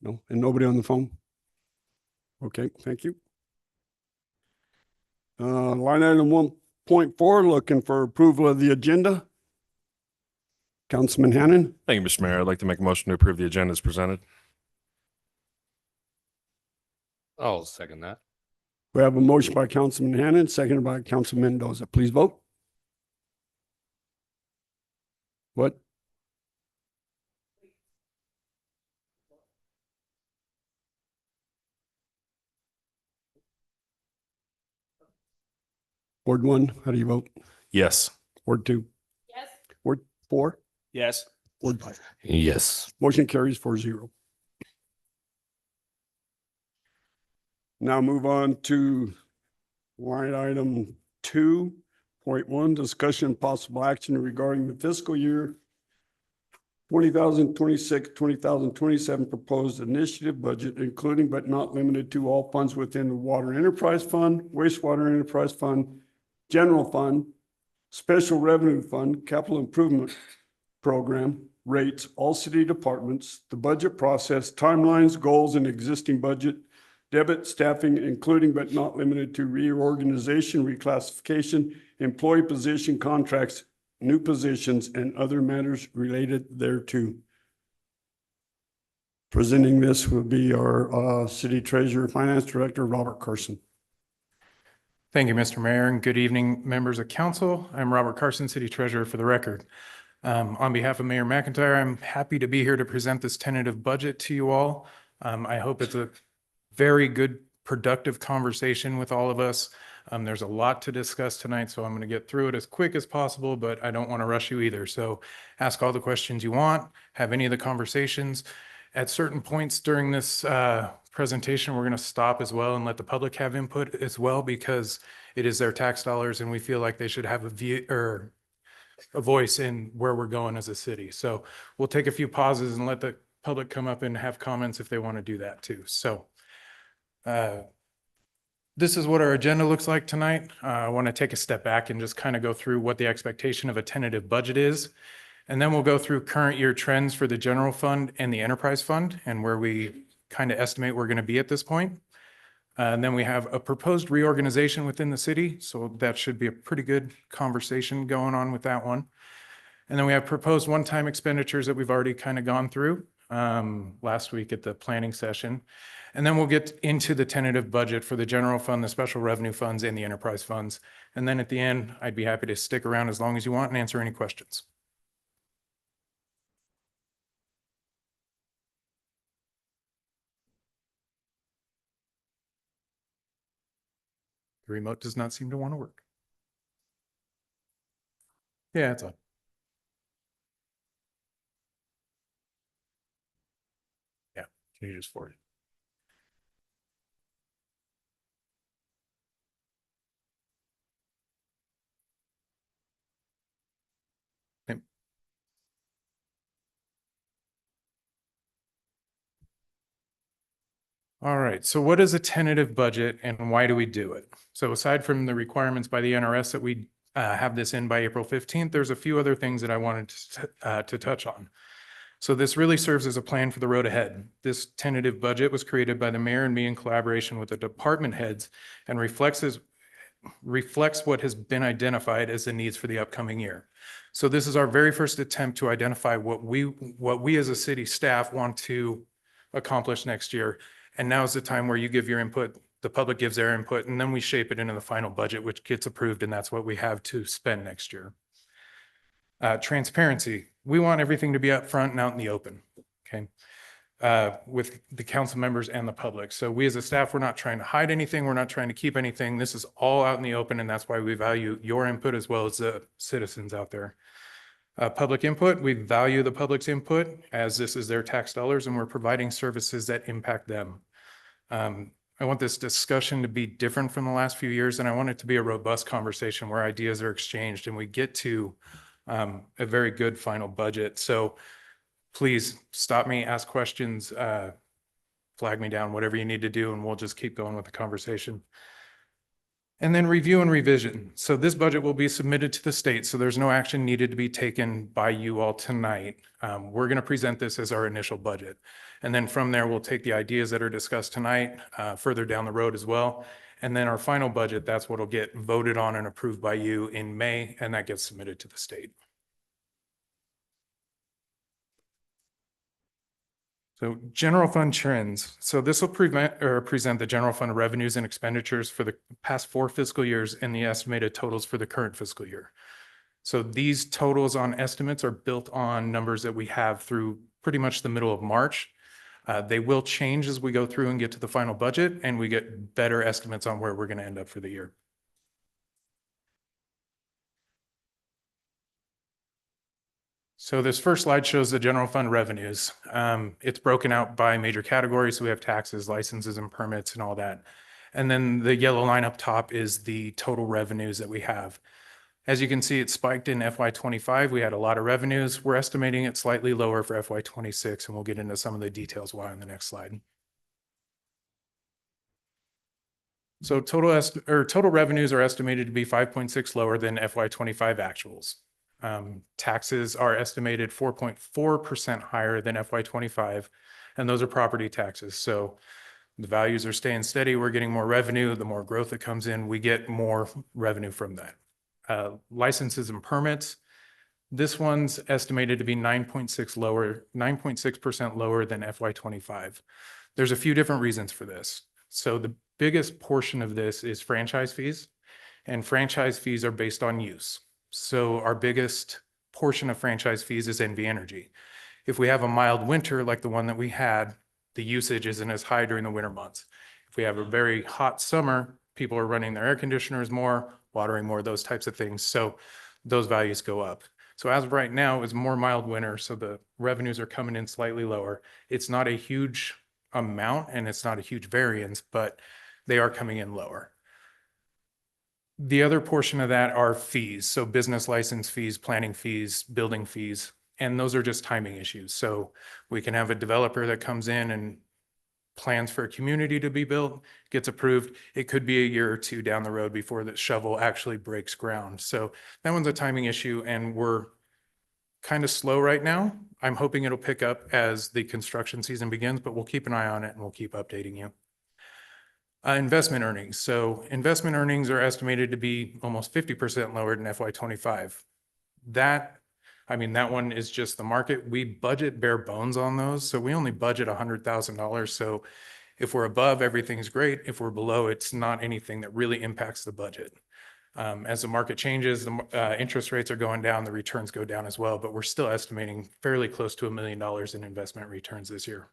No, and nobody on the phone? Okay, thank you. Line item 1.4, looking for approval of the agenda. Councilman Hannan, Thank you, Mr. Mayor. I'd like to make a motion to approve the agenda as presented. I'll second that. we have a motion by Councilman Hannan, seconded by Councilman Mendoza. Please vote. What? Ward 1, how do you vote? Yes. Ward 2? Yes. Ward 4? Yes. Ward 5? Yes. Motion carries 4-0. Now move on to line item 2.1, discussion and possible action regarding the fiscal year 2026, 2027 proposed initiative budget, including but not limited to all funds within the Water Enterprise Fund, Wastewater Enterprise Fund, General Fund, Special Revenue Fund, Capital Improvement Program, rates, all city departments, the budget process, timelines, goals, and existing budget, debit, staffing, including but not limited to reorganization, reclassification, employee position contracts, new positions, and other matters related thereto. Presenting this will be our City Treasurer, Finance Director, Robert Carson. Thank you, Mr. Mayor, and good evening, members of council. I'm Robert Carson, City Treasurer for the record. On behalf of Mayor McIntyre, I'm happy to be here to present this tentative budget to you all. I hope it's a very good, productive conversation with all of us. There's a lot to discuss tonight, so I'm going to get through it as quick as possible, but I don't want to rush you either. So ask all the questions you want, have any of the conversations. At certain points during this presentation, we're going to stop as well and let the public have input as well, because it is their tax dollars and we feel like they should have a view or a voice in where we're going as a city. So we'll take a few pauses and let the public come up and have comments if they want to do that too. So this is what our agenda looks like tonight. I want to take a step back and just kind of go through what the expectation of a tentative budget is. And then we'll go through current year trends for the general fund and the enterprise fund and where we kind of estimate we're going to be at this point. And then we have a proposed reorganization within the city. So that should be a pretty good conversation going on with that one. And then we have proposed one-time expenditures that we've already kind of gone through last week at the planning session. And then we'll get into the tentative budget for the general fund, the special revenue funds, and the enterprise funds. And then at the end, I'd be happy to stick around as long as you want and answer any questions. The remote does not seem to want to work. Yeah, it's on. Yeah, can you just forward it? All right, so what is a tentative budget and why do we do it? So aside from the requirements by the NRS that we have this in by April 15th, there's a few other things that I wanted to touch on. So this really serves as a plan for the road ahead. This tentative budget was created by the mayor and me in collaboration with the department heads and reflects what has been identified as the needs for the upcoming year. So this is our very first attempt to identify what we as a city staff want to accomplish next year. And now is the time where you give your input, the public gives their input, and then we shape it into the final budget, which gets approved, and that's what we have to spend next year. Transparency. We want everything to be up front and out in the open, okay, with the council members and the public. So we as a staff, we're not trying to hide anything. We're not trying to keep anything. This is all out in the open, and that's why we value your input as well as the citizens out there. Public input, we value the public's input as this is their tax dollars and we're providing services that impact them. I want this discussion to be different from the last few years, and I want it to be a robust conversation where ideas are exchanged and we get to a very good final budget. So please stop me, ask questions, flag me down, whatever you need to do, and we'll just keep going with the conversation. And then review and revision. So this budget will be submitted to the state, so there's no action needed to be taken by you all tonight. We're going to present this as our initial budget. And then from there, we'll take the ideas that are discussed tonight further down the road as well. And then our final budget, that's what will get voted on and approved by you in May, and that gets submitted to the state. So general fund trends. So this will present the general fund revenues and expenditures for the past 4 fiscal years and the estimated totals for the current fiscal year. So these totals on estimates are built on numbers that we have through pretty much the middle of March. They will change as we go through and get to the final budget, and we get better estimates on where we're going to end up for the year. So this first slide shows the general fund revenues. It's broken out by major categories. So we have taxes, licenses, and permits and all that. And then the yellow line up top is the total revenues that we have. As you can see, it spiked in FY25. We had a lot of revenues. We're estimating it slightly lower for FY26, and we'll get into some of the details why on the next slide. So total revenues are estimated to be 5.6 lower than FY25 actuals. Taxes are estimated 4.4% higher than FY25, and those are property taxes. So the values are staying steady. We're getting more revenue. The more growth that comes in, we get more revenue from that. Licenses and permits. This one's estimated to be 9.6% lower than FY25. There's a few different reasons for this. So the biggest portion of this is franchise fees, and franchise fees are based on use. So our biggest portion of franchise fees is NV Energy. If we have a mild winter like the one that we had, the usage isn't as high during the winter months. If we have a very hot summer, people are running their air conditioners more, watering more, those types of things. So those values go up. So as of right now, it's more mild winter, so the revenues are coming in slightly lower. It's not a huge amount and it's not a huge variance, but they are coming in lower. The other portion of that are fees. So business license fees, planning fees, building fees, and those are just timing issues. So we can have a developer that comes in and plans for a community to be built, gets approved. It could be a year or two down the road before the shovel actually breaks ground. So that one's a timing issue, and we're kind of slow right now. I'm hoping it'll pick up as the construction season begins, but we'll keep an eye on it and we'll keep updating you. Investment earnings. So investment earnings are estimated to be almost 50% lower than FY25. That one is just the market. We budget bare bones on those. So we only budget $100,000. So if we're above, everything's great. If we're below, it's not anything that really impacts the budget. As the market changes, the interest rates are going down, the returns go down as well, but we're still estimating fairly close to $1 million in investment returns this year.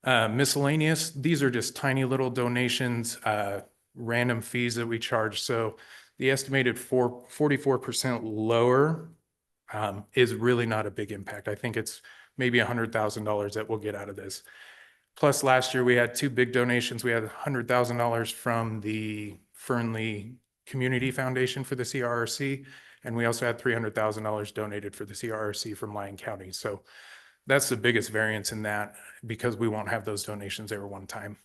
Miscellaneous, these are just tiny little donations, random fees that we charge. So the estimated 44% lower is really not a big impact. I think it's maybe $100,000 that we'll get out of this. Plus last year we had 2 big donations. We had $100,000 from the Fernley Community Foundation for the CRRC, and we also had $300,000 donated for the CRRC from Lyon County. So that's the biggest variance in that, because we won't have those donations every one time.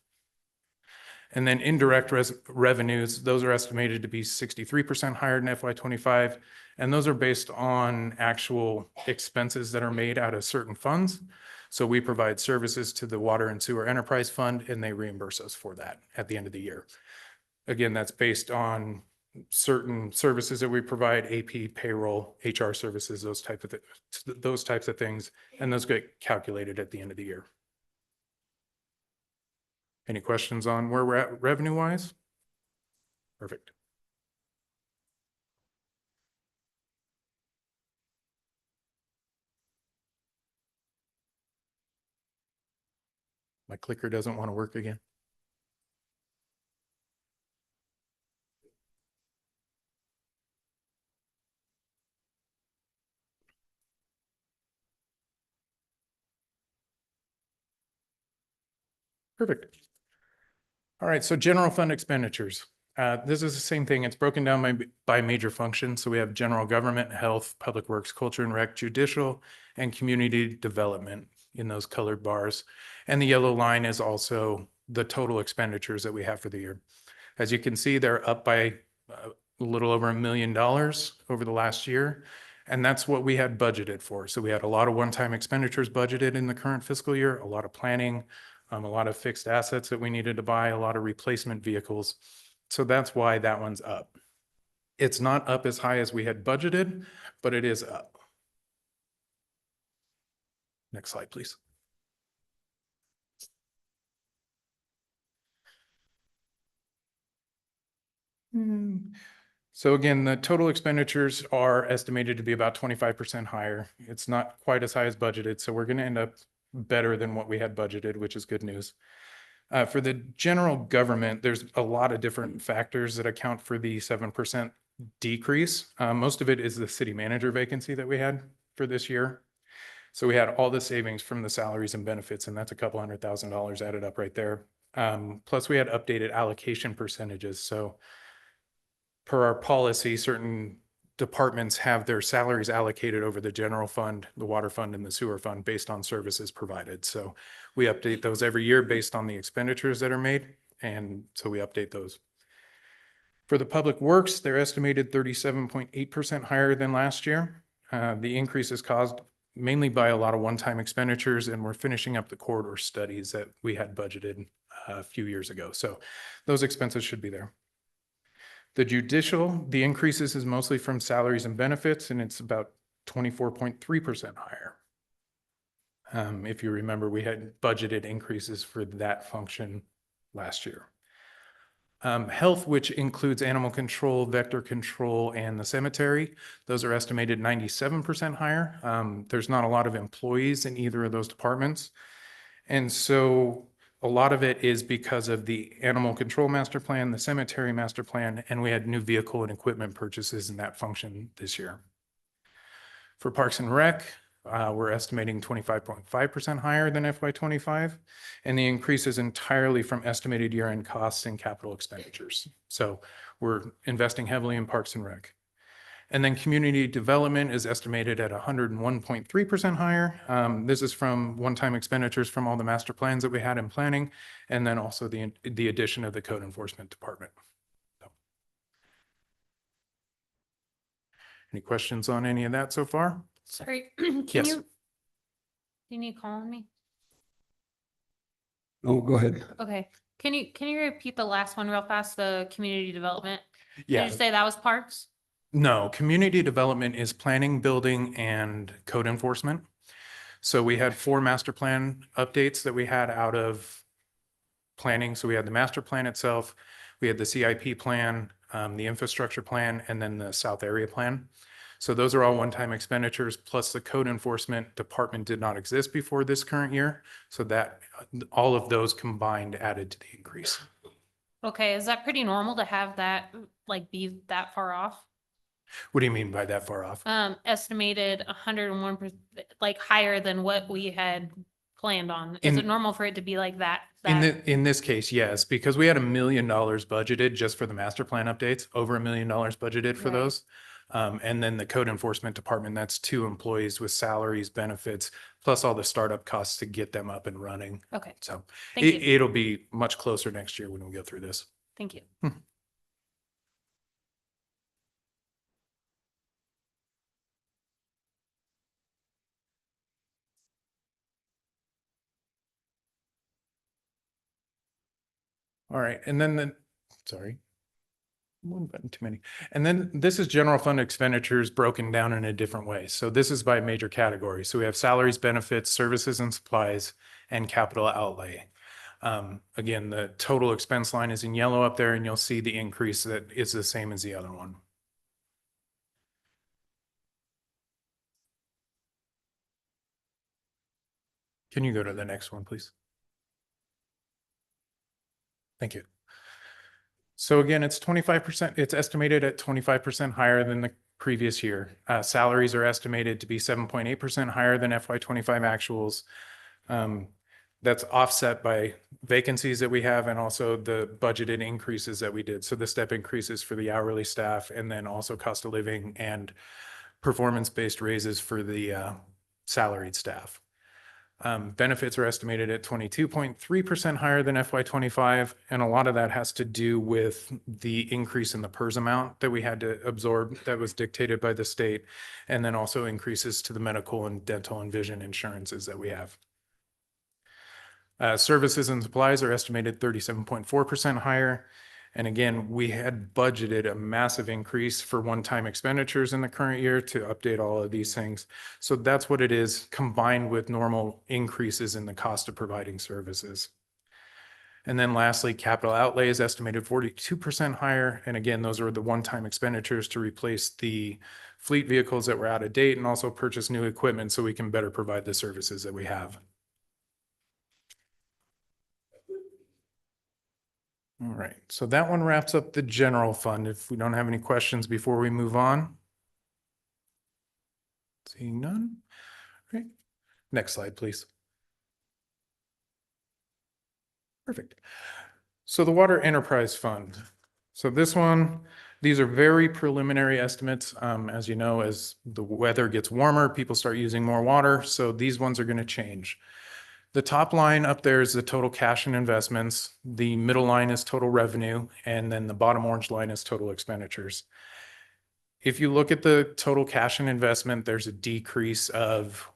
And then indirect revenues, those are estimated to be 63% higher than FY25. And those are based on actual expenses that are made out of certain funds. So we provide services to the Water and Sewer Enterprise Fund, and they reimburse us for that at the end of the year. Again, that's based on certain services that we provide, AP, payroll, HR services, those types of things, and those get calculated at the end of the year. Any questions on where we're at revenue-wise? Perfect. My clicker doesn't want to work again. Perfect. All right, so general fund expenditures. This is the same thing. It's broken down by major function. So we have general government, health, public works, culture and rec, judicial, and community development in those colored bars. And the yellow line is also the total expenditures that we have for the year. As you can see, they're up by a little over $1 million over the last year. And that's what we had budgeted for. So we had a lot of one-time expenditures budgeted in the current fiscal year, a lot of planning, a lot of fixed assets that we needed to buy, a lot of replacement vehicles. So that's why that one's up. It's not up as high as we had budgeted, but it is up. Next slide, please. So again, the total expenditures are estimated to be about 25% higher. It's not quite as high as budgeted, so we're going to end up better than what we had budgeted, which is good news. For the general government, there's a lot of different factors that account for the 7% decrease. Most of it is the city manager vacancy that we had for this year. So we had all the savings from the salaries and benefits, and that's a couple $100,000 added up right there. Plus we had updated allocation percentages. So per our policy, certain departments have their salaries allocated over the general fund, the water fund, and the sewer fund based on services provided. So we update those every year based on the expenditures that are made. And so we update those. For the public works, they're estimated 37.8% higher than last year. The increase is caused mainly by a lot of one-time expenditures, and we're finishing up the corridor studies that we had budgeted a few years ago. So those expenses should be there. The judicial, the increases is mostly from salaries and benefits, and it's about 24.3% higher. If you remember, we had budgeted increases for that function last year. Health, which includes animal control, vector control, and the cemetery, those are estimated 97% higher. There's not a lot of employees in either of those departments. And so a lot of it is because of the animal control master plan, the cemetery master plan, and we had new vehicle and equipment purchases in that function this year. For Parks and Rec, we're estimating 25.5% higher than FY25, and the increase is entirely from estimated year-end costs and capital expenditures. So we're investing heavily in Parks and Rec. And then community development is estimated at 101.3% higher. This is from one-time expenditures from all the master plans that we had in planning, and then also the addition of the code enforcement department. So. Any questions on any of that so far? Sorry, Yes. do you need to call on me? Oh, go ahead. Okay, can you repeat the last one real fast, the community development? Yeah. Did you say that was parks? No, community development is planning, building, and code enforcement. So we had 4 master plan updates that we had out of planning. So we had the master plan itself, we had the CIP plan, the infrastructure plan, and then the South Area plan. So those are all one-time expenditures, plus the code enforcement department did not exist before this current year. So that all of those combined added to the increase. Okay, is that pretty normal to have that, like, be that far off? What do you mean by that far off? Estimated 101%, like higher than what we had planned on. Is it normal for it to be like that? In this case, yes, because we had $1 million budgeted just for the master plan updates, over $1 million budgeted for Right. those. And then the code enforcement department, that's 2 employees with salaries, benefits, plus all the startup costs to get them up and running. Okay, So thank you, it'll be much closer next year when we go through this. thank you. All right, and then sorry. One button too many. And then this is general fund expenditures broken down in a different way. So this is by major categories. So we have salaries, benefits, services and supplies, and capital outlay. Again, the total expense line is in yellow up there, and you'll see the increase that is the same as the other one. Can you go to the next one, please? Thank you. So again, it's 25%, it's estimated at 25% higher than the previous year. Salaries are estimated to be 7.8% higher than FY25 actuals. That's offset by vacancies that we have and also the budgeted increases that we did. So the step increases for the hourly staff, and then also cost of living and performance-based raises for the salaried staff. Benefits are estimated at 22.3% higher than FY25, and a lot of that has to do with the increase in the PERS amount that we had to absorb that was dictated by the state, and then also increases to the medical and dental and vision insurances that we have. Services and supplies are estimated 37.4% higher. And again, we had budgeted a massive increase for one-time expenditures in the current year to update all of these things. So that's what it is, combined with normal increases in the cost of providing services. And then lastly, capital outlay is estimated 42% higher. And again, those are the one-time expenditures to replace the fleet vehicles that were out of date and also purchase new equipment so we can better provide the services that we have. All right, so that one wraps up the general fund. If we don't have any questions before we move on. Seeing none. Great. Next slide, please. Perfect. So the Water Enterprise Fund. So this one, these are very preliminary estimates. As you know, as the weather gets warmer, people start using more water. So these ones are going to change. The top line up there is the total cash and investments. The middle line is total revenue, and then the bottom orange line is total expenditures. If you look at the total cash and investment, there's a decrease of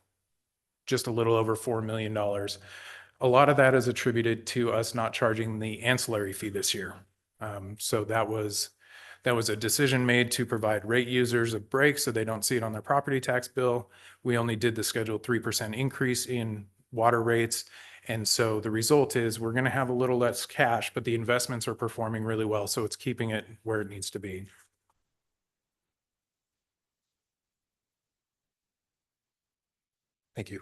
just a little over $4 million. A lot of that is attributed to us not charging the ancillary fee this year. So that was a decision made to provide rate users a break so they don't see it on their property tax bill. We only did the scheduled 3% increase in water rates. And so the result is we're going to have a little less cash, but the investments are performing really well. So it's keeping it where it needs to be. Thank you.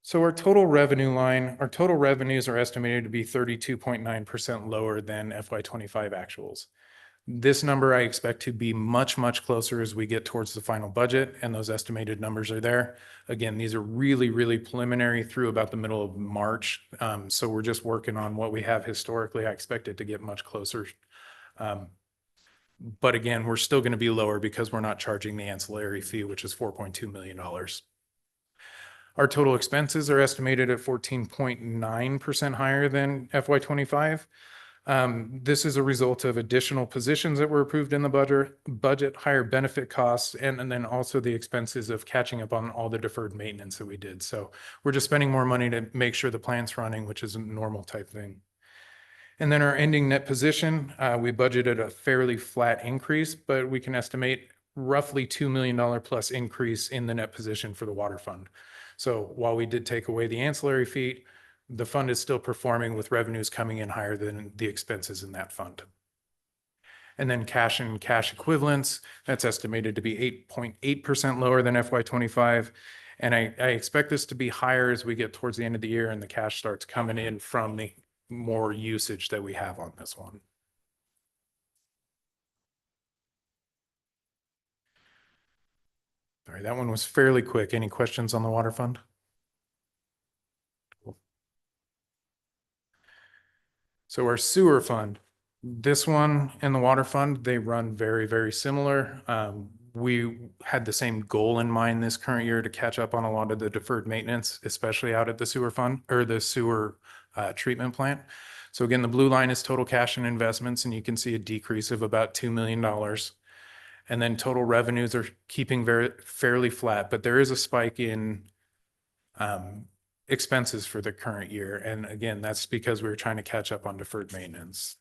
So our total revenue line, our total revenues are estimated to be 32.9% lower than FY25 actuals. This number I expect to be much, much closer as we get towards the final budget, and those estimated numbers are there. Again, these are really, really preliminary through about the middle of March. So we're just working on what we have historically. I expect it to get much closer. But again, we're still going to be lower because we're not charging the ancillary fee, which is $4.2 million. Our total expenses are estimated at 14.9% higher than FY25. This is a result of additional positions that were approved in the budget, higher benefit costs, and then also the expenses of catching up on all the deferred maintenance that we did. So we're just spending more money to make sure the plant's running, which is a normal type thing. And then our ending net position, we budgeted a fairly flat increase, but we can estimate roughly $2 million plus increase in the net position for the water fund. So while we did take away the ancillary fee, the fund is still performing with revenues coming in higher than the expenses in that fund. And then cash and cash equivalents, that's estimated to be 8.8% lower than FY25. And I expect this to be higher as we get towards the end of the year and the cash starts coming in from the more usage that we have on this one. All right, that one was fairly quick. Any questions on the water fund? So our sewer fund, this one and the water fund, they run very, very similar. We had the same goal in mind this current year to catch up on a lot of the deferred maintenance, especially out at the sewer fund or the sewer treatment plant. So again, the blue line is total cash and investments, and you can see a decrease of about $2 million. And then total revenues are keeping fairly flat, but there is a spike in expenses for the current year. And again, that's because we were trying to catch up on deferred maintenance.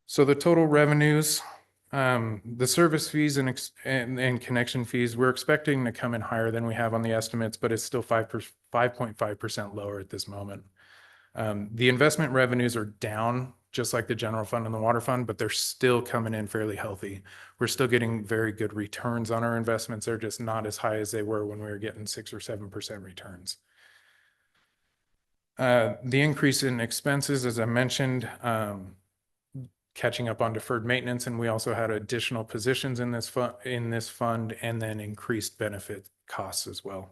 So the total revenues, the service fees and connection fees, we're expecting to come in higher than we have on the estimates, but it's still 5.5% lower at this moment. The investment revenues are down, just like the general fund and the water fund, but they're still coming in fairly healthy. We're still getting very good returns on our investments. They're just not as high as they were when we were getting 6 or 7% returns. The increase in expenses, as I mentioned, catching up on deferred maintenance, and we also had additional positions in this fund, and then increased benefit costs as well.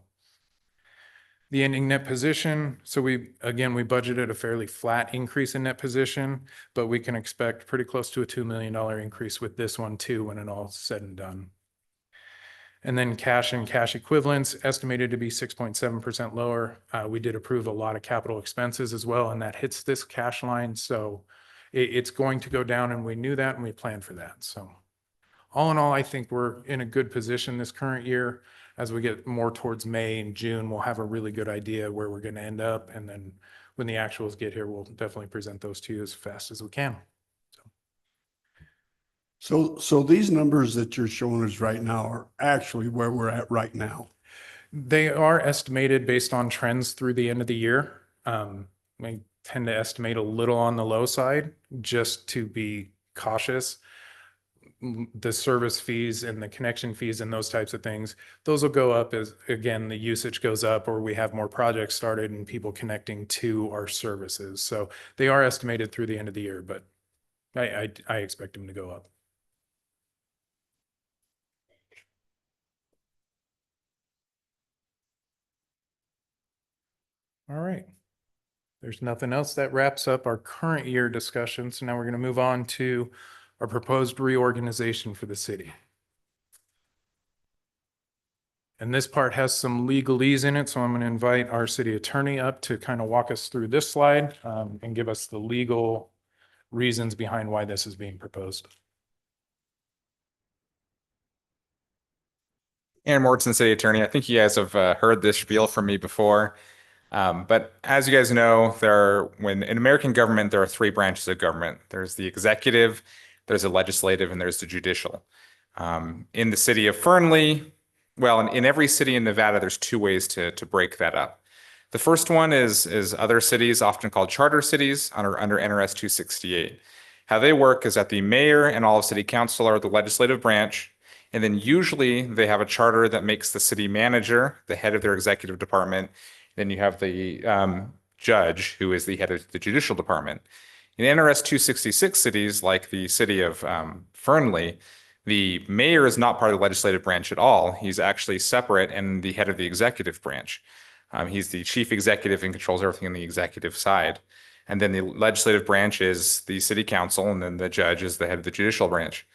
The ending net position, so we budgeted a fairly flat increase in net position, but we can expect pretty close to a $2 million increase with this one too when it all said and done. And then cash and cash equivalents estimated to be 6.7% lower. We did approve a lot of capital expenses as well, and that hits this cash line. So it's going to go down, and we knew that and we planned for that. So all in all, I think we're in a good position this current year. As we get more towards May and June, we'll have a really good idea where we're going to end up. And then when the actuals get here, we'll definitely present those to you as fast as we can. So these numbers that you're showing us right now are actually where we're at right now. They are estimated based on trends through the end of the year. We tend to estimate a little on the low side just to be cautious. The service fees and the connection fees and those types of things, those will go up as, again, the usage goes up or we have more projects started and people connecting to our services. So they are estimated through the end of the year, but I expect them to go up. All right. There's nothing else. That wraps up our current year discussion. So now we're going to move on to our proposed reorganization for the city. And this part has some legalese in it, so I'm going to invite our city attorney up to kind of walk us through this slide and give us the legal reasons behind why this is being proposed. Aaron Morrison, City Attorney. I think you guys have heard this spiel from me before. But as you guys know, in American government, there are three branches of government. There's the executive, there's the legislative, and there's the judicial. In the city of Fernley, well, in every city in Nevada, there's two ways to break that up. The first one is other cities, often called charter cities, under NRS 268. How they work is that the mayor and all of city council are the legislative branch, and then usually they have a charter that makes the city manager the head of their executive department. Then you have the judge, who is the head of the judicial department. In NRS 266 cities, like the city of Fernley, the mayor is not part of the legislative branch at all. He's actually separate and the head of the executive branch. He's the chief executive and controls everything on the executive side. And then the legislative branch is the city council, and then the judge is the head of the judicial branch.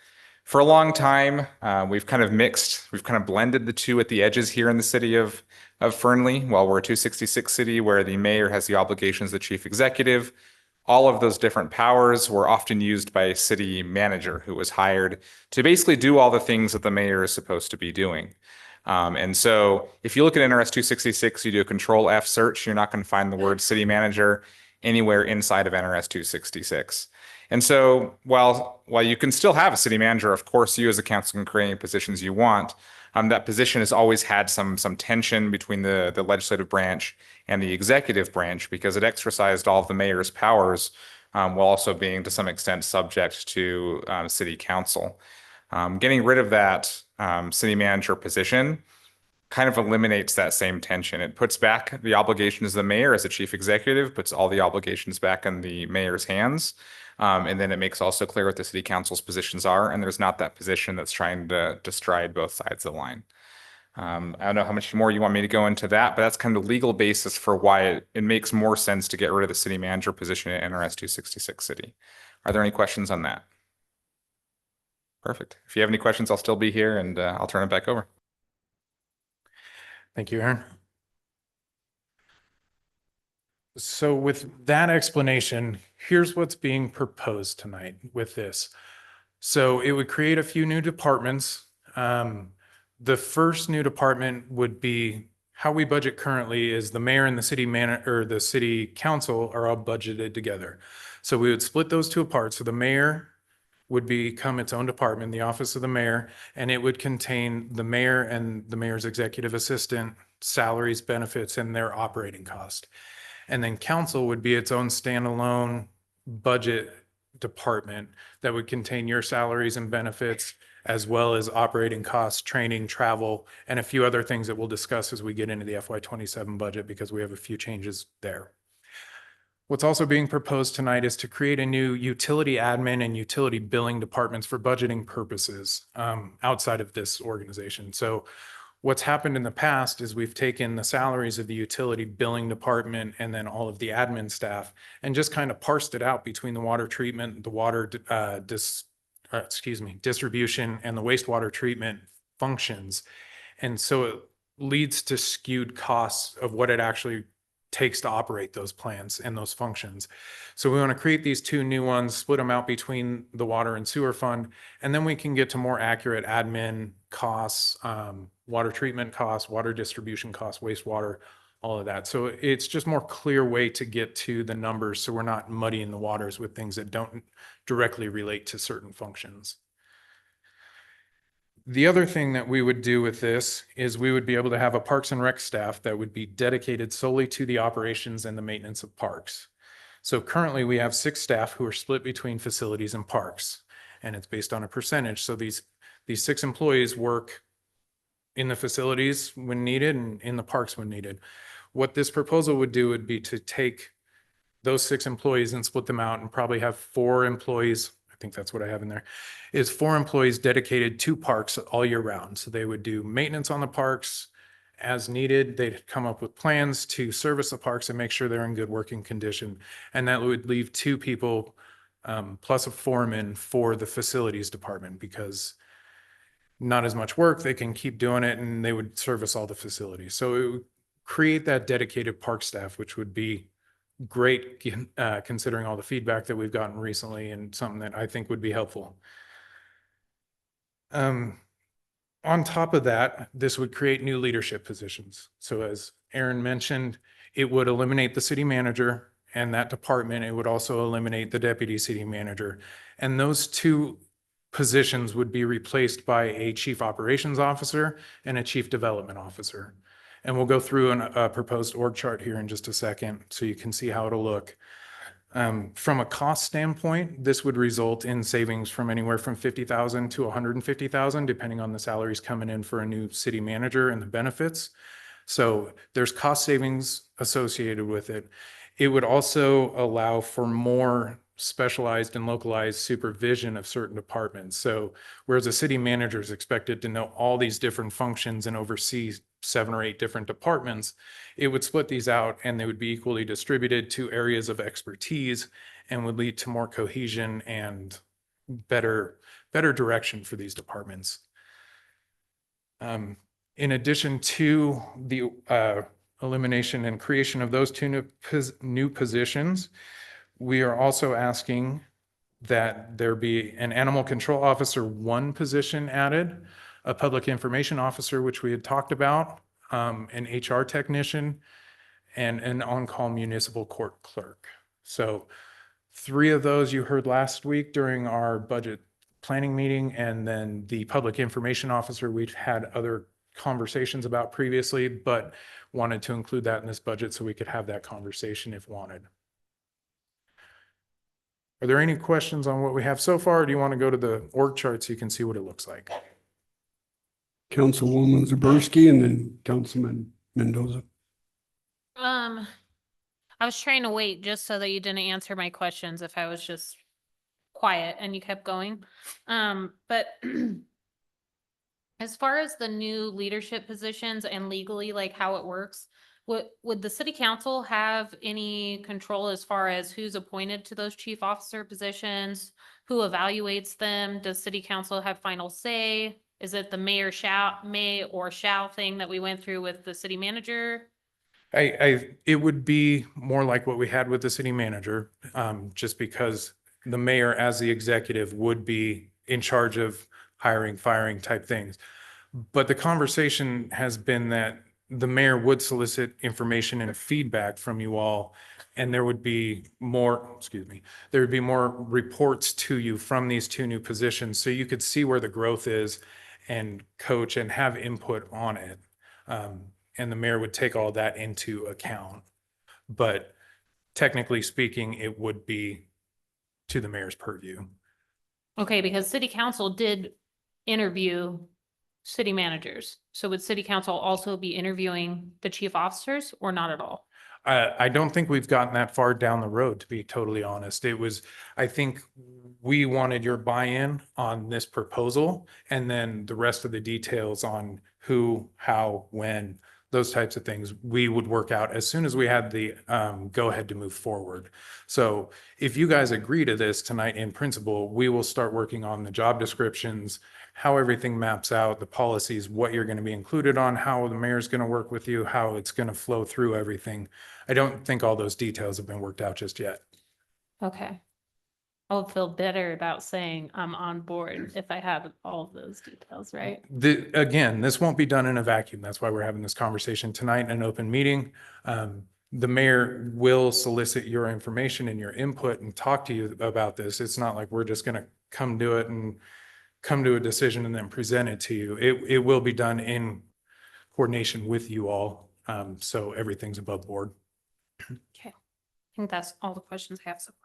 For a long time, we've kind of blended the two at the edges here in the city of Fernley. While we're a 266 city where the mayor has the obligations of the chief executive, all of those different powers were often used by a city manager who was hired to basically do all the things that the mayor is supposed to be doing. And so if you look at NRS 266, you do a Control F search, you're not going to find the word city manager anywhere inside of NRS 266. And so while you can still have a city manager, of course, you as a council can create any positions you want. That position has always had some tension between the legislative branch and the executive branch because it exercised all of the mayor's powers while also being to some extent subject to city council. Getting rid of that city manager position kind of eliminates that same tension. It puts back the obligations of the mayor as the chief executive, puts all the obligations back in the mayor's hands. And then it makes also clear what the city council's positions are. And there's not that position that's trying to stride both sides of the line. I don't know how much more you want me to go into that, but that's kind of the legal basis for why it makes more sense to get rid of the city manager position at NRS 266 city. Are there any questions on that? Perfect. If you have any questions, I'll still be here and I'll turn it back over. Thank you, Aaron. So with that explanation, here's what's being proposed tonight with this. So it would create a few new departments. The first new department would be how we budget currently is the mayor and the city manager or the city council are all budgeted together. So we would split those two apart. So the mayor would become its own department, the office of the mayor, and it would contain the mayor and the mayor's executive assistant, salaries, benefits, and their operating cost. And then council would be its own standalone budget department that would contain your salaries and benefits, as well as operating costs, training, travel, and a few other things that we'll discuss as we get into the FY27 budget because we have a few changes there. What's also being proposed tonight is to create a new utility admin and utility billing departments for budgeting purposes outside of this organization. So what's happened in the past is we've taken the salaries of the utility billing department and then all of the admin staff and just kind of parsed it out between the water treatment, the water distribution and the wastewater treatment functions. And so it leads to skewed costs of what it actually takes to operate those plants and those functions. So we want to create these two new ones, split them out between the water and sewer fund, and then we can get to more accurate admin costs, water treatment costs, water distribution costs, wastewater, all of that. So it's just more clear way to get to the numbers, so we're not muddying the waters with things that don't directly relate to certain functions. The other thing that we would do with this is we would be able to have a Parks and Rec staff that would be dedicated solely to the operations and the maintenance of parks. So currently we have 6 staff who are split between facilities and parks, and it's based on a percentage. So these 6 employees work in the facilities when needed and in the parks when needed. What this proposal would do would be to take those 6 employees and split them out and probably have 4 employees. I think that's what I have in there, is 4 employees dedicated to parks all year round. So they would do maintenance on the parks as needed. They'd come up with plans to service the parks and make sure they're in good working condition. And that would leave 2 people plus a foreman for the facilities department, because not as much work, they can keep doing it, and they would service all the facilities. So it would create that dedicated park staff, which would be great considering all the feedback that we've gotten recently, and something that I think would be helpful. On top of that, this would create new leadership positions. So as Aaron mentioned, it would eliminate the city manager and that department. It would also eliminate the deputy city manager. And those 2 positions would be replaced by a chief operations officer and a chief development officer. And we'll go through a proposed org chart here in just a second so you can see how it'll look. From a cost standpoint, this would result in savings from anywhere from $50,000 to $150,000, depending on the salaries coming in for a new city manager and the benefits. So there's cost savings associated with it. It would also allow for more specialized and localized supervision of certain departments. So whereas a city manager is expected to know all these different functions and oversee 7 or 8 different departments, it would split these out and they would be equally distributed to areas of expertise, and would lead to more cohesion and better direction for these departments. In addition to the elimination and creation of those 2 new positions, we are also asking that there be an animal control officer 1 position added, a public information officer, which we had talked about, an HR technician, and an on-call municipal court clerk. So 3 of those you heard last week during our budget planning meeting, and then the public information officer we've had other conversations about previously, but wanted to include that in this budget so we could have that conversation if wanted. Are there any questions on what we have so far? Or do you want to go to the org chart so you can see what it looks like? Councilwoman Zaborski and then Councilman Mendoza. I was trying to wait just so that you didn't answer my questions if I was just quiet and you kept going. But as far as the new leadership positions and legally, like how it works, would the city council have any control as far as who's appointed to those chief officer positions? Who evaluates them? Does city council have final say? Is it the may or shall thing that we went through with the city manager? It would be more like what we had with the city manager, just because the mayor as the executive would be in charge of hiring, firing type things. But the conversation has been that the mayor would solicit information and feedback from you all, and there would be more, there would be more reports to you from these 2 new positions, so you could see where the growth is and coach and have input on it. And the mayor would take all that into account. But technically speaking, it would be to the mayor's purview. Okay, because city council did interview city managers. So would city council also be interviewing the chief officers or not at all? I don't think we've gotten that far down the road, to be totally honest. I think we wanted your buy-in on this proposal, and then the rest of the details on who, how, when, those types of things, we would work out as soon as we had the go ahead to move forward. So if you guys agree to this tonight in principle, we will start working on the job descriptions, how everything maps out, the policies, what you're going to be included on, how the mayor's going to work with you, how it's going to flow through everything. I don't think all those details have been worked out just yet. Okay. I would feel better about saying I'm on board if I have all of those details, right? Again, this won't be done in a vacuum. That's why we're having this conversation tonight in an open meeting. The mayor will solicit your information and your input and talk to you about this. It's not like we're just going to come to it and come to a decision and then present it to you. It will be done in coordination with you all. So everything's above board. Okay. I think that's all the questions I have so far.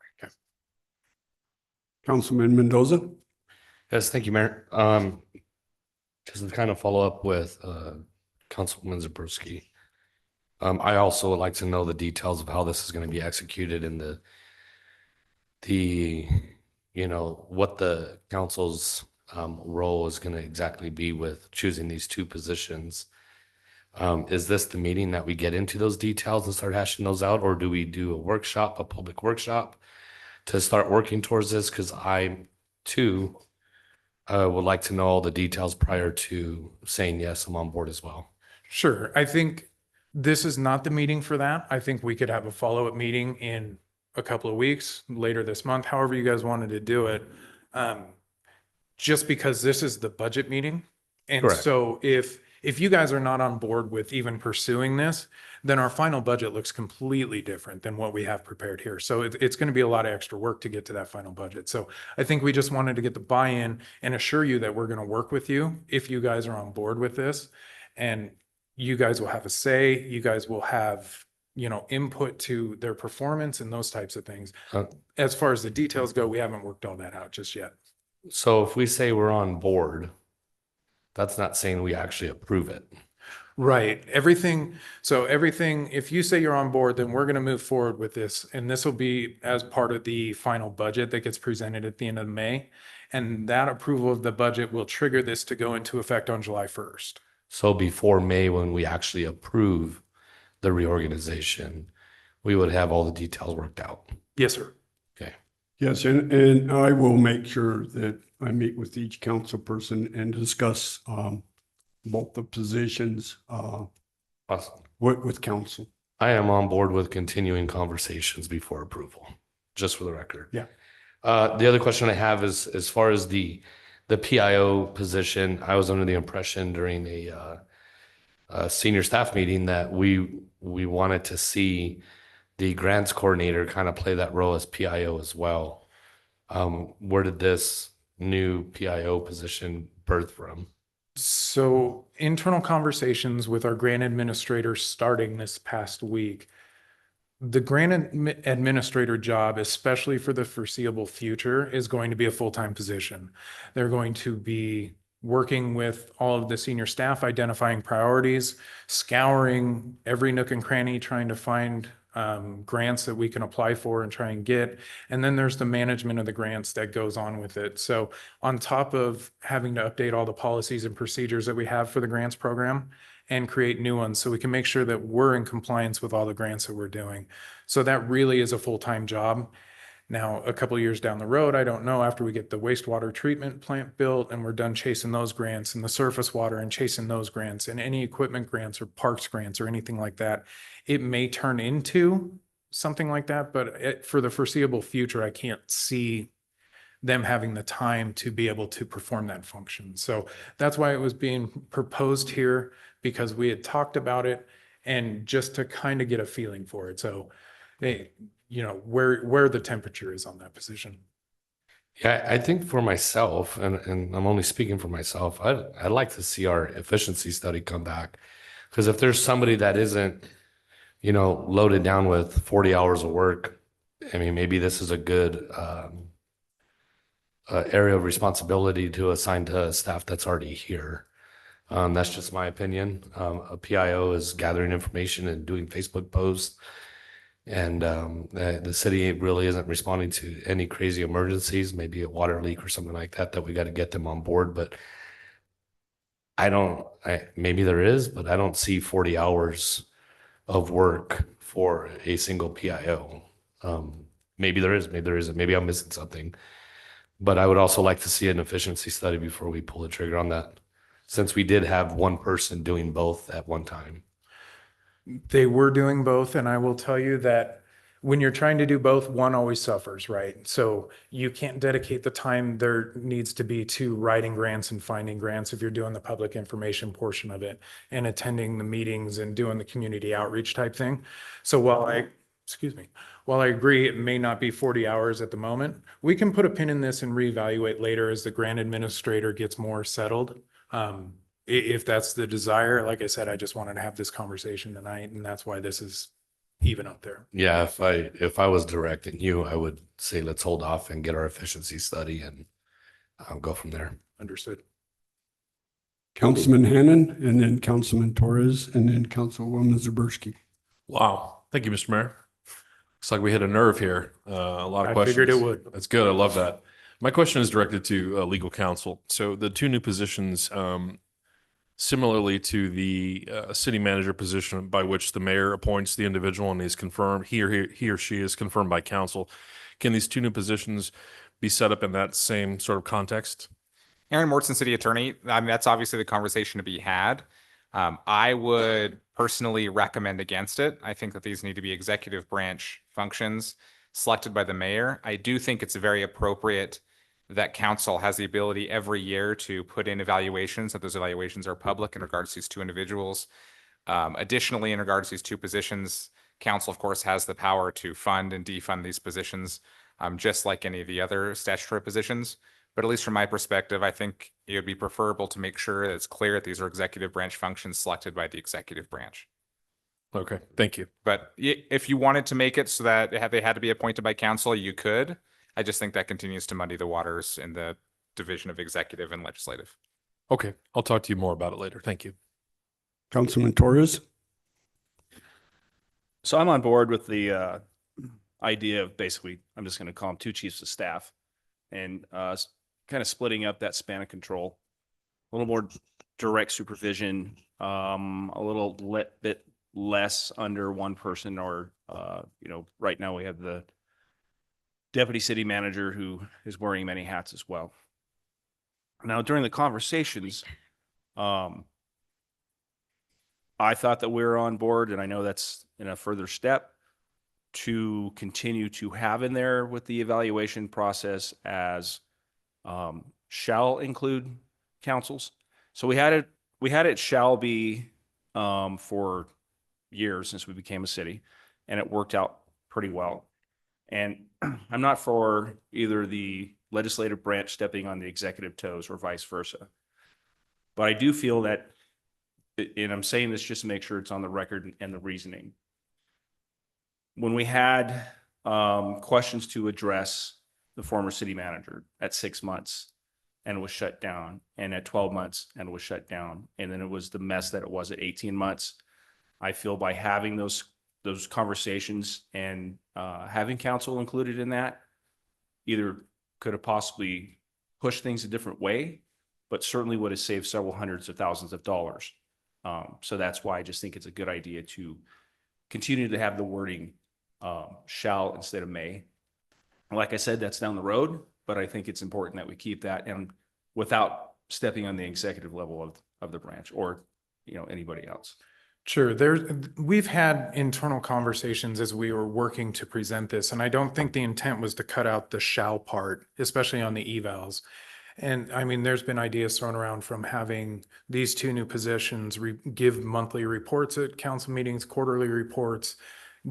Councilman Mendoza? Yes, thank you, Mayor. Just to kind of follow up with Councilwoman Zabriskie. I also would like to know the details of how this is going to be executed and what the council's role is going to exactly be with choosing these two positions. Is this the meeting that we get into those details and start hashing those out, or do we do a public workshop to start working towards this? Because I too would like to know all the details prior to saying, yes, I'm on board as well. Sure. I think this is not the meeting for that. I think we could have a follow-up meeting in a couple of weeks, later this month, however you guys wanted to do it. Just because this is the budget meeting. And Correct. so if you guys are not on board with even pursuing this, then our final budget looks completely different than what we have prepared here. So it's going to be a lot of extra work to get to that final budget. So I think we just wanted to get the buy-in and assure you that we're going to work with you if you guys are on board with this. And you guys will have a say, you guys will have, input to their performance and those types of things. As far as the details go, we haven't worked all that out just yet. So if we say we're on board, that's not saying we actually approve it. Right. Everything, if you say you're on board, then we're going to move forward with this. And this will be as part of the final budget that gets presented at the end of May. And that approval of the budget will trigger this to go into effect on July 1st. So before May, when we actually approve the reorganization, we would have all the details worked out. Yes, sir. Okay. Yes, and I will make sure that I meet with each council person and discuss both the positions Awesome. with council. I am on board with continuing conversations before approval, just for the record. Yeah. The other question I have is, as far as the PIO position, I was under the impression during a senior staff meeting that we wanted to see the grants coordinator kind of play that role as PIO as well. Where did this new PIO position birth from? So internal conversations with our grant administrator starting this past week. The grant administrator job, especially for the foreseeable future, is going to be a full-time position. They're going to be working with all of the senior staff, identifying priorities, scouring every nook and cranny, trying to find grants that we can apply for and try and get. And then there's the management of the grants that goes on with it. So on top of having to update all the policies and procedures that we have for the grants program and create new ones so we can make sure that we're in compliance with all the grants that we're doing. So that really is a full-time job. Now, a couple of years down the road, I don't know, after we get the wastewater treatment plant built and we're done chasing those grants and the surface water and chasing those grants and any equipment grants or parks grants or anything like that, it may turn into something like that. But for the foreseeable future, I can't see them having the time to be able to perform that function. So that's why it was being proposed here, because we had talked about it and just to kind of get a feeling for it. So, hey, where the temperature is on that position. Yeah, I think for myself, and I'm only speaking for myself, I'd like to see our efficiency study come back. Because if there's somebody that isn't, loaded down with 40 hours of work, I mean, maybe this is a good area of responsibility to assign to staff that's already here. That's just my opinion. A PIO is gathering information and doing Facebook posts. And the city really isn't responding to any crazy emergencies, maybe a water leak or something like that we got to get them on board. But maybe there is, but I don't see 40 hours of work for a single PIO. Maybe there is, maybe there isn't. Maybe I'm missing something. But I would also like to see an efficiency study before we pull the trigger on that, since we did have one person doing both at one time. They were doing both, and I will tell you that when you're trying to do both, one always suffers, right? So you can't dedicate the time there needs to be to writing grants and finding grants if you're doing the public information portion of it and attending the meetings and doing the community outreach type thing. So while I agree it may not be 40 hours at the moment, we can put a pin in this and reevaluate later as the grant administrator gets more settled. If that's the desire, like I said, I just wanted to have this conversation tonight, and that's why this is even up there. Yeah, if I was directing you, I would say let's hold off and get our efficiency study and go from there. Understood. Councilman Hannan, and then Councilman Torres, and then Councilwoman Zaberski. Wow. Thank you, Mr. Mayor. Looks like we hit a nerve here. A lot of I questions. figured it would. That's good. I love that. My question is directed to legal counsel. So the two new positions, similarly to the city manager position by which the mayor appoints the individual and is confirmed, he or she is confirmed by council. Can these two new positions be set up in that same sort of context? Aaron Morton, city attorney. I mean, that's obviously the conversation to be had. I would personally recommend against it. I think that these need to be executive branch functions selected by the mayor. I do think it's very appropriate that council has the ability every year to put in evaluations, that those evaluations are public in regards to these two individuals. Additionally, in regards to these two positions, council, of course, has the power to fund and defund these positions, just like any of the other statutory positions. But at least from my perspective, I think it would be preferable to make sure that it's clear that these are executive branch functions selected by the executive branch. Okay, thank you. But if you wanted to make it so that they had to be appointed by council, you could. I just think that continues to muddy the waters in the division of executive and legislative. Okay, I'll talk to you more about it later. Thank you. Councilman Torres? So I'm on board with the idea of basically, I'm just going to call them two chiefs of staff and kind of splitting up that span of control, a little more direct supervision, a little bit less under one person, or right now we have the deputy city manager who is wearing many hats as well. Now, during the conversations, I thought that we were on board, and I know that's in a further step to continue to have in there with the evaluation process as shall include councils. So we had it shall be for years since we became a city, and it worked out pretty well. And I'm not for either the legislative branch stepping on the executive toes or vice versa. But I do feel that, and I'm saying this just to make sure it's on the record and the reasoning. When we had questions to address the former city manager at 6 months and it was shut down, and at 12 months and it was shut down, and then it was the mess that it was at 18 months, I feel by having those conversations and having council included in that, either could have possibly pushed things a different way, but certainly would have saved several hundreds of thousands of dollars. So that's why I just think it's a good idea to continue to have the wording shall instead of may. Like I said, that's down the road, but I think it's important that we keep that, and without stepping on the executive level of the branch or anybody else. Sure. We've had internal conversations as we were working to present this, and I don't think the intent was to cut out the shall part, especially on the evals. And I mean, there's been ideas thrown around from having these two new positions give monthly reports at council meetings, quarterly reports,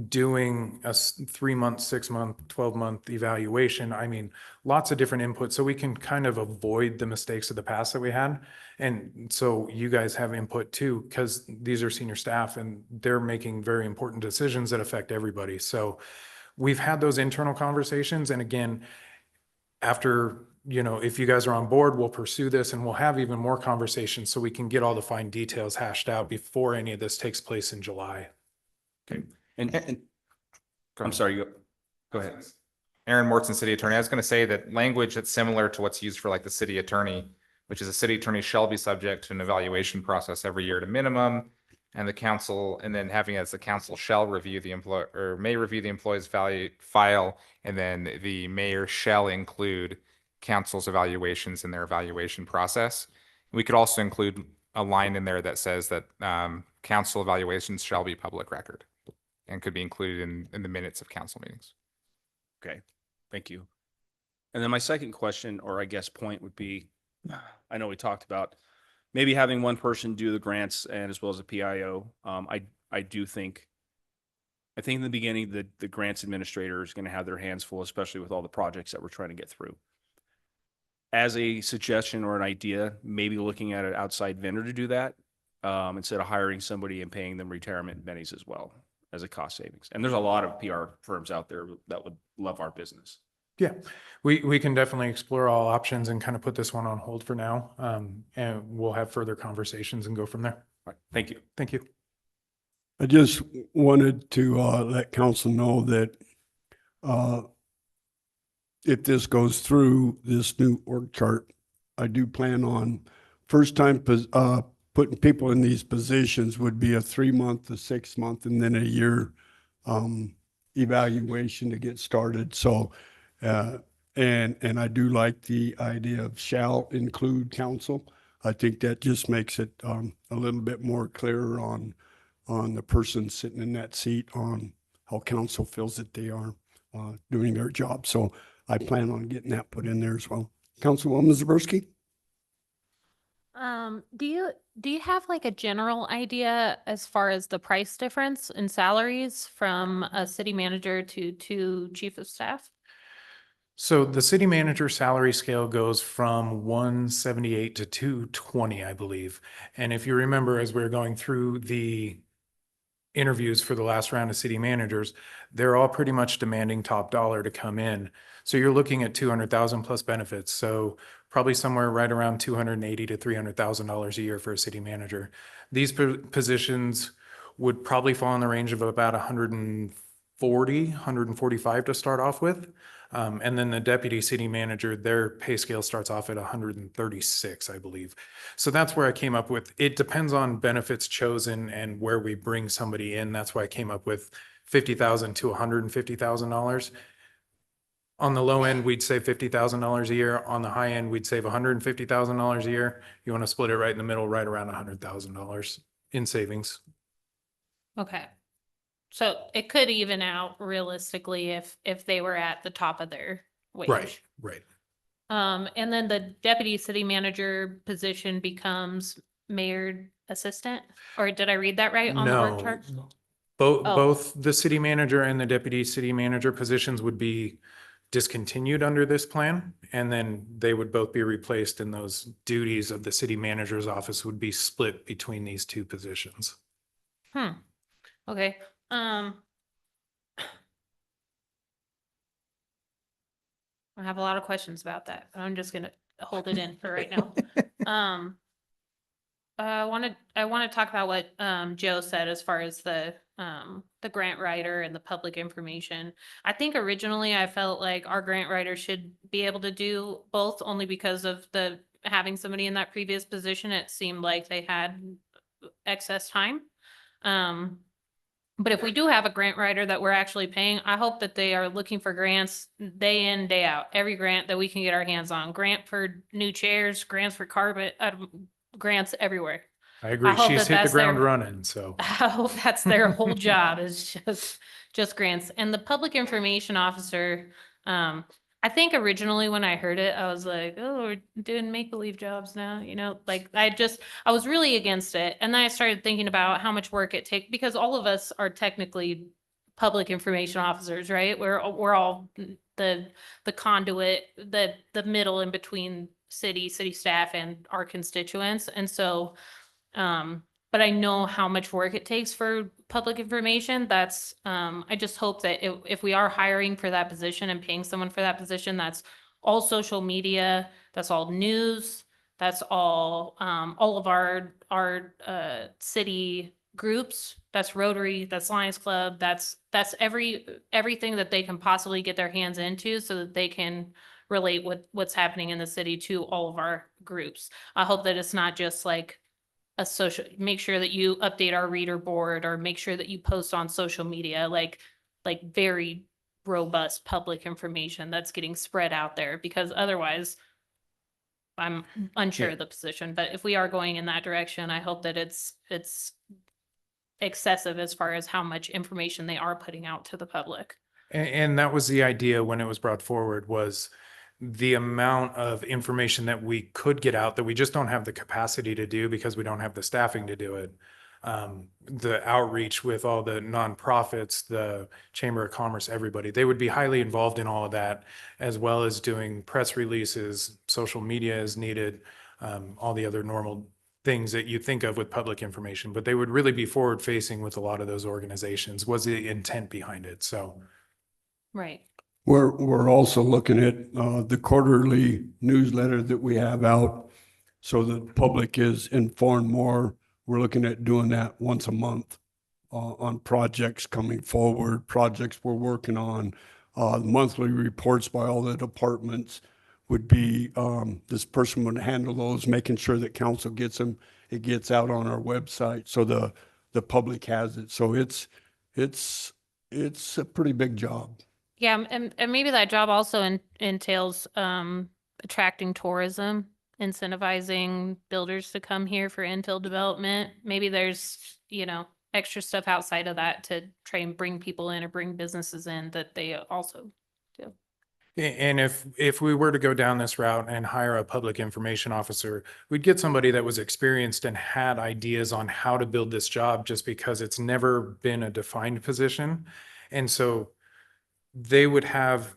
doing a 3-month, 6-month, 12-month evaluation. I mean, lots of different input, so we can kind of avoid the mistakes of the past that we had. And so you guys have input too, because these are senior staff and they're making very important decisions that affect everybody. So we've had those internal conversations. And again, after, if you guys are on board, we'll pursue this and we'll have even more conversations so we can get all the fine details hashed out before any of this takes place in July. Okay. And I'm sorry, go ahead. Aaron Morton, city attorney. I was going to say that language that's similar to what's used for like the city attorney, which is a city attorney shall be subject to an evaluation process every year at a minimum, and the council, and then having as the council shall review the employee or may review the employee's file, and then the mayor shall include council's evaluations in their evaluation process. We could also include a line in there that says that council evaluations shall be public record and could be included in the minutes of council meetings. Okay, thank you. And then my second question, or I guess point would be, I know we talked about maybe having one person do the grants and as well as the PIO. I do think, I think in the beginning, the grants administrator is going to have their hands full, especially with all the projects that we're trying to get through. As a suggestion or an idea, maybe looking at an outside vendor to do that, instead of hiring somebody and paying them retirement bennies as well as a cost savings. And there's a lot of PR firms out there that would love our business. Yeah, we can definitely explore all options and kind of put this one on hold for now. And we'll have further conversations and go from there. All right, thank you. Thank you. I just wanted to let council know that if this goes through, this new org chart, I do plan on first time putting people in these positions would be a 3-month, a 6-month, and then a year evaluation to get started. So, and I do like the idea of shall include council. I think that just makes it a little bit more clear on the person sitting in that seat on how council feels that they are doing their job. So I plan on getting that put in there as well. Councilwoman Zabriskie? Do you have like a general idea as far as the price difference in salaries from a city manager to chief of staff? So the city manager salary scale goes from 178 to 220, I believe. And if you remember, as we were going through the interviews for the last round of city managers, they're all pretty much demanding top dollar to come in. So you're looking at 200,000 plus benefits. So probably somewhere right around 280 to $300,000 a year for a city manager. These positions would probably fall in the range of about 140, 145 to start off with. And then the deputy city manager, their pay scale starts off at 136, I believe. So that's where I came up with, it depends on benefits chosen and where we bring somebody in. That's why I came up with $50,000 to $150,000. On the low end, we'd save $50,000 a year. On the high end, we'd save $150,000 a year. You want to split it right in the middle, right around $100,000 in savings. Okay. So it could even out realistically if they were at the top of their wage. Right. And then the deputy city manager position becomes mayor assistant, or did I read that right on the org No, chart? both, Oh. both the city manager and the deputy city manager positions would be discontinued under this plan. And then they would both be replaced, and those duties of the city manager's office would be split between these two positions. Okay. I have a lot of questions about that, but I'm just gonna hold it in for right now. I want to talk about what Joe said as far as the grant writer and the public information. I think originally I felt like our grant writer should be able to do both, only because of the having somebody in that previous position. It seemed like they had excess time. But if we do have a grant writer that we're actually paying, I hope that they are looking for grants day in, day out. Every grant that we can get our hands on. Grant for new chairs, grants for carpet, grants everywhere. I agree. hope She's that hit the that's ground their- running, so. I hope that's their whole job, is just grants. And the public information officer, I think originally when I heard it, I was like, oh, we're doing make-believe jobs now, like I was really against it. And then I started thinking about how much work it takes, because all of us are technically public information officers, right? We're all the conduit, the middle in between city staff and our constituents. And so, but I know how much work it takes for public information. That's, I just hope that if we are hiring for that position and paying someone for that position, that's all social media, that's all news, that's all of our city groups, that's Rotary, that's Lions Club, that's everything that they can possibly get their hands into, so that they can relate with what's happening in the city to all of our groups. I hope that it's not just like a social, make sure that you update our reader board, or make sure that you post on social media, like very robust public information that's getting spread out there, because otherwise I'm unsure of the position, but if we are going in that direction, I hope that it's excessive as far as how much information they are putting out to the public. And that was the idea when it was brought forward, was the amount of information that we could get out that we just don't have the capacity to do because we don't have the staffing to do it. The outreach with all the nonprofits, the Chamber of Commerce, everybody, they would be highly involved in all of that, as well as doing press releases, social media as needed, all the other normal things that you think of with public information, but they would really be forward facing with a lot of those organizations, was the intent behind it. So. Right. We're also looking at the quarterly newsletter that we have out so the public is informed more. We're looking at doing that once a month on projects coming forward, projects we're working on. Monthly reports by all the departments would be, this person would handle those, making sure that council gets them. It gets out on our website so the public has it. So it's a pretty big job. Yeah, and maybe that job also entails attracting tourism, incentivizing builders to come here for infill development. Maybe there's, extra stuff outside of that to try and bring people in or bring businesses in that they also do. And if we were to go down this route and hire a public information officer, we'd get somebody that was experienced and had ideas on how to build this job, just because it's never been a defined position. And so they would have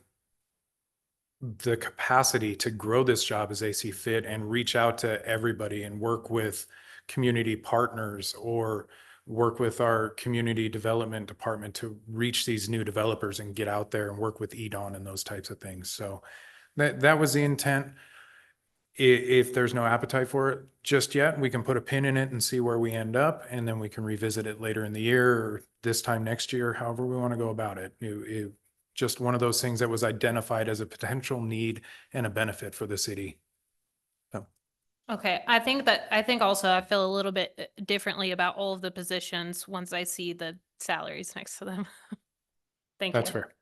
the capacity to grow this job as they see fit and reach out to everybody and work with community partners or work with our community development department to reach these new developers and get out there and work with EDON and those types of things. So that was the intent. If there's no appetite for it just yet, we can put a pin in it and see where we end up, and then we can revisit it later in the year or this time next year, however we want to go about it. Just one of those things that was identified as a potential need and a benefit for the city. So. Okay, I think also I feel a little bit differently about all of the positions once I see the salaries next to them. Thank you. That's fair.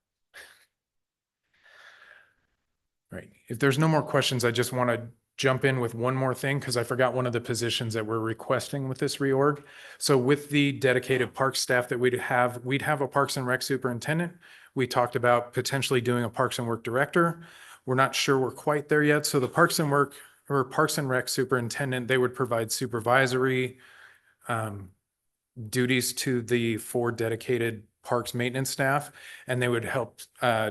Right. If there's no more questions, I just want to jump in with one more thing, because I forgot one of the positions that we're requesting with this reorg. So with the dedicated park staff that we'd have a Parks and Rec superintendent. We talked about potentially doing a Parks and Work director. We're not sure we're quite there yet. So the Parks and Rec superintendent, they would provide supervisory duties to the 4 dedicated parks maintenance staff, and they would help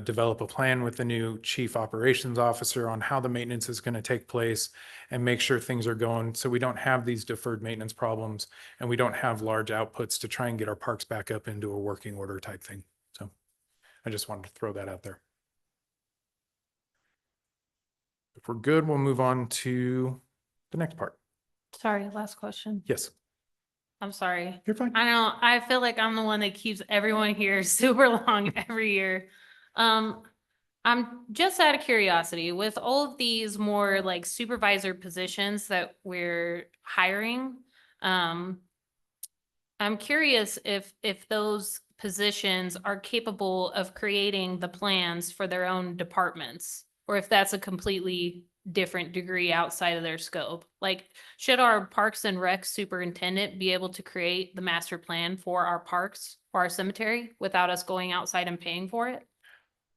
develop a plan with the new chief operations officer on how the maintenance is going to take place and make sure things are going so we don't have these deferred maintenance problems and we don't have large outputs to try and get our parks back up into a working order type thing. So I just wanted to throw that out there. If we're good, we'll move on to the next part. Sorry, last question. Yes, I'm sorry. you're fine. I know, I feel like I'm the one that keeps everyone here super long every year. I'm just out of curiosity, with all of these more like supervisor positions that we're hiring, I'm curious if those positions are capable of creating the plans for their own departments, or if that's a completely different degree outside of their scope. Like, should our Parks and Rec superintendent be able to create the master plan for our parks or our cemetery without us going outside and paying for it?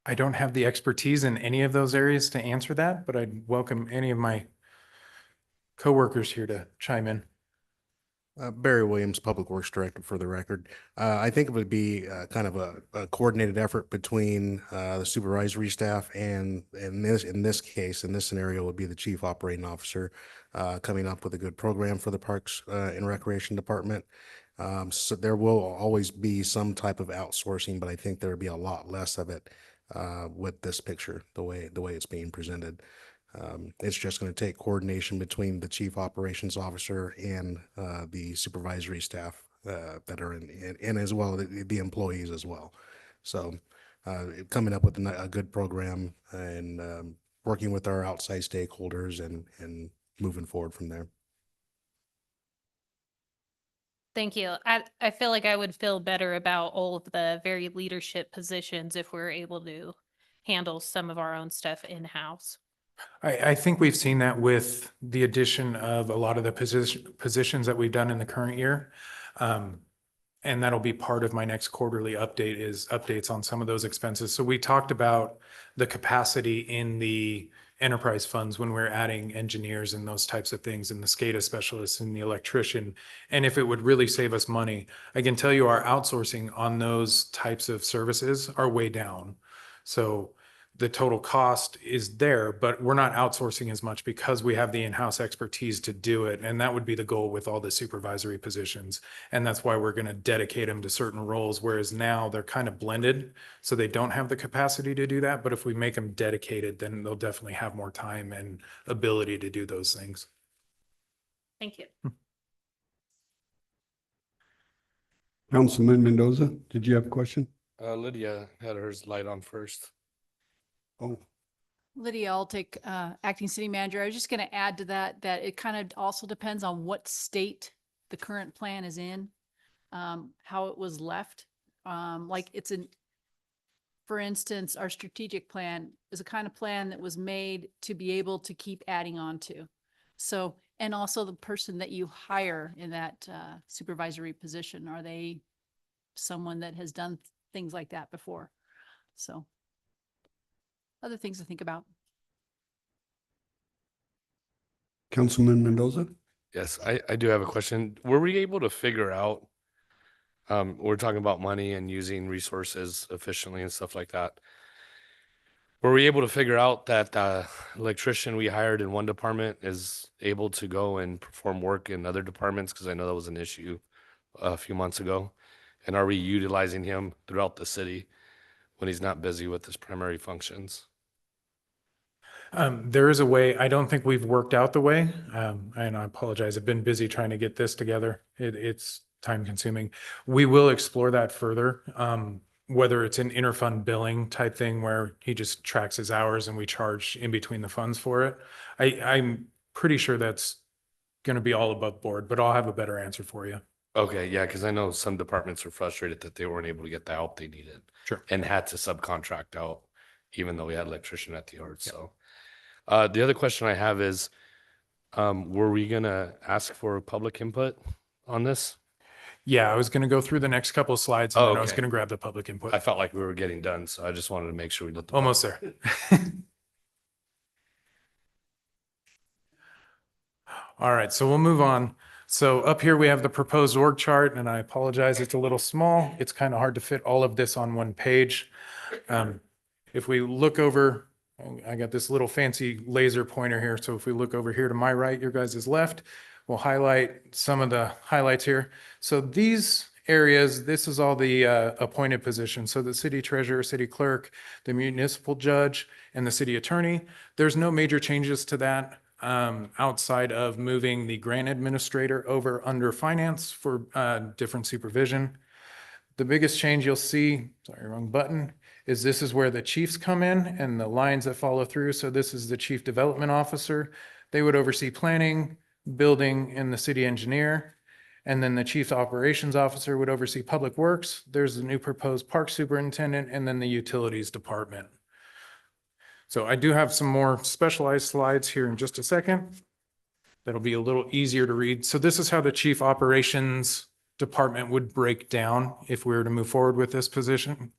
I don't have the expertise in any of those areas to answer that, but I'd welcome any of my coworkers here to chime in. Barry Williams, Public Works Director, for the record. I think it would be kind of a coordinated effort between the supervisory staff and in this case, in this scenario, would be the Chief Operating Officer coming up with a good program for the Parks and Recreation Department. So there will always be some type of outsourcing, but I think there would be a lot less of it with this picture, the way it's being presented. It's just going to take coordination between the Chief Operations Officer and the supervisory staff that are in as well, the employees as well. So coming up with a good program and working with our outside stakeholders and moving forward from there. Thank you. I feel like I would feel better about all of the very leadership positions if we're able to handle some of our own stuff in-house. I think we've seen that with the addition of a lot of the positions that we've done in the current year. And that'll be part of my next quarterly update is updates on some of those expenses. So we talked about the capacity in the enterprise funds when we're adding engineers and those types of things and the SCADA specialists and the electrician. And if it would really save us money, I can tell you our outsourcing on those types of services are way down. So the total cost is there, but we're not outsourcing as much because we have the in-house expertise to do it. And that would be the goal with all the supervisory positions. And that's why we're going to dedicate them to certain roles, whereas now they're kind of blended. So they don't have the capacity to do that. But if we make them dedicated, then they'll definitely have more time and ability to do those things. Thank you. Councilman Mendoza, did you have a question? Lydia had hers light on first. Oh, Lydia Altick, acting city manager. I was just going to add to that, that it kind of also depends on what state the current plan is in, how it was left. Like it's for instance, our strategic plan is a kind of plan that was made to be able to keep adding on to. So, and also the person that you hire in that supervisory position, are they someone that has done things like that before? So other things to think about. Councilman Mendoza? Yes, I do have a question. Were we able to figure out, we're talking about money and using resources efficiently and stuff like that. Were we able to figure out that electrician we hired in one department is able to go and perform work in other departments? Because I know that was an issue a few months ago. And are we utilizing him throughout the city when he's not busy with his primary functions? There is a way. I don't think we've worked out the way. And I apologize. I've been busy trying to get this together. It's time consuming. We will explore that further. Whether it's an interfund billing type thing where he just tracks his hours and we charge in between the funds for it. I'm pretty sure that's going to be all above board, but I'll have a better answer for you. Okay, yeah, because I know some departments are frustrated that they weren't able to get the help they needed. Sure. And had to subcontract out, even though we had an electrician at the yard, so. The other question I have is, were we gonna ask for public input on this? Yeah, I was going to go through the next couple of slides and then I was Okay. going to grab the public input. I felt like we were getting done, so I just wanted to make sure we did. the Almost public- there. All right, so we'll move on. So up here we have the proposed org chart, and I apologize, it's a little small. It's kind of hard to fit all of this on one page. If we look over, I got this little fancy laser pointer here. So if we look over here to my right, your guys' left, we'll highlight some of the highlights here. So these areas, this is all the appointed positions. So the city treasurer, city clerk, the municipal judge, and the city attorney. There's no major changes to that outside of moving the grant administrator over under finance for different supervision. The biggest change you'll see, sorry, wrong button, is this is where the chiefs come in and the lines that follow through. So this is the chief development officer. They would oversee planning, building, and the city engineer. And then the chief operations officer would oversee public works. There's the new proposed park superintendent and then the utilities department. So I do have some more specialized slides here in just a second. That'll be a little easier to read. So this is how the chief operations department would break down if we were to move forward with this position.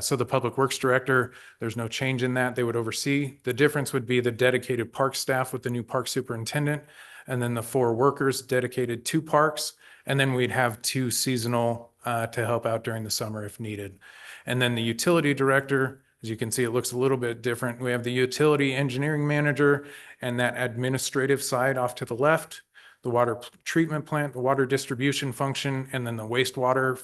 So the public works director, there's no change in that. They would oversee. The difference would be the dedicated park staff with the new park superintendent, and then the 4 workers dedicated to parks. And then we'd have 2 seasonal to help out during the summer if needed. And then the utility director, as you can see, it looks a little bit different. We have the utility engineering manager and that administrative side off to the left, the water treatment plant, the water distribution function, and then the wastewater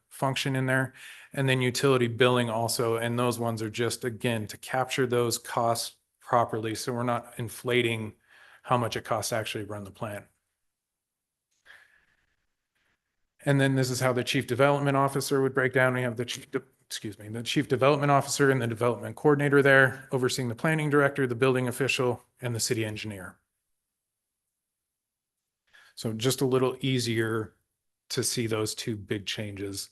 function in there, and then utility billing also. And those ones are just, again, to capture those costs properly. So we're not inflating how much it costs to actually run the plant. And then this is how the chief development officer would break down. We have the chief development officer and the development coordinator there, overseeing the planning director, the building official, and the city engineer. So just a little easier to see those two big changes.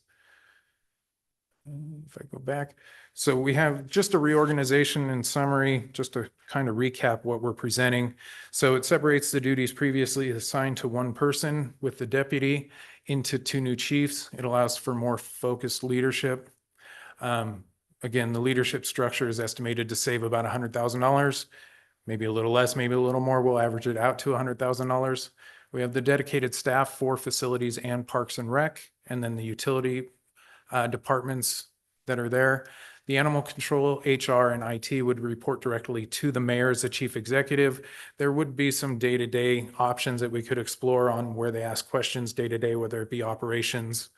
If I go back, so we have just a reorganization and summary, just to kind of recap what we're presenting. So it separates the duties previously assigned to one person with the deputy into two new chiefs. It allows for more focused leadership. Again, the leadership structure is estimated to save about $100,000, maybe a little less, maybe a little more. We'll average it out to $100,000. We have the dedicated staff for facilities and parks and rec, and then the utility departments that are there. The animal control, HR, and IT would report directly to the mayor as the chief executive. There would be some day-to-day options that we could explore on where they ask questions day-to-day, whether it be operations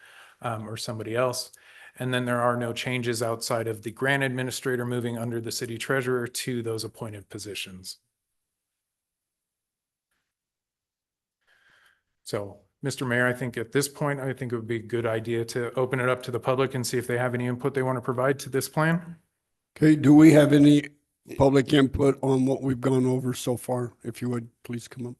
or somebody else. And then there are no changes outside of the grant administrator moving under the city treasurer to those appointed positions. So, Mr. Mayor, I think at this point, I think it would be a good idea to open it up to the public and see if they have any input they want to provide to this plan. Okay, do we have any public input on what we've gone over so far? If you would, please come up.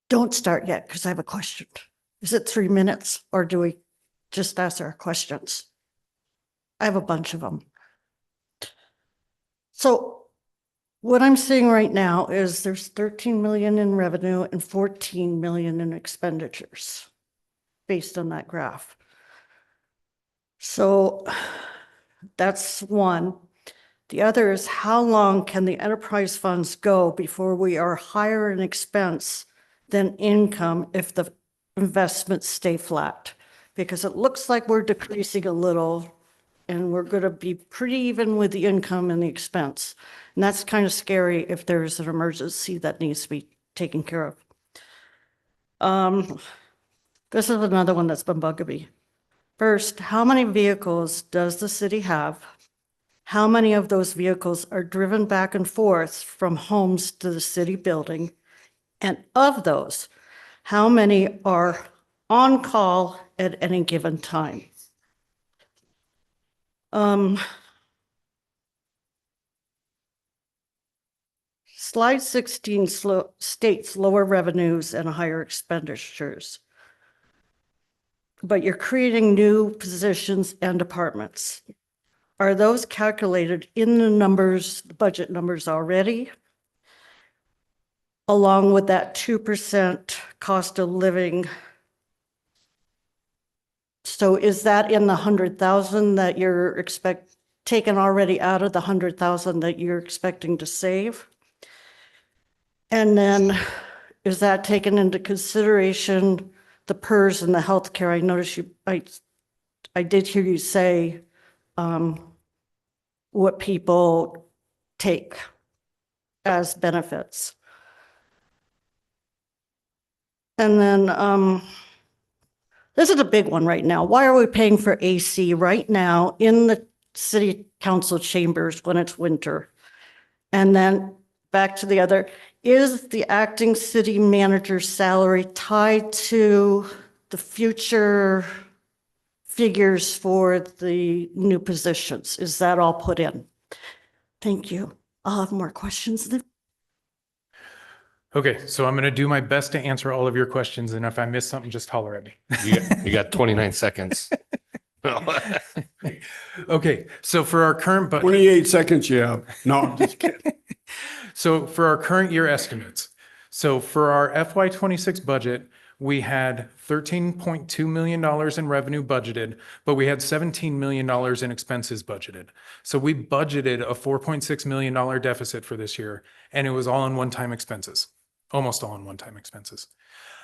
Don't start yet, because I have a question. Is it 3 minutes, or do we just ask our questions? I have a bunch of them. So what I'm seeing right now is there's 13 million in revenue and 14 million in expenditures based on that graph. So that's one. The other is, how long can the enterprise funds go before we are higher in expense than income if the investments stay flat? Because it looks like we're decreasing a little and we're going to be pretty even with the income and the expense. And that's kind of scary if there's an emergency that needs to be taken care of. This is another one that's been bugging me. First, how many vehicles does the city have? How many of those vehicles are driven back and forth from homes to the city building? And of those, how many are on call at any given time? Slide 16 states lower revenues and higher expenditures, but you're creating new positions and departments. Are those calculated in the numbers, the budget numbers already? Along with that 2% cost of living. So is that in the 100,000 that you're taken already out of the 100,000 that you're expecting to save? And then is that taken into consideration the PERS and the healthcare? I noticed I did hear you say what people take as benefits. And then this is a big one right now. Why are we paying for AC right now in the city council chambers when it's winter? And then back to the other, is the acting city manager's salary tied to the future figures for the new positions? Is that all put in? Thank you. I'll have more questions then. Okay, so I'm going to do my best to answer all of your questions, and if I miss something, just holler at me. You got 29 seconds. Okay, so for our current budget. 28 seconds, yeah. No, I'm just kidding. So for our current year estimates, so for our FY26 budget, we had $13.2 million in revenue budgeted, but we had $17 million in expenses budgeted. So we budgeted a $4.6 million deficit for this year, and it was all in one-time expenses, almost all in one-time expenses.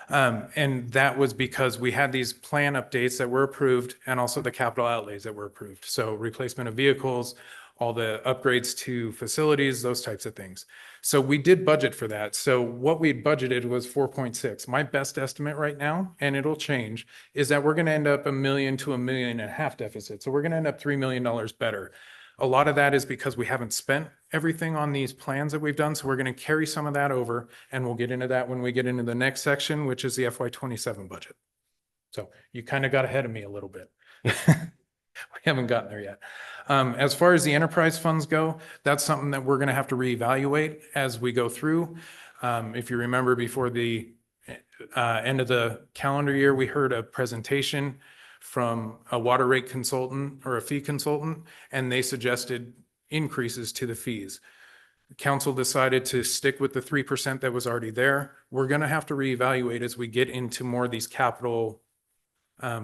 And that was because we had these plan updates that were approved and also the capital outlays that were approved. So replacement of vehicles, all the upgrades to facilities, those types of things. So we did budget for that. So what we budgeted was 4.6. My best estimate right now, and it'll change, is that we're going to end up $1 million to $1.5 million deficit. So we're going to end up $3 million better. A lot of that is because we haven't spent everything on these plans that we've done. So we're going to carry some of that over, and we'll get into that when we get into the next section, which is the FY27 budget. So you kind of got ahead of me a little bit. We haven't gotten there yet. As far as the enterprise funds go, that's something that we're going to have to reevaluate as we go through. If you remember before the end of the calendar year, we heard a presentation from a water rate consultant or a fee consultant, and they suggested increases to the fees. Council decided to stick with the 3% that was already there. We're going to have to reevaluate as we get into more of these capital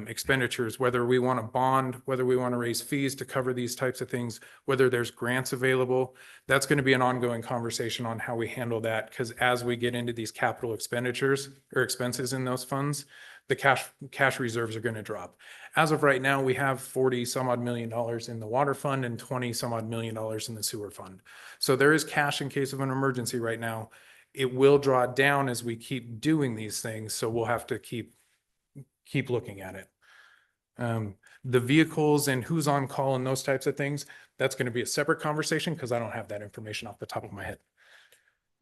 expenditures, whether we want to bond, whether we want to raise fees to cover these types of things, whether there's grants available. That's going to be an ongoing conversation on how we handle that, because as we get into these capital expenditures or expenses in those funds, the cash reserves are going to drop. As of right now, we have 40 some odd million dollars in the water fund and 20 some odd million dollars in the sewer fund. So there is cash in case of an emergency right now. It will draw down as we keep doing these things. So we'll have to keep looking at it. The vehicles and who's on call and those types of things, that's going to be a separate conversation because I don't have that information off the top of my head.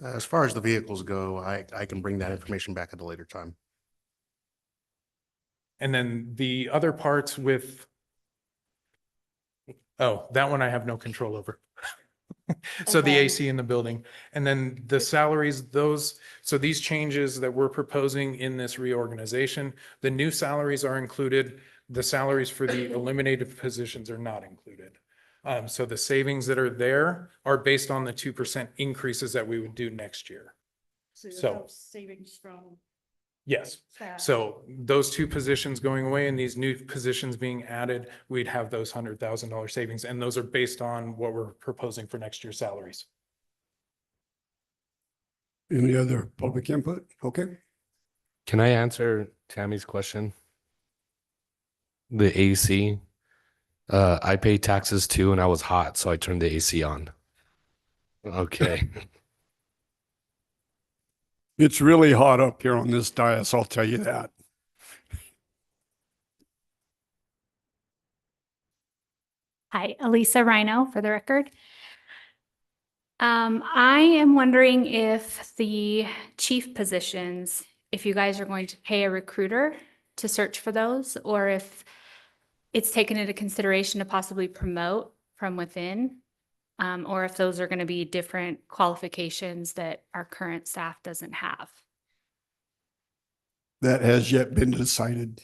As far as the vehicles go, I can bring that information back at a later time. And then the other parts with, oh, that one I have no control over. So the Okay. AC in the building, and then the salaries, so these changes that we're proposing in this reorganization, the new salaries are included. The salaries for the eliminated positions are not included. So the savings that are there are based on the 2% increases that we would do next year. So you So- have savings from Yes. that. So those two positions going away and these new positions being added, we'd have those $100,000 savings. And those are based on what we're proposing for next year's salaries. Any other public input? Okay. Can I answer Tammy's question? The AC, I pay taxes too, and I was hot, so I turned the AC on. Okay. It's really hot up here on this dais, I'll tell you that. Hi, Elisa Rhino for the record. I am wondering if the chief positions, if you guys are going to pay a recruiter to search for those, or if it's taken into consideration to possibly promote from within, or if those are going to be different qualifications that our current staff doesn't have. That has yet been decided,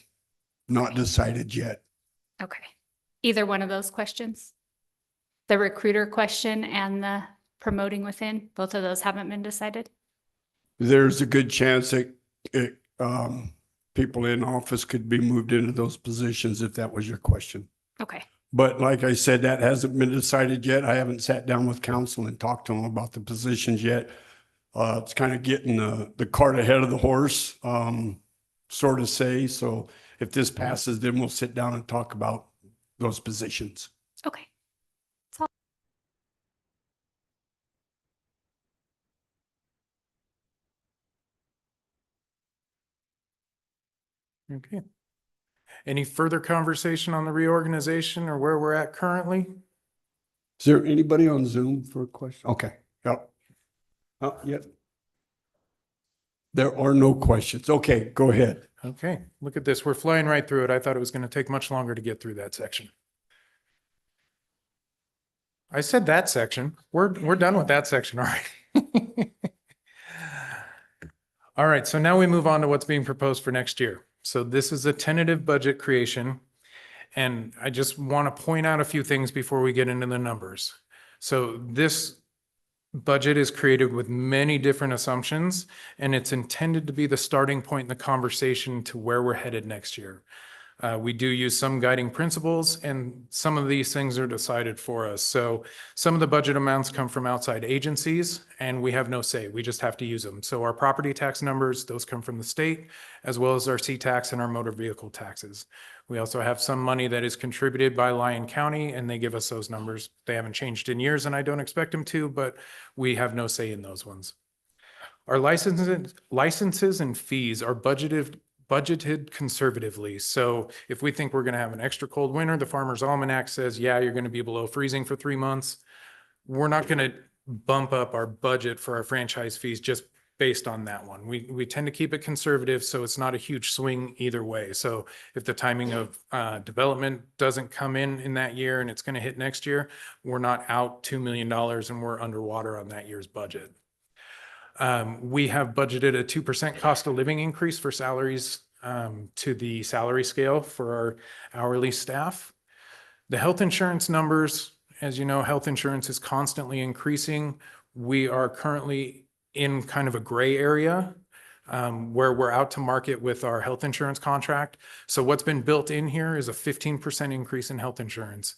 not decided yet. Okay. Either one of those questions? The recruiter question and the promoting within, both of those haven't been decided? There's a good chance that people in office could be moved into those positions if that was your question. Okay. But like I said, that hasn't been decided yet. I haven't sat down with council and talked to them about the positions yet. It's kind of getting the cart ahead of the horse, sort of say. So if this passes, then we'll sit down and talk about those positions. Okay. Okay. Any further conversation on the reorganization or where we're at currently? Is there anybody on Zoom for a question? Okay, yep. Oh, yep. There are no questions. Okay, go ahead. Okay, look at this. We're flying right through it. I thought it was going to take much longer to get through that section. I said that section. We're done with that section. All right. All right, so now we move on to what's being proposed for next year. So this is a tentative budget creation. And I just want to point out a few things before we get into the numbers. So this budget is created with many different assumptions, and it's intended to be the starting point in the conversation to where we're headed next year. We do use some guiding principles, and some of these things are decided for us. So some of the budget amounts come from outside agencies, and we have no say. We just have to use them. So our property tax numbers, those come from the state, as well as our C-tax and our motor vehicle taxes. We also have some money that is contributed by Lyon County, and they give us those numbers. They haven't changed in years, and I don't expect them to, but we have no say in those ones. Our licenses and fees are budgeted conservatively. So if we think we're going to have an extra cold winter, the Farmer's Almanac says, yeah, you're going to be below freezing for 3 months. We're not going to bump up our budget for our franchise fees just based on that one. We tend to keep it conservative, so it's not a huge swing either way. So if the timing of development doesn't come in that year and it's going to hit next year, we're not out $2 million and we're underwater on that year's budget. We have budgeted a 2% cost of living increase for salaries to the salary scale for our hourly staff. The health insurance numbers, as you know, health insurance is constantly increasing. We are currently in kind of a gray area where we're out to market with our health insurance contract. So what's been built in here is a 15% increase in health insurance.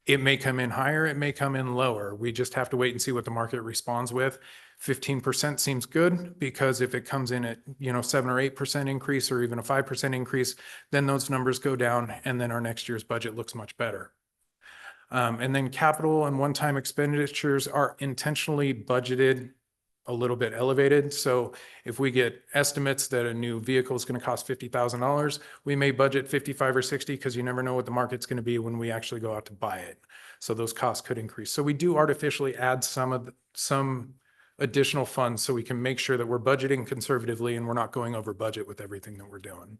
It may come in higher, it may come in lower. We just have to wait and see what the market responds with. 15% seems good because if it comes in at, 7 or 8% increase or even a 5% increase, then those numbers go down and then our next year's budget looks much better. And then capital and one-time expenditures are intentionally budgeted a little bit elevated. So if we get estimates that a new vehicle is going to cost $50,000, we may budget 55 or 60 because you never know what the market's going to be when we actually go out to buy it. So those costs could increase. So we do artificially add some additional funds so we can make sure that we're budgeting conservatively and we're not going over budget with everything that we're doing.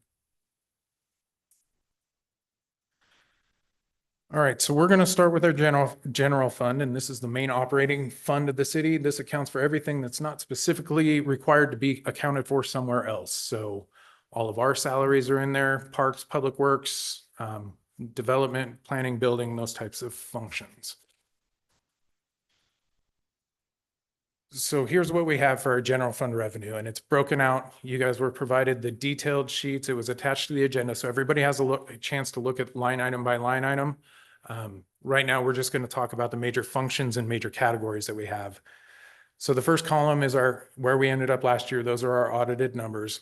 All right, so we're going to start with our general fund, and this is the main operating fund of the city. This accounts for everything that's not specifically required to be accounted for somewhere else. So all of our salaries are in there, parks, public works, development, planning, building, those types of functions. So here's what we have for our general fund revenue, and it's broken out. You guys were provided the detailed sheets. It was attached to the agenda, so everybody has a chance to look at line item by line item. Right now, we're just going to talk about the major functions and major categories that we have. So the first column is where we ended up last year. Those are our audited numbers.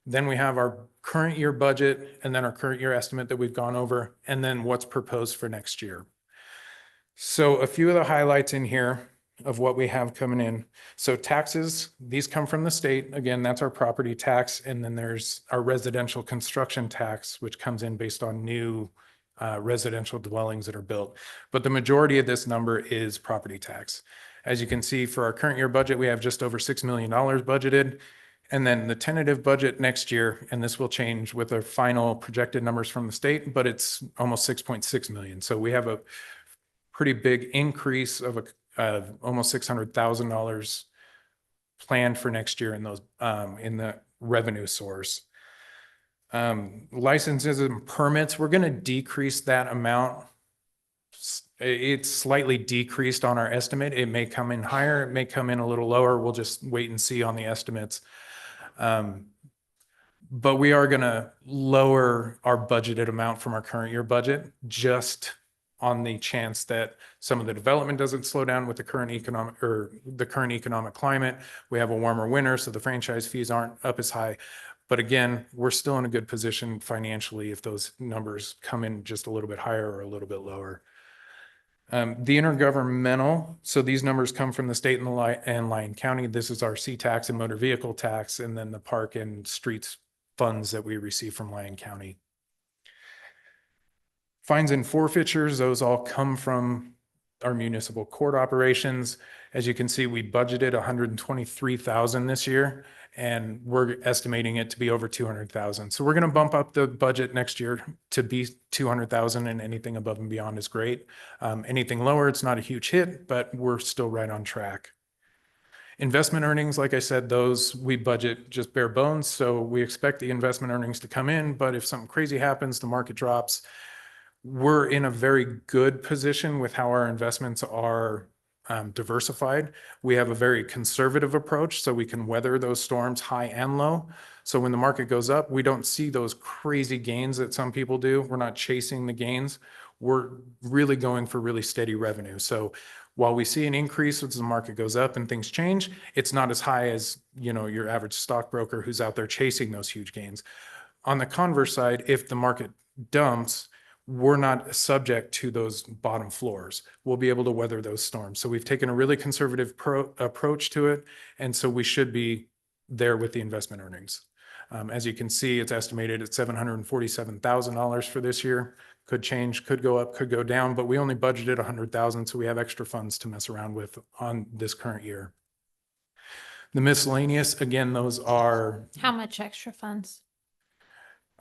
Then we have our current year budget and then our current year estimate that we've gone over, and then what's proposed for next year. So a few of the highlights in here of what we have coming in. So taxes, these come from the state. Again, that's our property tax. And then there's our residential construction tax, which comes in based on new residential dwellings that are built. But the majority of this number is property tax. As you can see, for our current year budget, we have just over $6 million budgeted. And then the tentative budget next year, and this will change with our final projected numbers from the state, but it's almost 6.6 million. So we have a pretty big increase of almost $600,000 planned for next year in those in the revenue source. Licenses and permits, we're going to decrease that amount. It's slightly decreased on our estimate. It may come in higher, it may come in a little lower. We'll just wait and see on the estimates. But we are going to lower our budgeted amount from our current year budget just on the chance that some of the development doesn't slow down with the current economic climate. We have a warmer winter, so the franchise fees aren't up as high. But again, we're still in a good position financially if those numbers come in just a little bit higher or a little bit lower. The intergovernmental, so these numbers come from the state and Lyon County. This is our C-tax and motor vehicle tax, and then the park and streets funds that we receive from Lyon County. Fines and forfeitures, those all come from our municipal court operations. As you can see, we budgeted $123,000 this year, and we're estimating it to be over $200,000. So we're going to bump up the budget next year to be $200,000, and anything above and beyond is great. Anything lower, it's not a huge hit, but we're still right on track. Investment earnings, like I said, those we budget just bare bones. So we expect the investment earnings to come in, but if something crazy happens, the market drops. We're in a very good position with how our investments are diversified. We have a very conservative approach, so we can weather those storms high and low. So when the market goes up, we don't see those crazy gains that some people do. We're not chasing the gains. We're really going for really steady revenue. So while we see an increase as the market goes up and things change, it's not as high as, your average stockbroker who's out there chasing those huge gains. On the converse side, if the market dumps, we're not subject to those bottom floors. We'll be able to weather those storms. So we've taken a really conservative approach to it. And so we should be there with the investment earnings. As you can see, it's estimated at $747,000 for this year. Could change, could go up, could go down, but we only budgeted $100,000. So we have extra funds to mess around with on this current year. The miscellaneous, again, those are. How much extra funds?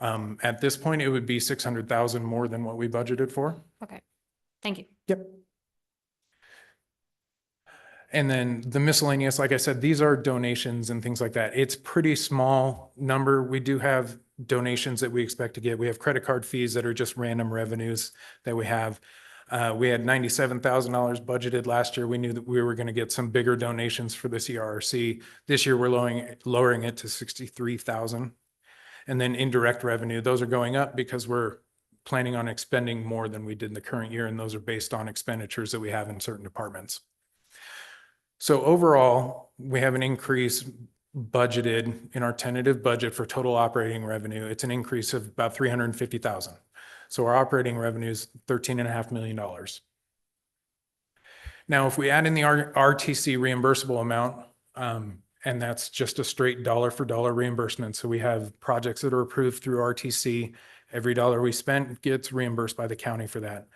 At this point, it would be 600,000 more than what we budgeted for. Okay, thank you. Yep. And then the miscellaneous, like I said, these are donations and things like that. It's pretty small number. We do have donations that we expect to get. We have credit card fees that are just random revenues that we have. We had $97,000 budgeted last year. We knew that we were going to get some bigger donations for the CRRC. This year, we're lowering it to 63,000. And then indirect revenue, those are going up because we're planning on expending more than we did in the current year, and those are based on expenditures that we have in certain departments. So overall, we have an increase budgeted in our tentative budget for total operating revenue. It's an increase of about 350,000. So our operating revenue is $13.5 million. Now, if we add in the RTC reimbursable amount, and that's just a straight dollar for dollar reimbursement. So we have projects that are approved through RTC. Every dollar we spent gets reimbursed by the county for that.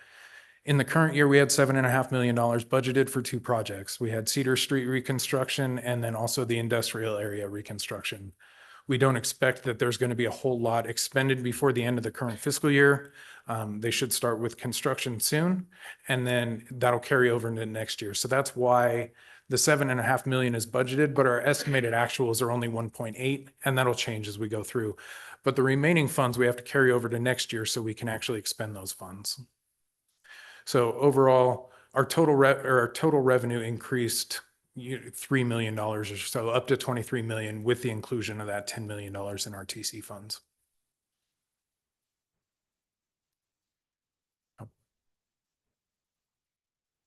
In the current year, we had $7.5 million budgeted for 2 projects. We had Cedar Street reconstruction and then also the industrial area reconstruction. We don't expect that there's going to be a whole lot expended before the end of the current fiscal year. They should start with construction soon, and then that'll carry over into next year. So that's why the $7.5 million is budgeted, but our estimated actuals are only 1.8, and that'll change as we go through. But the remaining funds we have to carry over to next year so we can actually expend those funds. So overall, our total revenue increased $3 million or so, up to $23 million with the inclusion of that $10 million in RTC funds.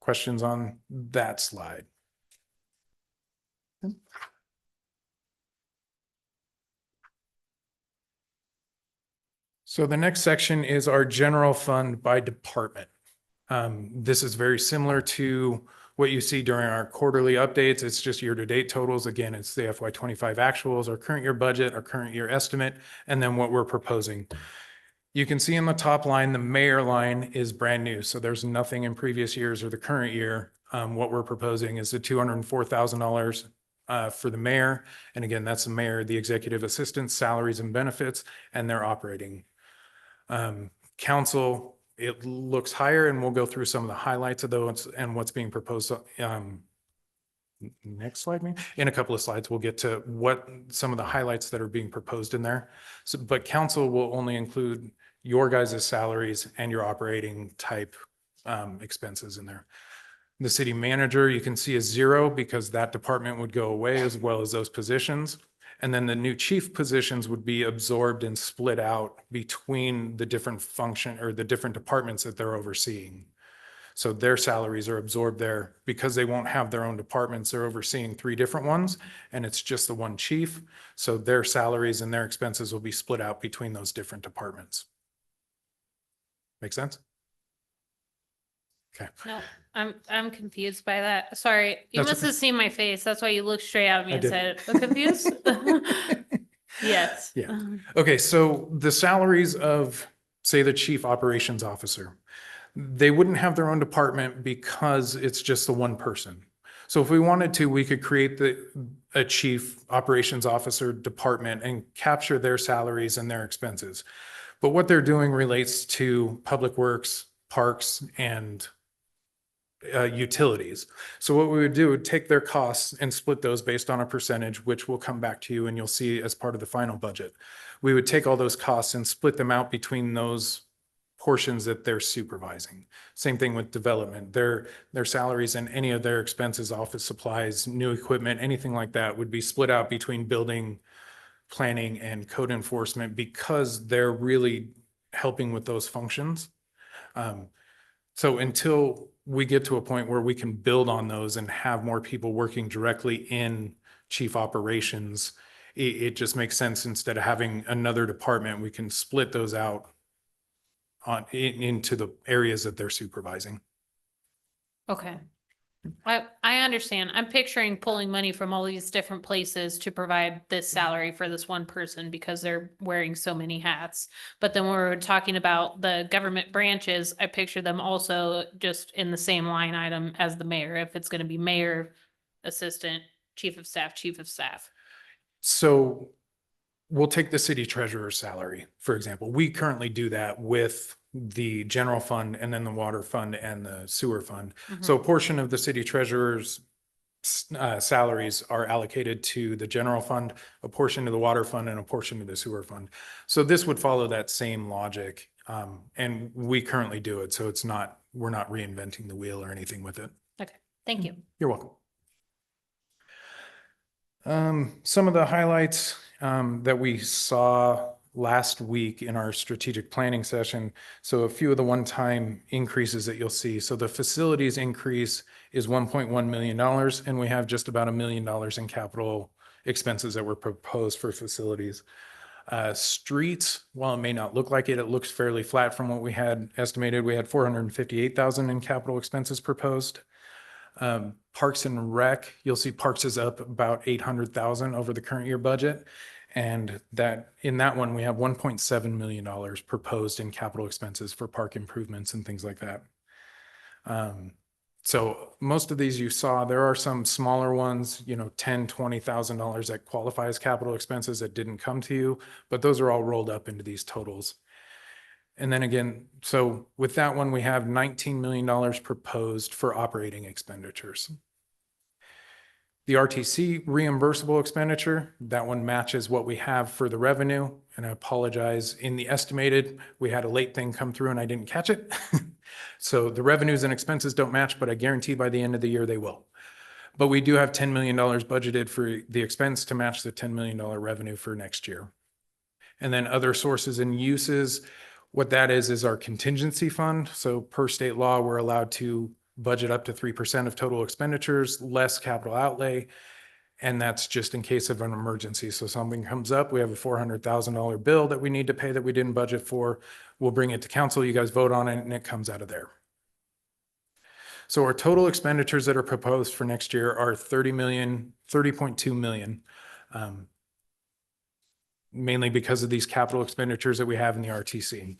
Questions on that slide? So the next section is our general fund by department. This is very similar to what you see during our quarterly updates. It's just year-to-date totals. Again, it's the FY25 actuals, our current year budget, our current year estimate, and then what we're proposing. You can see in the top line, the mayor line is brand new. So there's nothing in previous years or the current year. What we're proposing is the $204,000 for the mayor. And again, that's the mayor, the executive assistants, salaries and benefits, and their operating. Council, it looks higher, and we'll go through some of the highlights of those and what's being proposed. Next slide, maybe. In a couple of slides, we'll get to what some of the highlights that are being proposed in there. So, but council will only include your guys' salaries and your operating type expenses in there. The city manager, you can see is 0 because that department would go away as well as those positions. And then the new chief positions would be absorbed and split out between the different function or the different departments that they're overseeing. So their salaries are absorbed there because they won't have their own departments. They're overseeing 3 different ones, and it's just the one chief. So their salaries and their expenses will be split out between those different departments. Make sense? Okay. No, I'm confused by that. Sorry, you That's must okay. have seen my face. That's why you looked straight at me I and did. said, "I'm confused." Yes. Yeah. Okay, so the salaries of, say, the chief operations officer, they wouldn't have their own department because it's just the one person. So if we wanted to, we could create a chief operations officer department and capture their salaries and their expenses. But what they're doing relates to public works, parks, and utilities. So what we would do would take their costs and split those based on a percentage, which will come back to you and you'll see as part of the final budget. We would take all those costs and split them out between those portions that they're supervising. Same thing with development. Their salaries and any of their expenses, office supplies, new equipment, anything like that would be split out between building, planning, and code enforcement because they're really helping with those functions. So until we get to a point where we can build on those and have more people working directly in chief operations, it just makes sense. Instead of having another department, we can split those out into the areas that they're supervising. Okay. I understand. I'm picturing pulling money from all these different places to provide this salary for this one person because they're wearing so many hats. But then when we're talking about the government branches, I picture them also just in the same line item as the mayor. If it's going to be mayor, assistant, chief of staff, chief of staff. So we'll take the city treasurer's salary, for example. We currently do that with the general fund and then the water fund and the sewer fund. So a portion of the city treasurer's salaries are allocated to the general fund, a portion to the water fund, and a portion to the sewer fund. So this would follow that same logic. And we currently do it. So we're not reinventing the wheel or anything with it. Okay, thank you. You're welcome. Some of the highlights that we saw last week in our strategic planning session. So a few of the one-time increases that you'll see. So the facilities increase is $1.1 million, and we have just about $1 million in capital expenses that were proposed for facilities. Streets, while it may not look like it, it looks fairly flat from what we had estimated. We had 458,000 in capital expenses proposed. Parks and Rec, you'll see Parks is up about 800,000 over the current year budget. And that in that one, we have $1.7 million proposed in capital expenses for park improvements and things like that. So most of these you saw, there are some smaller ones, $10,000, $20,000 that qualify as capital expenses that didn't come to you, but those are all rolled up into these totals. And then again, so with that one, we have $19 million proposed for operating expenditures. The RTC reimbursable expenditure, that one matches what we have for the revenue. And I apologize, in the estimated, we had a late thing come through and I didn't catch it. So the revenues and expenses don't match, but I guarantee by the end of the year they will. But we do have $10 million budgeted for the expense to match the $10 million revenue for next year. And then other sources and uses, what that is our contingency fund. So per state law, we're allowed to budget up to 3% of total expenditures, less capital outlay. And that's just in case of an emergency. So something comes up, we have a $400,000 bill that we need to pay that we didn't budget for. We'll bring it to council, you guys vote on it, and it comes out of there. So our total expenditures that are proposed for next year are $30.2 million. Mainly because of these capital expenditures that we have in the RTC.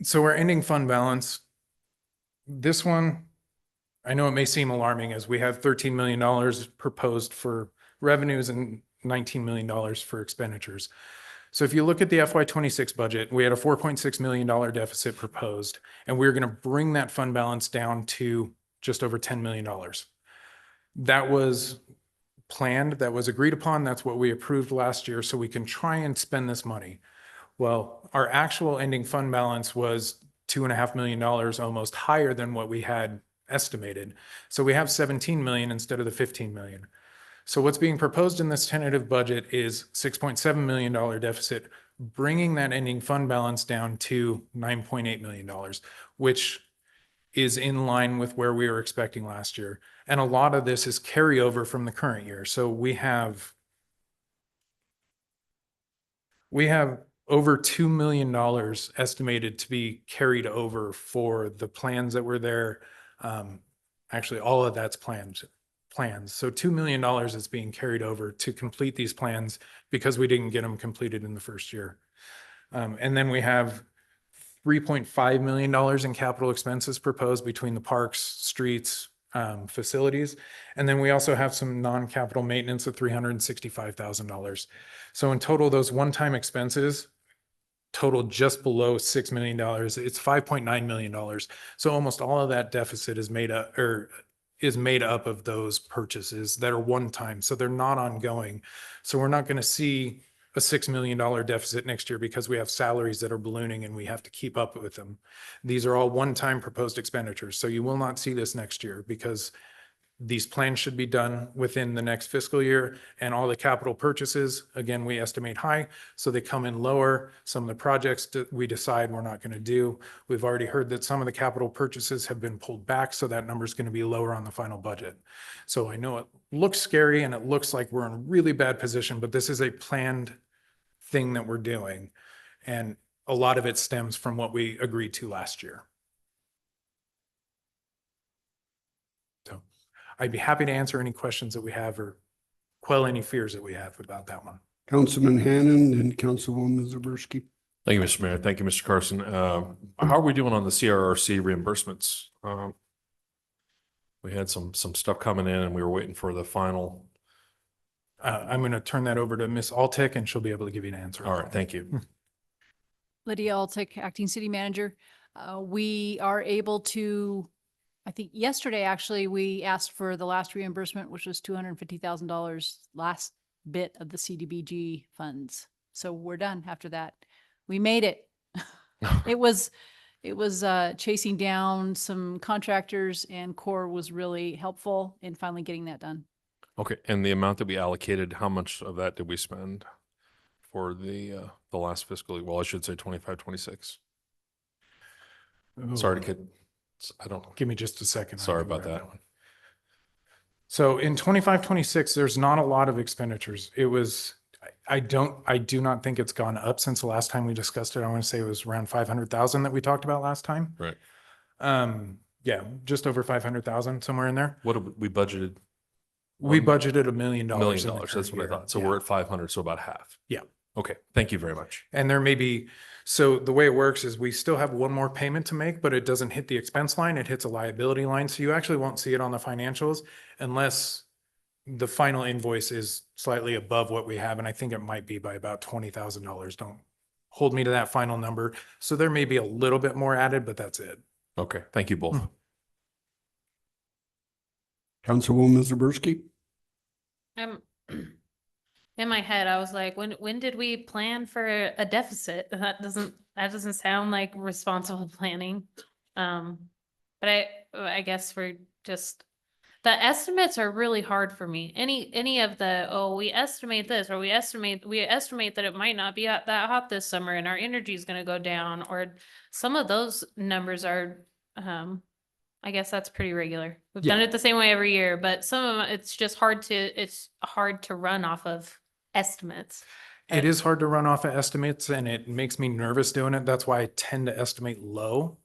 So our ending fund balance, this one, I know it may seem alarming as we have $13 million proposed for revenues and $19 million for expenditures. So if you look at the FY26 budget, we had a $4.6 million deficit proposed, and we're going to bring that fund balance down to just over $10 million. That was planned, that was agreed upon, that's what we approved last year, so we can try and spend this money. Well, our actual ending fund balance was $2.5 million, almost higher than what we had estimated. So we have 17 million instead of the 15 million. So what's being proposed in this tentative budget is $6.7 million deficit, bringing that ending fund balance down to $9.8 million, which is in line with where we were expecting last year. And a lot of this is carryover from the current year. So we have over $2 million estimated to be carried over for the plans that were there. Actually, all of that's plans. So $2 million is being carried over to complete these plans because we didn't get them completed in the first year. And then we have $3.5 million in capital expenses proposed between the parks, streets, facilities. And then we also have some non-capital maintenance of $365,000. So in total, those one-time expenses total just below $6 million. It's $5.9 million. So almost all of that deficit is made up of those purchases that are one time. So they're not ongoing. So we're not going to see a $6 million deficit next year because we have salaries that are ballooning and we have to keep up with them. These are all one-time proposed expenditures. So you will not see this next year because these plans should be done within the next fiscal year, and all the capital purchases, again, we estimate high, so they come in lower. Some of the projects that we decide we're not going to do. We've already heard that some of the capital purchases have been pulled back, so that number is going to be lower on the final budget. So I know it looks scary and it looks like we're in a really bad position, but this is a planned thing that we're doing. And a lot of it stems from what we agreed to last year. So I'd be happy to answer any questions that we have or quell any fears that we have about that one. Councilman Hannon and Councilwoman Zaborski. Thank you, Mr. Mayor. Thank you, Mr. Carson. How are we doing on the CRRC reimbursements? We had some stuff coming in and we were waiting for the final. I'm going to turn that over to Ms. Altick and she'll be able to give you an answer. All right, thank you. Lydia Altick, Acting City Manager. We are able to, I think yesterday, actually, we asked for the last reimbursement, which was $250,000 last bit of the CDBG funds. So we're done after that. We made it. It was chasing down some contractors, and Core was really helpful in finally getting that done. Okay, and the amount that we allocated, how much of that did we spend for the last fiscal year? Well, I should say 25, 26. Sorry to get, I don't know. Give me just a second. I Sorry can about grab that. one. So in 25, 26, there's not a lot of expenditures. It was, I do not think it's gone up since the last time we discussed it. I want to say it was around 500,000 that we talked about last time. Right. Yeah, just over 500,000, somewhere in there. What have we budgeted? We budgeted $1 million. $1 million. in the That's current what I year. thought. So Yeah. we're at 500, so about half. Yeah. Okay, thank you very much. And there may be, so the way it works is we still have one more payment to make, but it doesn't hit the expense line. It hits a liability line. So you actually won't see it on the financials unless the final invoice is slightly above what we have. And I think it might be by about $20,000. Don't hold me to that final number. So there may be a little bit more added, but that's it. Okay, thank you both. Councilwoman Zaberski? In my head, I was like, when did we plan for a deficit? That doesn't sound like responsible planning. But I guess we're just, the estimates are really hard for me. Any of the, oh, we estimate this, or we estimate that it might not be that hot this summer and our energy is going to go down, or some of those numbers are, I guess that's pretty regular. We've done it the same way every year, but some of them, it's just hard to run off of estimates. It is hard to run off of estimates, and it makes me nervous doing it. That's why I tend to estimate low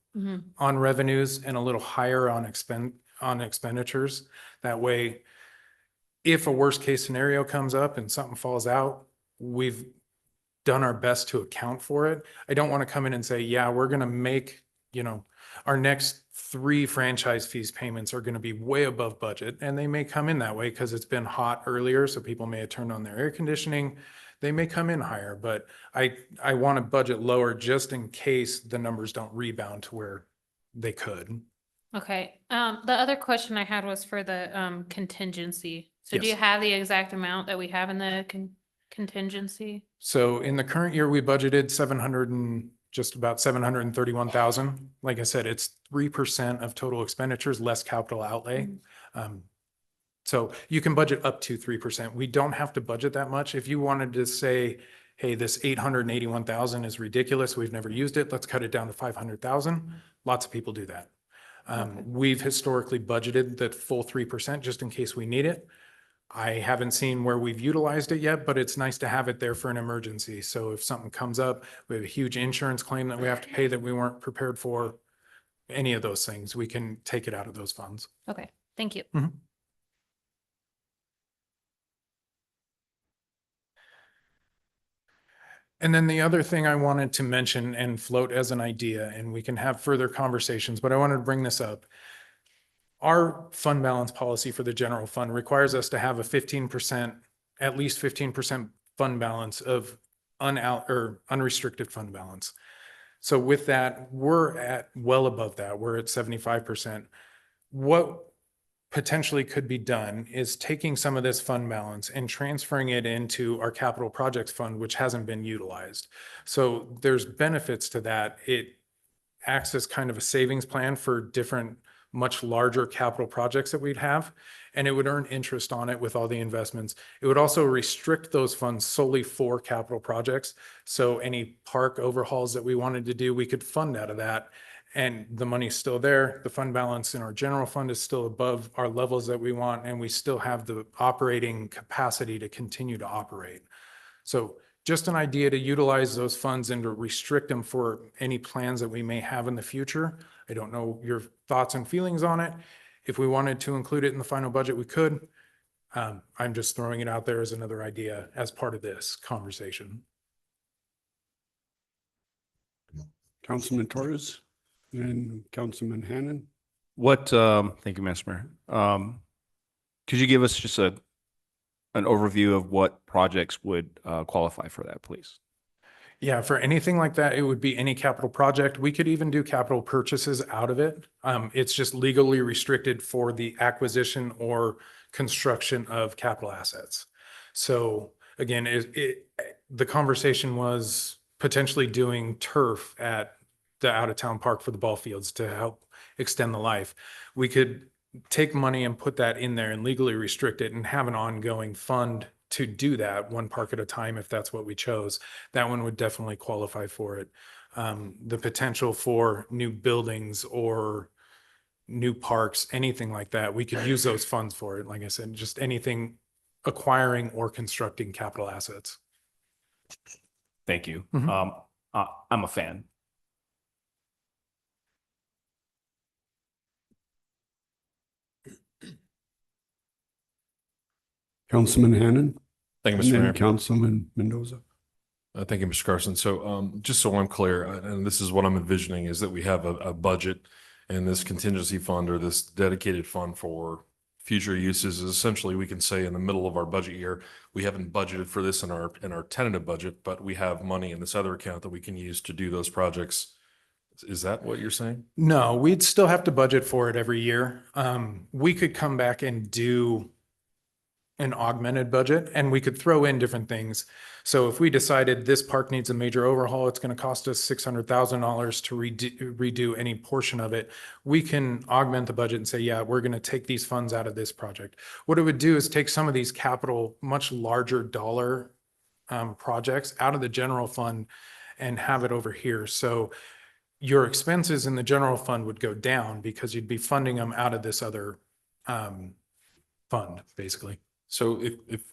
on revenues and a little higher on expenditures. That way, if a worst case scenario comes up and something falls out, we've done our best to account for it. I don't want to come in and say, yeah, we're going to make, our next 3 franchise fees payments are going to be way above budget. And they may come in that way because it's been hot earlier. So people may have turned on their air conditioning. They may come in higher, but I want to budget lower just in case the numbers don't rebound to where they could. Okay. The other question I had was for the contingency. So do you Yes. have the exact amount that we have in the contingency? So in the current year, we budgeted just about 731,000. Like I said, it's 3% of total expenditures, less capital outlay. So you can budget up to 3%. We don't have to budget that much. If you wanted to say, hey, this 881,000 is ridiculous, we've never used it, let's cut it down to 500,000. Lots of people do that. We've historically budgeted that full 3% just in case we need it. I haven't seen where we've utilized it yet, but it's nice to have it there for an emergency. So if something comes up, we have a huge insurance claim that we have to pay that we weren't prepared for, any of those things, we can take it out of those funds. Okay, thank you. And then the other thing I wanted to mention and float as an idea, and we can have further conversations, but I wanted to bring this up. Our fund balance policy for the general fund requires us to have a 15%, at least 15% fund balance of unrestricted fund balance. So with that, we're at well above that. We're at 75%. What potentially could be done is taking some of this fund balance and transferring it into our capital projects fund, which hasn't been utilized. So there's benefits to that. It acts as kind of a savings plan for different, much larger capital projects that we'd have, and it would earn interest on it with all the investments. It would also restrict those funds solely for capital projects. So any park overhauls that we wanted to do, we could fund out of that. And the money's still there. The fund balance in our general fund is still above our levels that we want, and we still have the operating capacity to continue to operate. So just an idea to utilize those funds and to restrict them for any plans that we may have in the future. I don't know your thoughts and feelings on it. If we wanted to include it in the final budget, we could. I'm just throwing it out there as another idea as part of this conversation. Councilman Torres and Councilman Hannan? Thank you, Mr. Mayor. Could you give us just an overview of what projects would qualify for that, please? Yeah, for anything like that, it would be any capital project. We could even do capital purchases out of it. It's just legally restricted for the acquisition or construction of capital assets. So again, the conversation was potentially doing turf at the out-of-town park for the ball fields to help extend the life. We could take money and put that in there and legally restrict it and have an ongoing fund to do that, one park at a time, if that's what we chose. That one would definitely qualify for it. The potential for new buildings or new parks, anything like that, we could use those funds for it. Like I said, just anything acquiring or constructing capital assets. Thank you. Mhm. I'm a fan. Councilman Hannan, Thank you, and Mr. then Mayor. Councilman Mendoza. Thank you, Mr. Carson. So just so I'm clear, and this is what I'm envisioning, is that we have a budget and this contingency fund or this dedicated fund for future uses is essentially, we can say in the middle of our budget year, we haven't budgeted for this in our tentative budget, but we have money in this other account that we can use to do those projects. Is that what you're saying? No, we'd still have to budget for it every year. We could come back and do an augmented budget and we could throw in different things. So if we decided this park needs a major overhaul, it's going to cost us $600,000 to redo any portion of it. We can augment the budget and say, yeah, we're going to take these funds out of this project. What it would do is take some of these capital, much larger dollar projects out of the general fund and have it over here. So your expenses in the general fund would go down because you'd be funding them out of this other fund, basically. So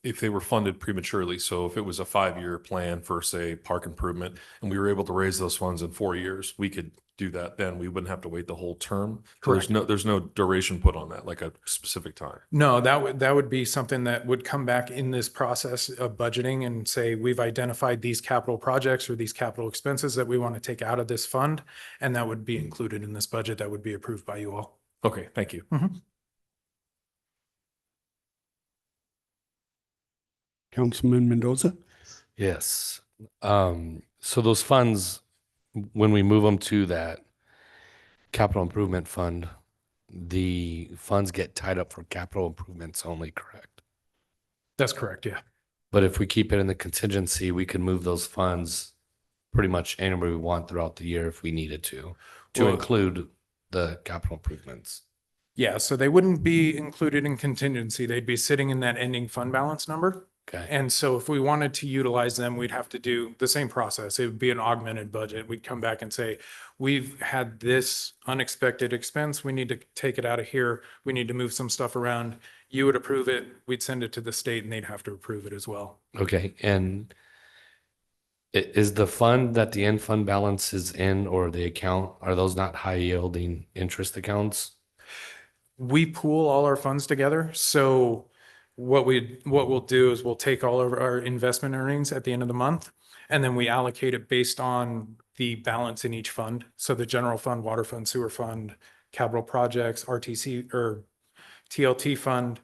if they were funded prematurely, so if it was a 5-year plan for, say, park improvement, and we were able to raise those funds in 4 years, we could do that then. We wouldn't have to wait the whole term. So there's no duration put on that, like a specific time. No, that would be something that would come back in this process of budgeting and say, we've identified these capital projects or these capital expenses that we want to take out of this fund. And that would be included in this budget that would be approved by you all. Okay, thank you. Councilman Mendoza? Yes. So those funds, when we move them to that capital improvement fund, the funds get tied up for capital improvements only, correct? That's correct, yeah. But if we keep it in the contingency, we can move those funds pretty much anywhere we want throughout the year if we needed to Well- include the capital improvements. Yeah, so they wouldn't be included in contingency. They'd be sitting in that ending fund balance number. Okay. And so if we wanted to utilize them, we'd have to do the same process. It would be an augmented budget. We'd come back and say, we've had this unexpected expense. We need to take it out of here. We need to move some stuff around. You would approve it. We'd send it to the state and they'd have to approve it as well. Okay. And is the fund that the end fund balance is in or the account, are those not high yielding interest accounts? We pool all our funds together. So what we'll do is we'll take all of our investment earnings at the end of the month, and then we allocate it based on the balance in each fund. So the general fund, water fund, sewer fund, capital projects, RTC or TLT fund,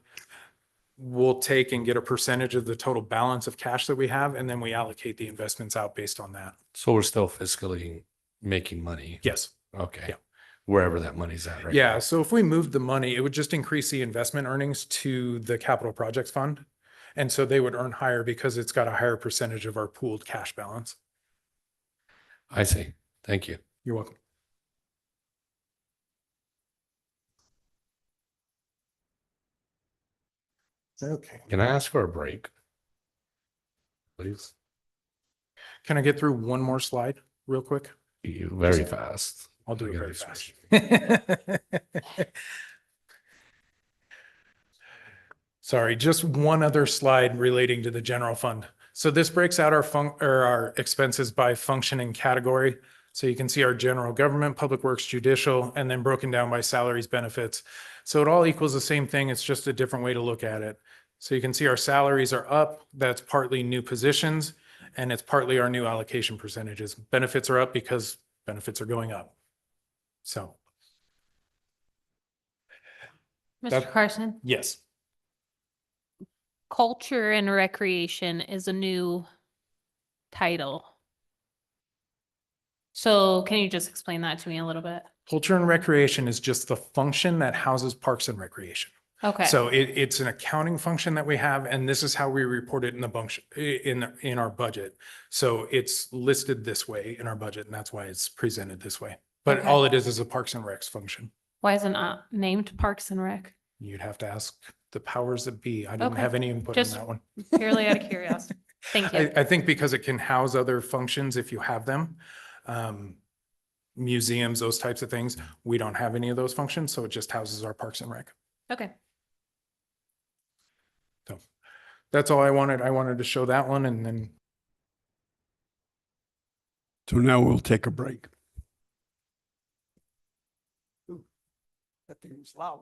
we'll take and get a percentage of the total balance of cash that we have, and then we allocate the investments out based on that. So we're still fiscally making money. Yes. Okay. Yeah. Wherever that money's at right Yeah, now. so if we moved the money, it would just increase the investment earnings to the capital projects fund. And so they would earn higher because it's got a higher percentage of our pooled cash balance. I see. Thank you. You're welcome. Okay. Can I ask for a break? Please? Can I get through one more slide real quick? You very fast. I'll do I it gotta very switch. fast. Sorry, just one other slide relating to the general fund. So this breaks out our expenses by function and category. So you can see our general government, public works, judicial, and then broken down by salaries, benefits. So it all equals the same thing. It's just a different way to look at it. So you can see our salaries are up. That's partly new positions, and it's partly our new allocation percentages. Benefits are up because benefits are going up. So, Mr. That- Carson, yes. culture and recreation is a new title. So can you just explain that to me a little bit? Culture and recreation is just the function that houses parks and recreation. Okay. So it's an accounting function that we have, and this is how we report it in the function, in our budget. So it's listed this way in our budget, and that's why it's presented this way. But Okay. all it is a Parks and Recs function. Why isn't it named Parks and Rec? You'd have to ask the powers that be. I didn't Okay. have any input on Just that one. Purely out of curiosity. Thank you. I think because it can house other functions if you have them. Museums, those types of things. We don't have any of those functions, so it just houses our Parks and Rec. Okay. So that's all I wanted. I wanted to show that one, and then So now we'll take a break. Ooh, that thing was loud.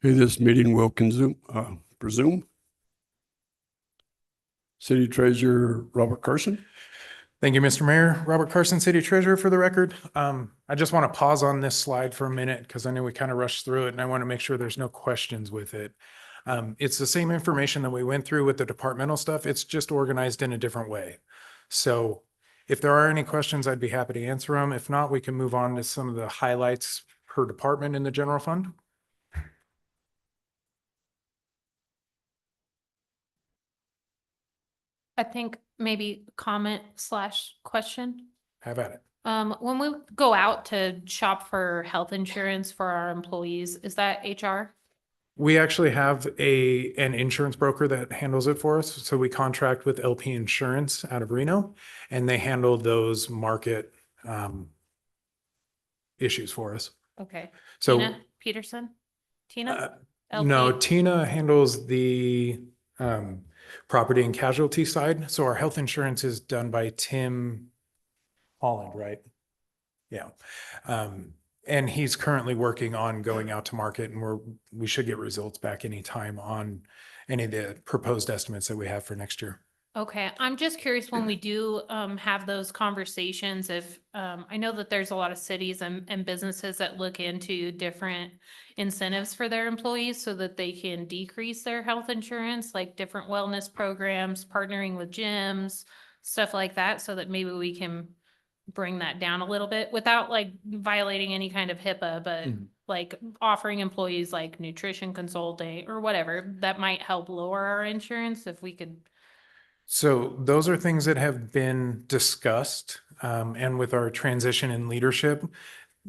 Okay, this meeting will presume. City Treasurer Robert Carson. Thank you, Mr. Mayor. Robert Carson, City Treasurer for the record. I just want to pause on this slide for a minute because I know we kind of rushed through it and I want to make sure there's no questions with it. It's the same information that we went through with the departmental stuff. It's just organized in a different way. So if there are any questions, I'd be happy to answer them. If not, we can move on to some of the highlights per department in the general fund. I think maybe comment / question. Have at it. When we go out to shop for health insurance for our employees, is that HR? We actually have an insurance broker that handles it for us. So we contract with LP Insurance out of Reno, and they handle those market issues for us. Okay. So Tina Peterson? Tina? no, LP? Tina handles the property and casualty side. So our health insurance is done by Tim Holland, right? Yeah. And he's currently working on going out to market, and we should get results back anytime on any of the proposed estimates that we have for next year. Okay, I'm just curious when we do have those conversations, if I know that there's a lot of cities and businesses that look into different incentives for their employees so that they can decrease their health insurance, like different wellness programs, partnering with gyms, stuff like that, so that maybe we can bring that down a little bit without like violating any kind of HIPAA, but like offering employees like nutrition consulting or whatever that might help lower our insurance if we could. So those are things that have been discussed, and with our transition in leadership,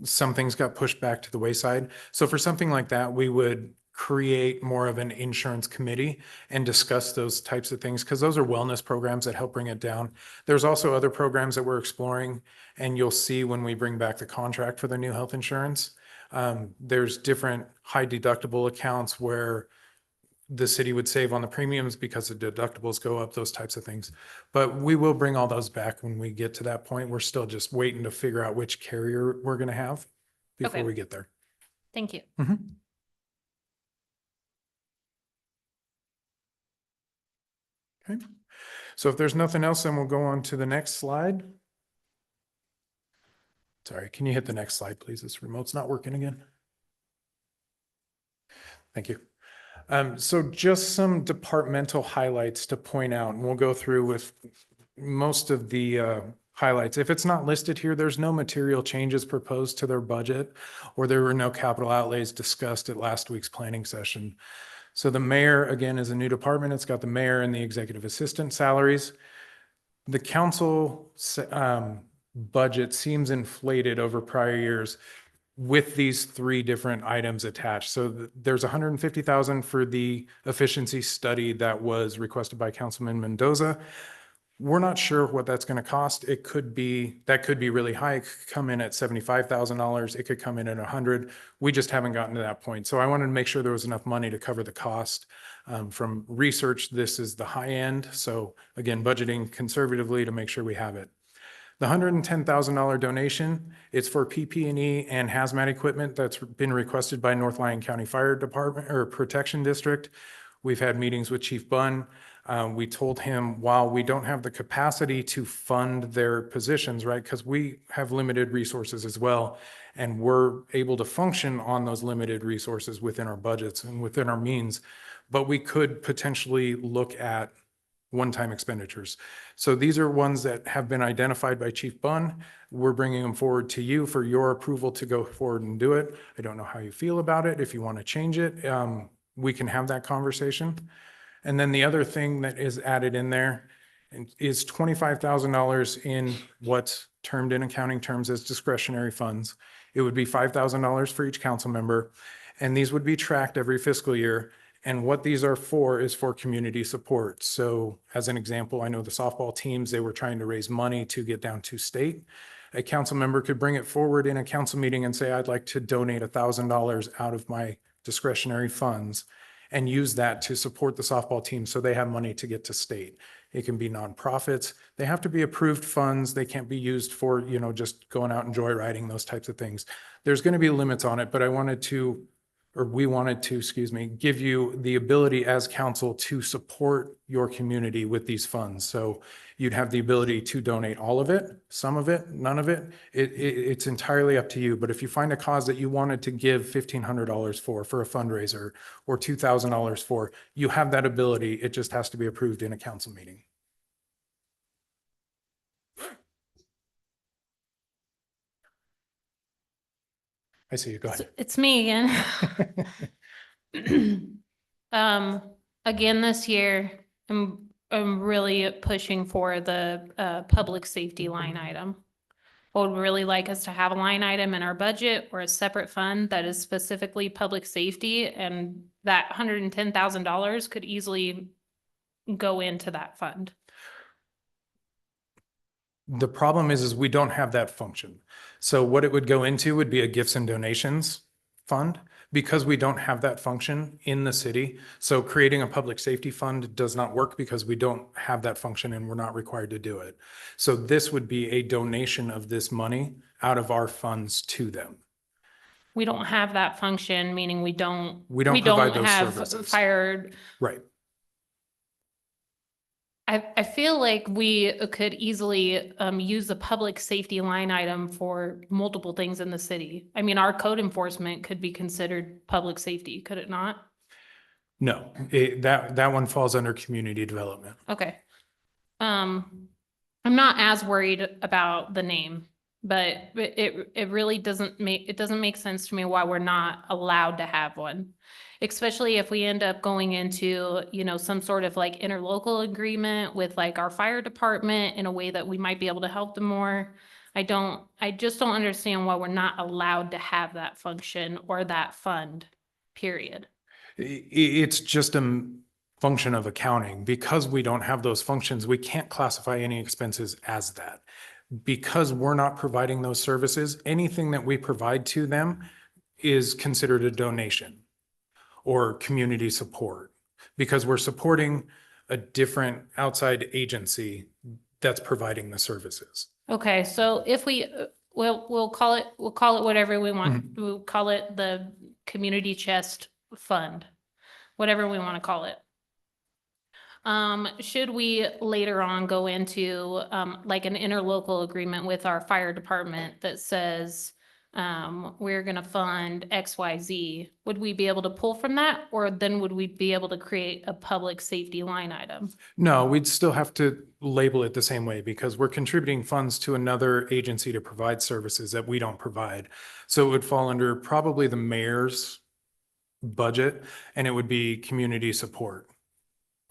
some things got pushed back to the wayside. So for something like that, we would create more of an insurance committee and discuss those types of things, because those are wellness programs that help bring it down. There's also other programs that we're exploring, and you'll see when we bring back the contract for the new health insurance. There's different high deductible accounts where the city would save on the premiums because the deductibles go up, those types of things. But we will bring all those back when we get to that point. We're still just waiting to figure out which carrier we're going to have before Okay. we get there. Thank you. Okay. So if there's nothing else, then we'll go on to the next slide. Sorry, can you hit the next slide, please? This remote's not working again. Thank you. So just some departmental highlights to point out, and we'll go through with most of the highlights. If it's not listed here, there's no material changes proposed to their budget, or there were no capital outlays discussed at last week's planning session. So the mayor, again, is a new department. It's got the mayor and the executive assistant salaries. The council budget seems inflated over prior years with these three different items attached. So there's 150,000 for the efficiency study that was requested by Councilman Mendoza. We're not sure what that's going to cost. That could be really high. It could come in at $75,000. It could come in at 100. We just haven't gotten to that point. So I wanted to make sure there was enough money to cover the cost. From research, this is the high end. So again, budgeting conservatively to make sure we have it. The $110,000 donation, it's for PP&E and hazmat equipment that's been requested by North Lyon County Fire Department or Protection District. We've had meetings with Chief Bunn. We told him, while we don't have the capacity to fund their positions, right, because we have limited resources as well, and we're able to function on those limited resources within our budgets and within our means, but we could potentially look at one-time expenditures. So these are ones that have been identified by Chief Bunn. We're bringing them forward to you for your approval to go forward and do it. I don't know how you feel about it. If you want to change it, we can have that conversation. And then the other thing that is added in there is $25,000 in what's termed in accounting terms as discretionary funds. It would be $5,000 for each council member, and these would be tracked every fiscal year. And what these are for is for community support. So as an example, I know the softball teams, they were trying to raise money to get down to state. A council member could bring it forward in a council meeting and say, I'd like to donate $1,000 out of my discretionary funds and use that to support the softball team so they have money to get to state. It can be nonprofits. They have to be approved funds. They can't be used for, just going out and joyriding, those types of things. There's going to be limits on it, but I wanted to or we wanted to, excuse me, give you the ability as council to support your community with these funds. So you'd have the ability to donate all of it, some of it, none of it. It's entirely up to you. But if you find a cause that you wanted to give $1,500 for a fundraiser, or $2,000 for, you have that ability. It just has to be approved in a council meeting. I see you. Go ahead. It's me again. Again, this year, I'm really pushing for the public safety line item. I would really like us to have a line item in our budget or a separate fund that is specifically public safety, and that $110,000 could easily go into that fund. The problem is we don't have that function. So what it would go into would be a gifts and donations fund, because we don't have that function in the city. So creating a public safety fund does not work because we don't have that function and we're not required to do it. So this would be a donation of this money out of our funds to them. We don't have that function, meaning we don't provide those have services. fire. Right. I feel like we could easily use the public safety line item for multiple things in the city. I mean, our code enforcement could be considered public safety, could it not? No, that one falls under community development. Okay. I'm not as worried about the name, but it really doesn't make sense to me why we're not allowed to have one. Especially if we end up going into, some sort of like interlocal agreement with like our fire department in a way that we might be able to help them more. I just don't understand why we're not allowed to have that function or that fund, period. It's just a function of accounting. Because we don't have those functions, we can't classify any expenses as that. Because we're not providing those services, anything that we provide to them is considered a donation or community support, because we're supporting a different outside agency that's providing the services. Okay, so if we'll call it whatever we want. We'll call it the community chest fund, whatever we want to call it. Should we later on go into like an interlocal agreement with our fire department that says we're going to fund XYZ, would we be able to pull from that, or then would we be able to create a public safety line item? No, we'd still have to label it the same way, because we're contributing funds to another agency to provide services that we don't provide. So it would fall under probably the mayor's budget, and it would be community support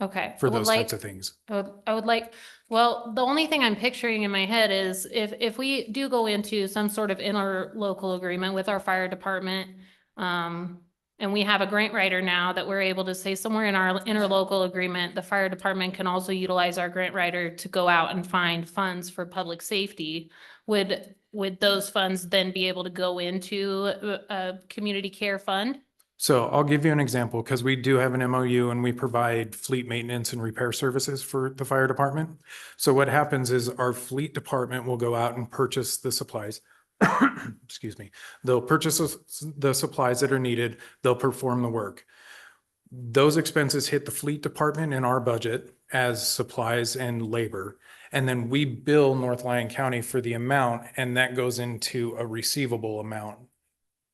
Okay. for those types of things. I would like, well, the only thing I'm picturing in my head is if we do go into some sort of interlocal agreement with our fire department, and we have a grant writer now that we're able to say somewhere in our interlocal agreement, the fire department can also utilize our grant writer to go out and find funds for public safety. Would those funds then be able to go into a community care fund? So I'll give you an example, because we do have an MOU and we provide fleet maintenance and repair services for the fire department. So what happens is our fleet department will go out and purchase the supplies. Excuse me. They'll purchase the supplies that are needed. They'll perform the work. Those expenses hit the fleet department in our budget as supplies and labor. And then we bill North Lyon County for the amount, and that goes into a receivable amount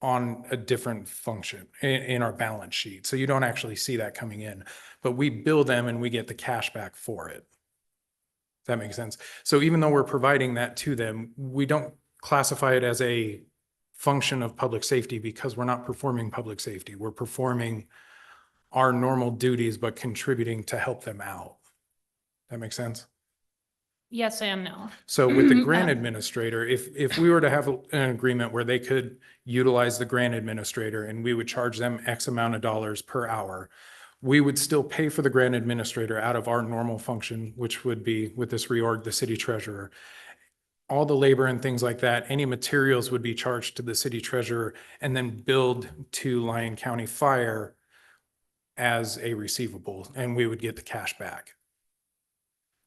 on a different function in our balance sheet. So you don't actually see that coming in, but we bill them and we get the cash back for it. Does that make sense? So even though we're providing that to them, we don't classify it as a function of public safety, because we're not performing public safety. We're performing our normal duties, but contributing to help them out. That makes sense? Yes and no. So with the grant administrator, if we were to have an agreement where they could utilize the grant administrator and we would charge them X amount of dollars per hour, we would still pay for the grant administrator out of our normal function, which would be, with this reorg, the city treasurer. All the labor and things like that, any materials would be charged to the city treasurer and then billed to Lyon County Fire as a receivable, and we would get the cash back.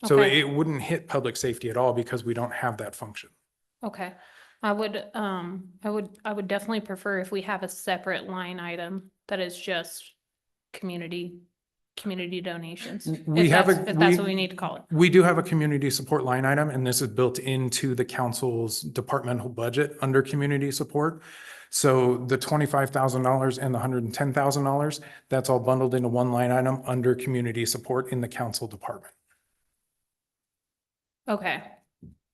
So Okay. it wouldn't hit public safety at all, because we don't have that function. Okay. I would definitely prefer if we have a separate line item that is just community donations? We If have that's what we need to call it. We do have a community support line item, and this is built into the council's departmental budget under community support. So the $25,000 and the $110,000, that's all bundled into one line item under community support in the council department. Okay.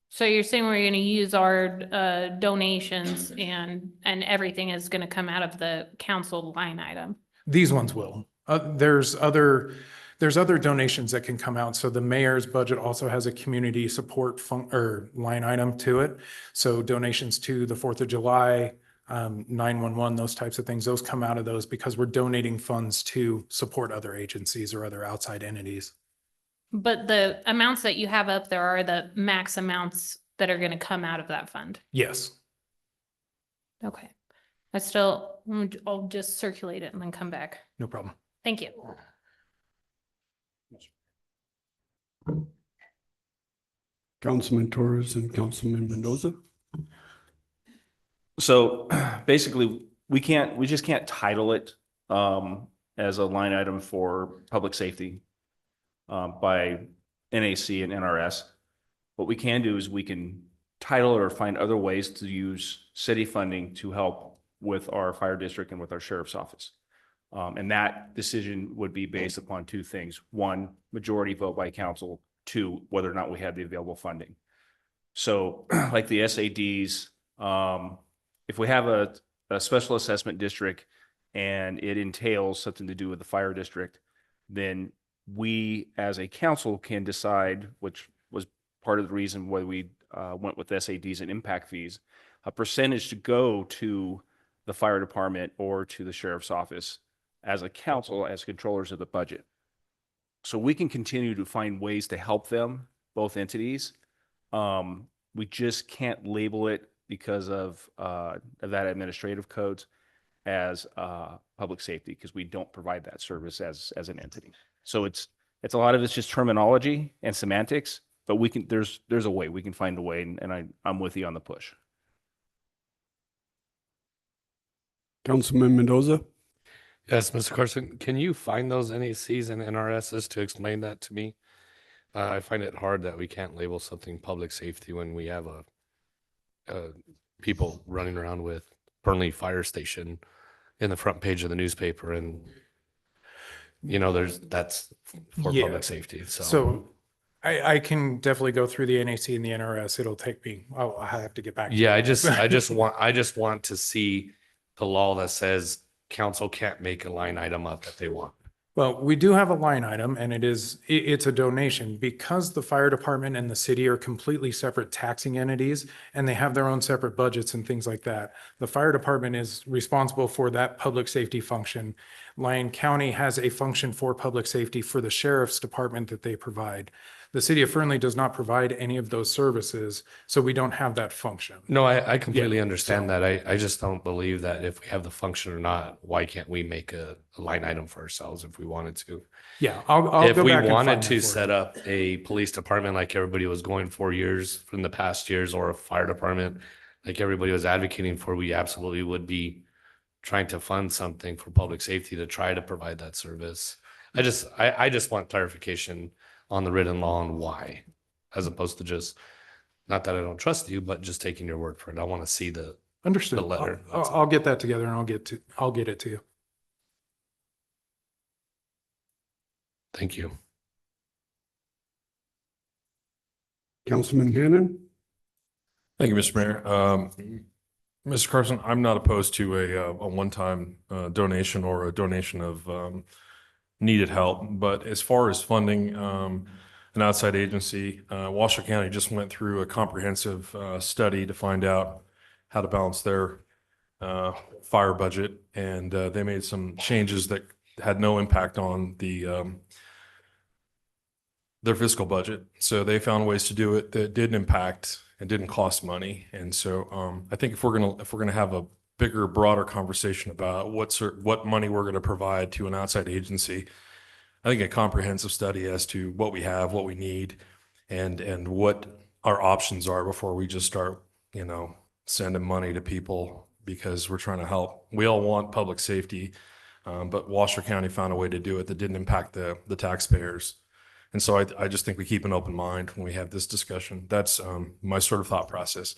So you're saying we're gonna use our donations and everything is gonna come out of the council line item? These ones will. There's other donations that can come out. So the mayor's budget also has a community support line item to it. So donations to the 4th of July, 911, those types of things, those come out of those because we're donating funds to support other agencies or other outside entities. But the amounts that you have up there are the max amounts that are gonna come out of that fund? Yes. Okay. I'll just circulate it and then come back. No problem. Thank you. Councilman Torres and Councilman Mendoza. So basically, we just can't title it as a line item for public safety by NAC and NRS. What we can do is we can title it or find other ways to use city funding to help with our fire district and with our sheriff's office. And that decision would be based upon two things. One, majority vote by council. Two, whether or not we had the available funding. So like the SADs, if we have a special assessment district and it entails something to do with the fire district, then we as a council can decide, which was part of the reason why we went with SADs and impact fees, a percentage to go to the fire department or to the sheriff's office as a council, as controllers of the budget. So we can continue to find ways to help them, both entities. We just can't label it because of that administrative codes as public safety, because we don't provide that service as an entity. So it's a lot of it's just terminology and semantics, but we can there's a way we can find a way, and I'm with you on the push. Councilman Mendoza. Yes, Mr. Carson, can you find those NACs and NRSs to explain that to me? I find it hard that we can't label something public safety when we have people running around with Fernley Fire Station in the front page of the newspaper, and that's for Yeah. public safety. So I can definitely go through the NAC and the NRS. It'll take me, I'll have to get back. to Yeah, you. I just want to see the law that says council can't make a line item up that they want. Well, we do have a line item, and it's a donation because the fire department and the city are completely separate taxing entities and they have their own separate budgets and things like that. The fire department is responsible for that public safety function. Lyon County has a function for public safety for the sheriff's department that they provide. The city of Fernley does not provide any of those services, so we don't have that function. No, I completely Yeah, understand so- that. I just don't believe that if we have the function or not, why can't we make a line item for ourselves if we wanted to? Yeah, I'll If go we back and wanted find to that for set you. up a police department like everybody was going for years from the past years, or a fire department like everybody was advocating for, we absolutely would be trying to fund something for public safety to try to provide that service. I just want clarification on the written law and why, as opposed to just, not that I don't trust you, but just taking your word for it. I want to see the Understood. letter, I'll that's all. get that together and I'll get it to you. Thank you. Councilman Gannon. Thank you, Mr. Mayor. Mr. Carson, I'm not opposed to a one-time donation or a donation of needed help, but as far as funding an outside agency, Washoe County just went through a comprehensive study to find out how to balance their fire budget, and they made some changes that had no impact on their fiscal budget. So they found ways to do it that didn't impact and didn't cost money. And so I think if we're gonna have a bigger, broader conversation about what money we're gonna provide to an outside agency, I think a comprehensive study as to what we have, what we need, and what our options are before we just start, sending money to people because we're trying to help. We all want public safety. But Washoe County found a way to do it that didn't impact the taxpayers. And so I just think we keep an open mind when we have this discussion. That's my sort of thought process.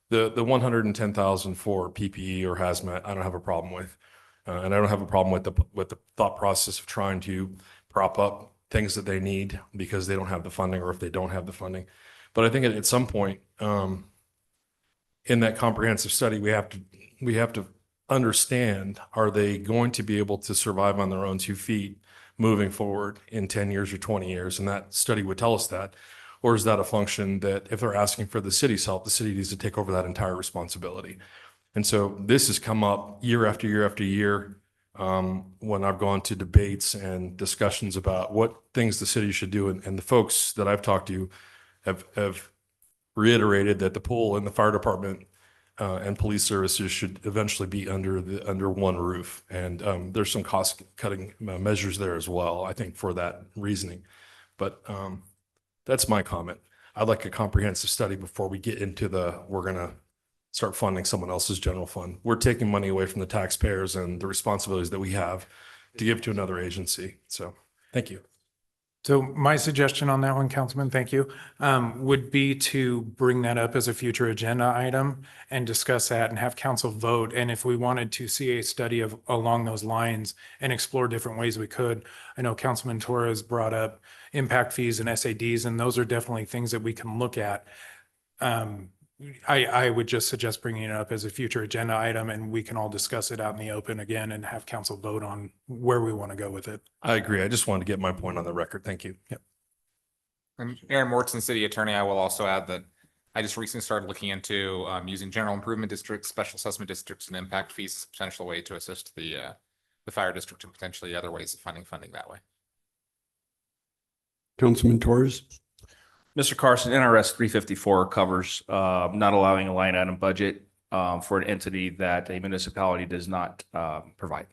The 110,000 for PPE or hazmat, I don't have a problem with. And I don't have a problem with the thought process of trying to prop up things that they need because they don't have the funding, or if they don't have the funding. But I think at some point, in that comprehensive study, we have to understand, are they going to be able to survive on their own 2 feet moving forward in 10 years or 20 years? And that study would tell us that. Or is that a function that if they're asking for the city's help, the city needs to take over that entire responsibility? And so this has come up year after year after year, when I've gone to debates and discussions about what things the city should do. And the folks that I've talked to have reiterated that the pool and the fire department and police services should eventually be under one roof. And there's some cost cutting measures there as well, I think, for that reasoning. But that's my comment. I'd like a comprehensive study before we get into we're going to start funding someone else's general fund. We're taking money away from the taxpayers and the responsibilities that we have to give to another agency. So thank you. So my suggestion on that one, Councilman, thank you, would be to bring that up as a future agenda item and discuss that and have council vote. And if we wanted to see a study along those lines and explore different ways we could, I know Councilman Torres brought up impact fees and SADs, and those are definitely things that we can look at. I would just suggest bringing it up as a future agenda item, and we can all discuss it out in the open again and have council vote on where we want to go with it. I agree. I just wanted to get my point on the record. Thank you. Yep. And Aaron Morton, City Attorney, I will also add that I just recently started looking into using general improvement districts, special assessment districts, and impact fees as a potential way to assist the fire district and potentially other ways of funding that way. Councilman Torres? Mr. Carson, NRS 354 covers not allowing a line item budget for an entity that a municipality does not provide.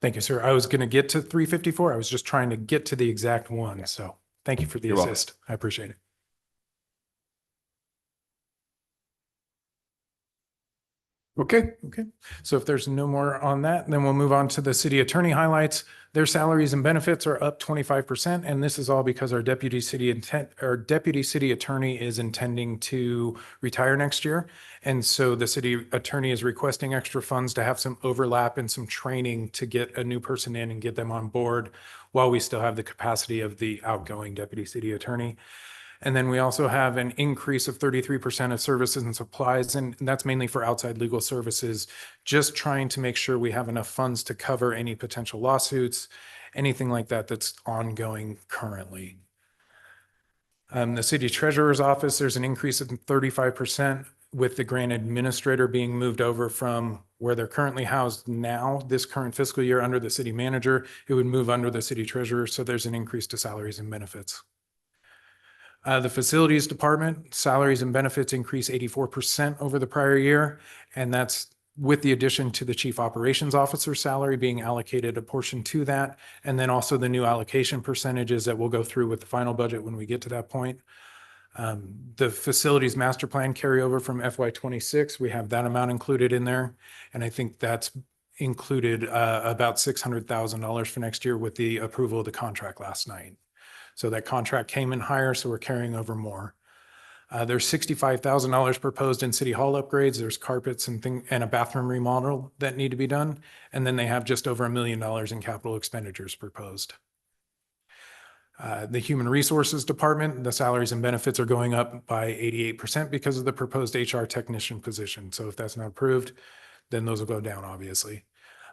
Thank you, sir. I was going to get to 354. I was just trying to get to the exact one. So thank you for the You're welcome. assist. I appreciate it. Okay. Okay, so if there's no more on that, then we'll move on to the city attorney highlights. Their salaries and benefits are up 25%, and this is all because our deputy city attorney is intending to retire next year. And so the city attorney is requesting extra funds to have some overlap and some training to get a new person in and get them on board while we still have the capacity of the outgoing deputy city attorney. And then we also have an increase of 33% of services and supplies, and that's mainly for outside legal services, just trying to make sure we have enough funds to cover any potential lawsuits, anything like that that's ongoing currently. The city treasurer's office, there's an increase of 35% with the grant administrator being moved over from where they're currently housed now, this current fiscal year under the city manager, it would move under the city treasurer, so there's an increase to salaries and benefits. The facilities department, salaries and benefits increase 84% over the prior year. And that's with the addition to the chief operations officer salary being allocated a portion to that. And then also the new allocation percentages that we'll go through with the final budget when we get to that point. The facilities master plan carryover from FY26, we have that amount included in there. And I think that's included about $600,000 for next year with the approval of the contract last night. So that contract came in higher, so we're carrying over more. There's $65,000 proposed in city hall upgrades. There's carpets and a bathroom remodel that need to be done. And then they have just over $1 million in capital expenditures proposed. The human resources department, the salaries and benefits are going up by 88% because of the proposed HR technician position. So if that's not approved, then those will go down, obviously.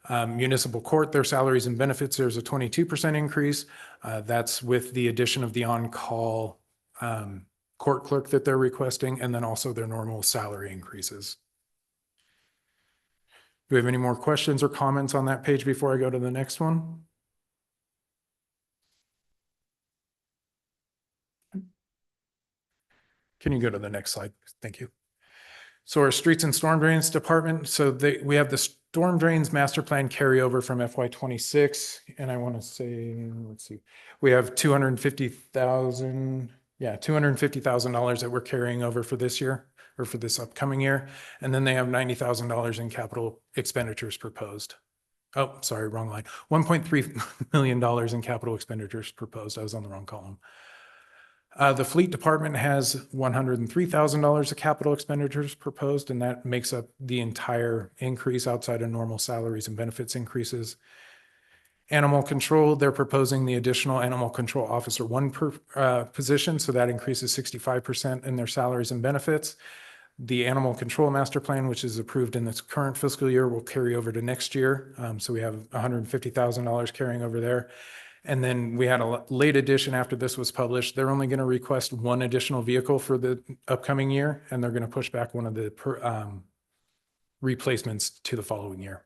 Municipal court, their salaries and benefits, there's a 22% increase. That's with the addition of the on-call court clerk that they're requesting, and then also their normal salary increases. Do we have any more questions or comments on that page before I go to the next one? Can you go to the next slide? Thank you. So our streets and storm drains department, we have the storm drains master plan carryover from FY26, and I want to say, let's see, we have $250,000 that we're carrying over for this year or for this upcoming year, and then they have $90,000 in capital expenditures proposed. Oh, sorry, wrong line. $1.3 million in capital expenditures proposed. I was on the wrong column. The fleet department has $103,000 of capital expenditures proposed, and that makes up the entire increase outside of normal salaries and benefits increases. Animal control, they're proposing the additional animal control officer one position, so that increases 65% in their salaries and benefits. The animal control master plan, which is approved in this current fiscal year, will carry over to next year. So we have $150,000 carrying over there. And then we had a late addition after this was published. They're only going to request one additional vehicle for the upcoming year, and they're going to push back one of the replacements to the following year.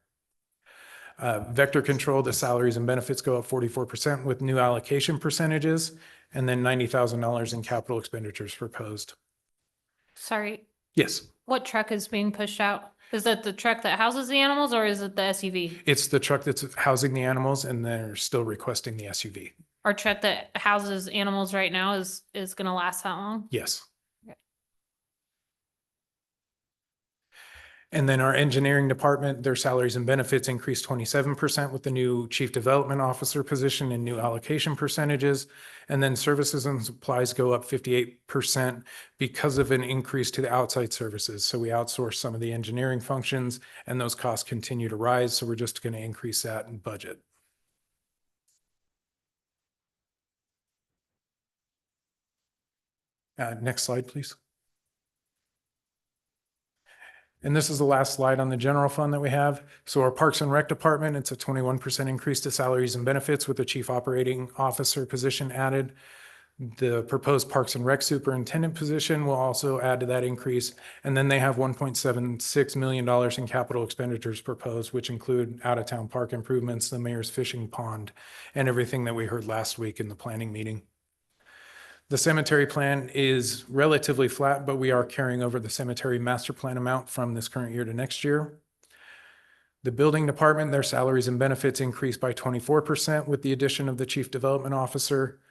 Vector control, the salaries and benefits go up 44% with new allocation percentages, and then $90,000 in capital expenditures proposed. Sorry, Yes, what truck is being pushed out? Is that the truck that houses the animals or is it the SUV? it's the truck that's housing the animals, and they're still requesting the SUV. Our truck that houses animals right now is gonna last that long? Yes. Okay. And then our engineering department, their salaries and benefits increased 27% with the new chief development officer position and new allocation percentages. And then services and supplies go up 58% because of an increase to the outside services. So we outsource some of the engineering functions, and those costs continue to rise. So we're just going to increase that in budget. Next slide, please. And this is the last slide on the general fund that we have. So our Parks and Rec department, it's a 21% increase to salaries and benefits with the chief operating officer position added. The proposed Parks and Rec superintendent position will also add to that increase. And then they have $1.76 million in capital expenditures proposed, which include out-of-town park improvements, the mayor's fishing pond, and everything that we heard last week in the planning meeting. The cemetery plan is relatively flat, but we are carrying over the cemetery master plan amount from this current year to next year. The building department, their salaries and benefits increased by 24% with the addition of the chief development officer.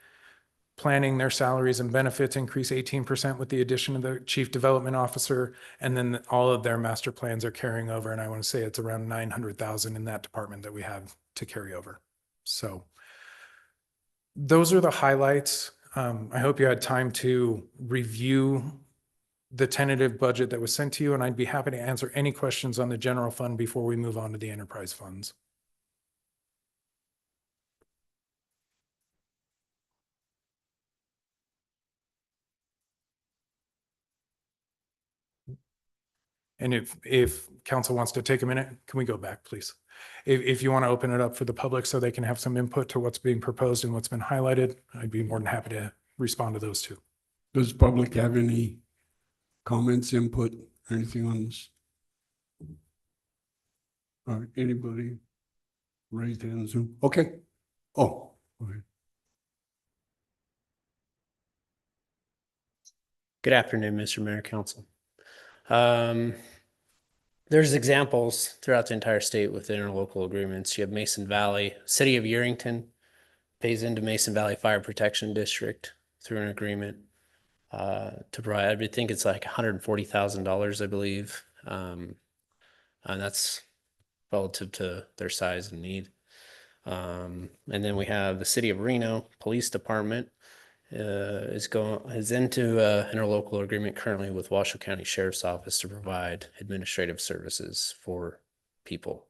Planning, their salaries and benefits increase 18% with the addition of the chief development officer. And then all of their master plans are carrying over. And I want to say it's around 900,000 in that department that we have to carry over. So those are the highlights. I hope you had time to review the tentative budget that was sent to you, and I'd be happy to answer any questions on the general fund before we move on to the enterprise funds. And if council wants to take a minute, can we go back, please? If you want to open it up for the public so they can have some input to what's being proposed and what's been highlighted, I'd be more than happy to respond to those two. Does the public have any comments, input, or anything on this? Or anybody raised hand on Zoom? Okay. Oh, okay. Good afternoon, Mr. Mayor, Council. There's examples throughout the entire state with interlocal agreements. You have Mason Valley, City of Yerington pays into Mason Valley Fire Protection District through an agreement to provide, I think it's like $140,000, I believe. And that's relative to their size and need. And then we have the City of Reno Police Department is into interlocal agreement currently with Washoe County Sheriff's Office to provide administrative services for people.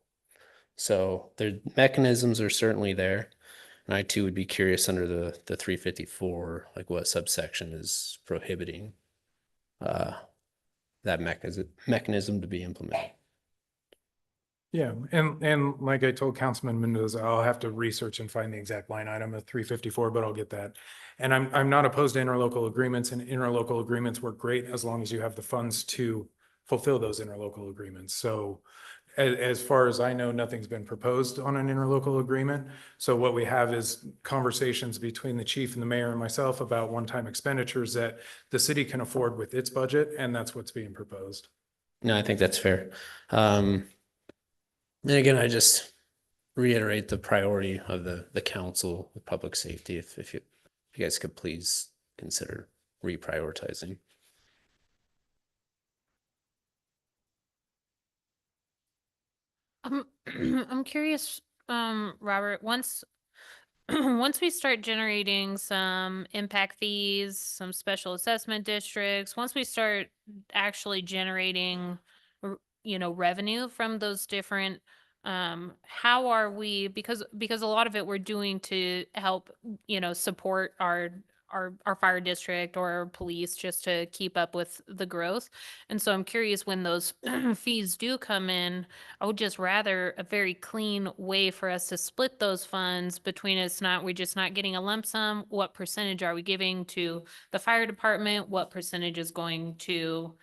So the mechanisms are certainly there. And I too would be curious under the 354, like what subsection is prohibiting that mechanism to be implemented. Yeah, and like I told Councilman Mendoza, I'll have to research and find the exact line item of 354, but I'll get that. And I'm not opposed to interlocal agreements, and interlocal agreements work great as long as you have the funds to fulfill those interlocal agreements. So as far as I know, nothing's been proposed on an interlocal agreement. So what we have is conversations between the chief and the mayor and myself about one-time expenditures that the city can afford with its budget, and that's what's being proposed. No, I think that's fair. And again, I just reiterate the priority of the council with public safety. If you guys could please consider reprioritizing. I'm curious, Robert, once once we start generating some impact fees, some special assessment districts, once we start actually generating, revenue from those different, how are we, because a lot of it we're doing to help, support our fire district or our police just to keep up with the growth. And so I'm curious when those fees do come in, I would just rather a very clean way for us to split those funds between we're just not getting a lump sum. What percentage are we giving to the fire department? What percentage is going to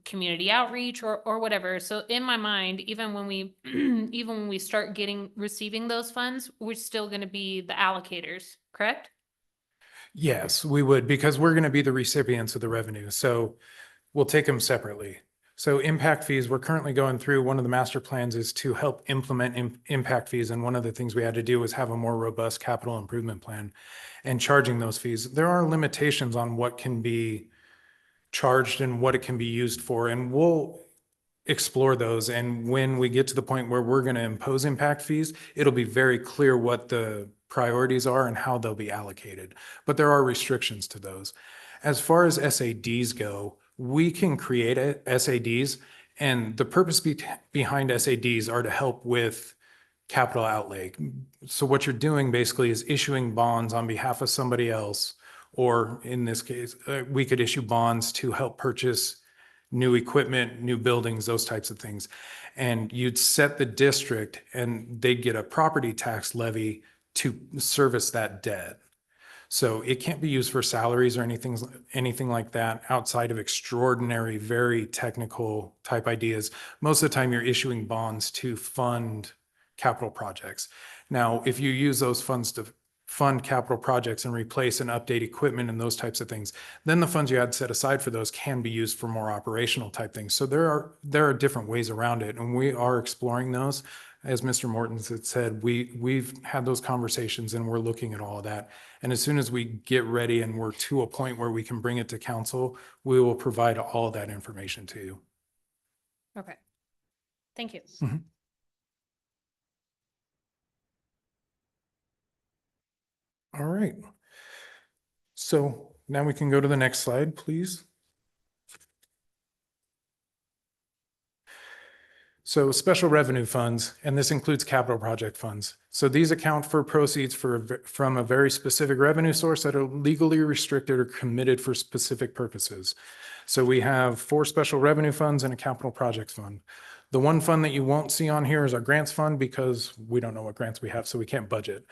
community outreach or whatever? So in my mind, even when we, even when we start receiving those funds, we're still going to be the allocators, correct? Yes, we would, because we're going to be the recipients of the revenue. So we'll take them separately. So impact fees, we're currently going through, one of the master plans is to help implement impact fees. And one of the things we had to do was have a more robust capital improvement plan and charging those fees. There are limitations on what can be charged and what it can be used for. And we'll explore those. And when we get to the point where we're going to impose impact fees, it'll be very clear what the priorities are and how they'll be allocated. But there are restrictions to those. As far as SADs go, we can create SADs, and the purpose behind SADs are to help with capital outlay. So what you're doing basically is issuing bonds on behalf of somebody else, or in this case, we could issue bonds to help purchase new equipment, new buildings, those types of things. And you'd set the district and they'd get a property tax levy to service that debt. So it can't be used for salaries or anything like that outside of extraordinary, very technical type ideas. Most of the time you're issuing bonds to fund capital projects. Now, if you use those funds to fund capital projects and replace and update equipment and those types of things, then the funds you had set aside for those can be used for more operational type things. So there are different ways around it, and we are exploring those. As Mr. Mortons had said, we've had those conversations and we're looking at all of that. And as soon as we get ready and we're to a point where we can bring it to council, we will provide all of that information to you. Okay. Thank you. All right. So now we can go to the next slide, please. So special revenue funds, and this includes capital project funds. So these account for proceeds from a very specific revenue source that are legally restricted or committed for specific purposes. So we have 4 special revenue funds and a capital projects fund. The one fund that you won't see on here is our grants fund, because we don't know what grants we have, so we can't budget.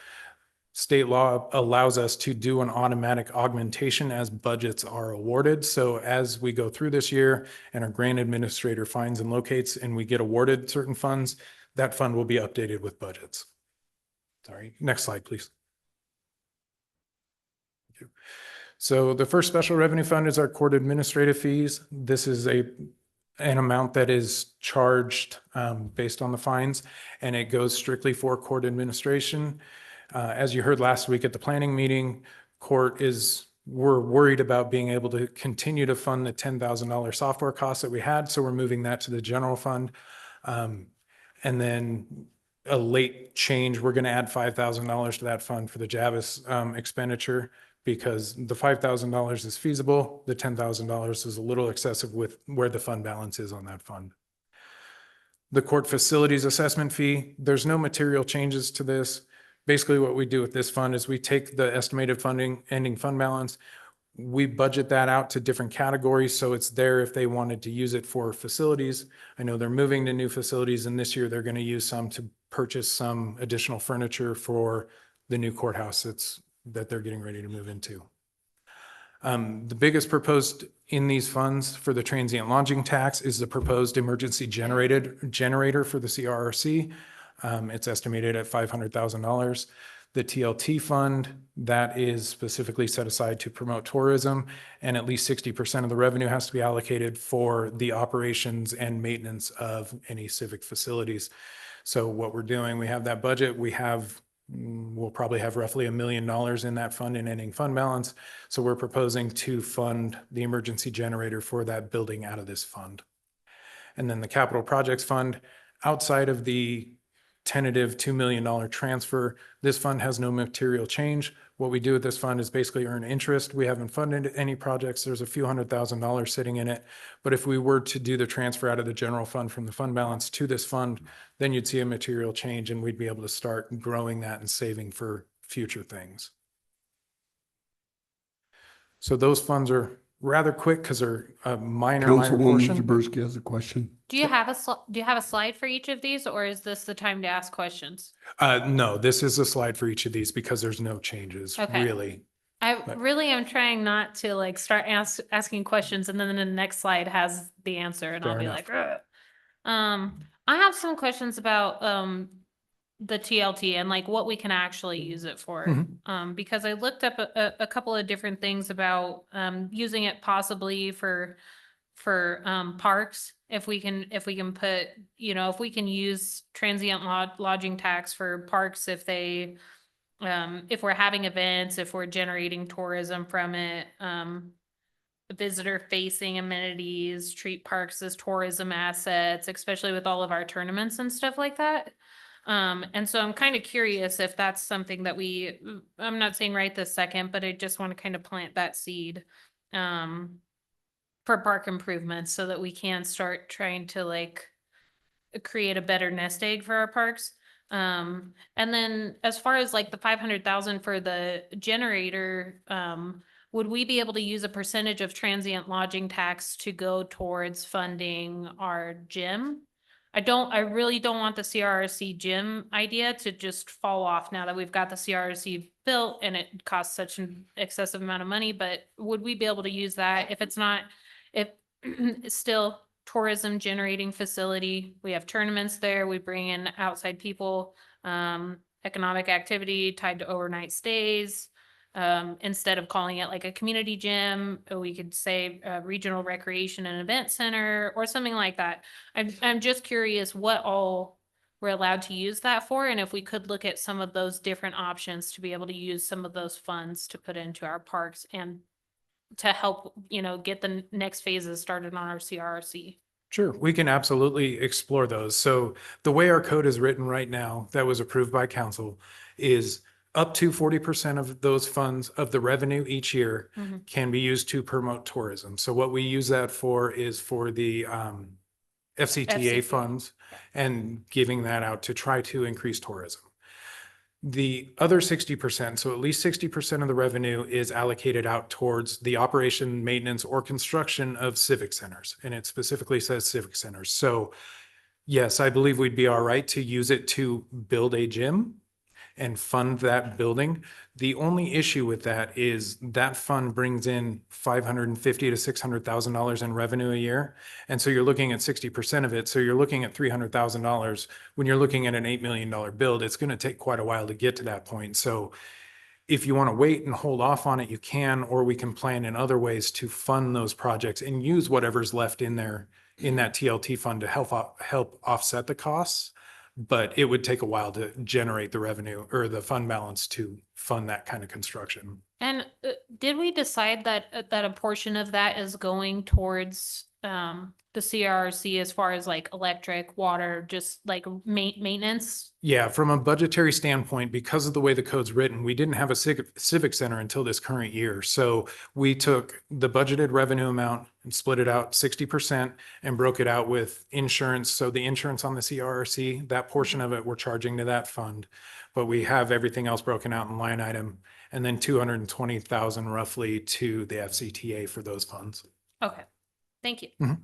State law allows us to do an automatic augmentation as budgets are awarded. So as we go through this year and our grant administrator finds and locates and we get awarded certain funds, that fund will be updated with budgets. Sorry, next slide, please. Thank you. So the first special revenue fund is our court administrative fees. This is an amount that is charged based on the fines, and it goes strictly for court administration. As you heard last week at the planning meeting, we're worried about being able to continue to fund the $10,000 software costs that we had. So we're moving that to the general fund. And then a late change, we're going to add $5,000 to that fund for the Javis expenditure, because the $5,000 is feasible. The $10,000 is a little excessive with where the fund balance is on that fund. The court facilities assessment fee, there's no material changes to this. Basically, what we do with this fund is we take the estimated ending fund balance, we budget that out to different categories, so it's there if they wanted to use it for facilities. I know they're moving to new facilities, and this year they're going to use some to purchase some additional furniture for the new courthouse that they're getting ready to move into. The biggest proposed in these funds for the transient lodging tax is the proposed emergency generator for the CRRC. It's estimated at $500,000. The TLT fund, that is specifically set aside to promote tourism, and at least 60% of the revenue has to be allocated for the operations and maintenance of any civic facilities. So what we're doing, we have that budget. We'll probably have roughly $1 million in that fund in ending fund balance. So we're proposing to fund the emergency generator for that building out of this fund. And then the capital projects fund, outside of the tentative $2 million transfer, this fund has no material change. What we do with this fund is basically earn interest. We haven't funded any projects. There's a few $100,000 sitting in it. But if we were to do the transfer out of the general fund from the fund balance to this fund, then you'd see a material change and we'd be able to start growing that and saving for future things. So those funds are rather quick because they're a minor Councilwoman portion. Jaberski has a question. Do you have a slide for each of these, or is this the time to ask questions? No, this is a slide for each of these because there's no changes Okay. really. I But- really am trying not to like start asking questions and then the next slide has the answer and I'll Fair be enough. like, "Ugh." I have some questions about the TLT and like what we can actually use it for. Mhm. Because I looked up a couple of different things about using it possibly for parks. If we can put, you know, if we can use transient lodging tax for parks, if we're having events, if we're generating tourism from it, visitor facing amenities, treat parks as tourism assets, especially with all of our tournaments and stuff like that. And so I'm kind of curious if that's something that I'm not saying right this second, but I just want to kind of plant that seed, for park improvements so that we can start trying to like create a better nest egg for our parks. And then as far as like the 500,000 for the generator, would we be able to use a percentage of transient lodging tax to go towards funding our gym? I really don't want the CRRC gym idea to just fall off now that we've got the CRRC built and it costs such an excessive amount of money, but would we be able to use that if it's not, if it's still tourism generating facility, we have tournaments there, we bring in outside people, economic activity tied to overnight stays. Instead of calling it like a community gym, we could say a regional recreation and event center or something like that. I'm just curious what all we're allowed to use that for, and if we could look at some of those different options to be able to use some of those funds to put into our parks and to help, you know, get the next phases started on our CRRC. Sure, we can absolutely explore those. So the way our code is written right now, that was approved by council, is up to 40% of those funds of the revenue each year Mhm. can be used to promote tourism. So what we use that for is for the FCTA FCTA. funds and giving that out to try to increase tourism. The other 60%, so at least 60% of the revenue is allocated out towards the operation, maintenance, or construction of civic centers. And it specifically says civic centers. So yes, I believe we'd be all right to use it to build a gym and fund that building. The only issue with that is that fund brings in $550,000 to $600,000 in revenue a year. And so you're looking at 60% of it. So you're looking at $300,000. When you're looking at an $8 million build, it's going to take quite a while to get to that point. So if you want to wait and hold off on it, you can, or we can plan in other ways to fund those projects and use whatever's left in there in that TLT fund to help offset the costs. But it would take a while to generate the revenue or the fund balance to fund that kind of construction. And did we decide that a portion of that is going towards the CRRC as far as like electric, water, just like maintenance? Yeah, from a budgetary standpoint, because of the way the code's written, we didn't have a civic center until this current year. So we took the budgeted revenue amount and split it out 60% and broke it out with insurance. So the insurance on the CRRC, that portion of it we're charging to that fund, but we have everything else broken out in line item, and then 220,000 roughly to the FCTA for those funds. Okay, thank you. All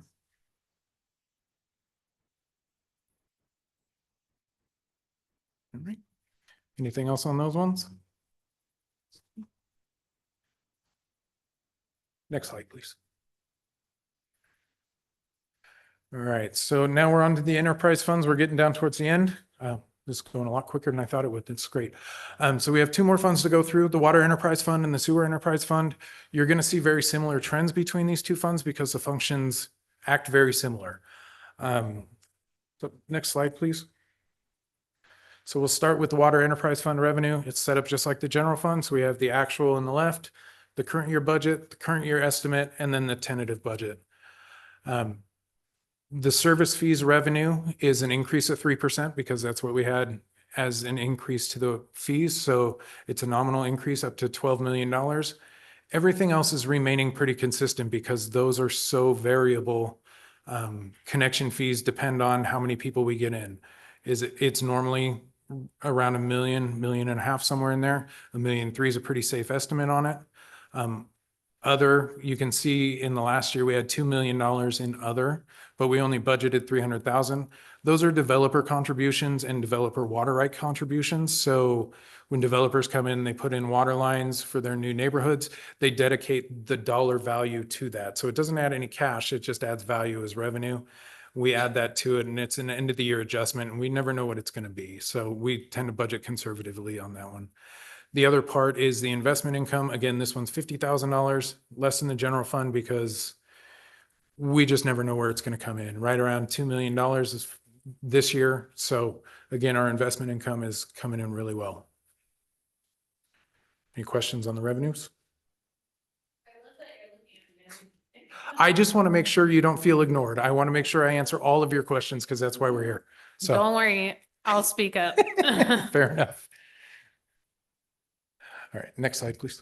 right. Anything else on those ones? Next slide, please. All right, so now we're on to the enterprise funds. We're getting down towards the end. This is going a lot quicker than I thought it would. That's great. So we have two more funds to go through, the water enterprise fund and the sewer enterprise fund. You're going to see very similar trends between these two funds because the functions act very similar. So next slide, please. So we'll start with the water enterprise fund revenue. It's set up just like the general fund. So we have the actual on the left, the current year budget, the current year estimate, and then the tentative budget. The service fees revenue is an increase of 3% because that's what we had as an increase to the fees. So it's a nominal increase up to $12 million. Everything else is remaining pretty consistent because those are so variable. Connection fees depend on how many people we get in. It's normally around $1 million, $1.5 million, somewhere in there. $1.3 million is a pretty safe estimate on it. Other, you can see in the last year, we had $2 million in other, but we only budgeted 300,000. Those are developer contributions and developer water right contributions. So when developers come in, they put in water lines for their new neighborhoods, they dedicate the dollar value to that. So it doesn't add any cash, it just adds value as revenue. We add that to it and it's an end of the year adjustment and we never know what it's going to be. So we tend to budget conservatively on that one. The other part is the investment income. Again, this one's $50,000 less than the general fund because we just never know where it's going to come in. Right around $2 million is this year. So again, our investment income is coming in really well. Any questions on the revenues? I just want to make sure you don't feel ignored. I want to make sure I answer all of your questions because that's why we're here. So Don't worry, I'll speak up. fair enough. All right, next slide, please.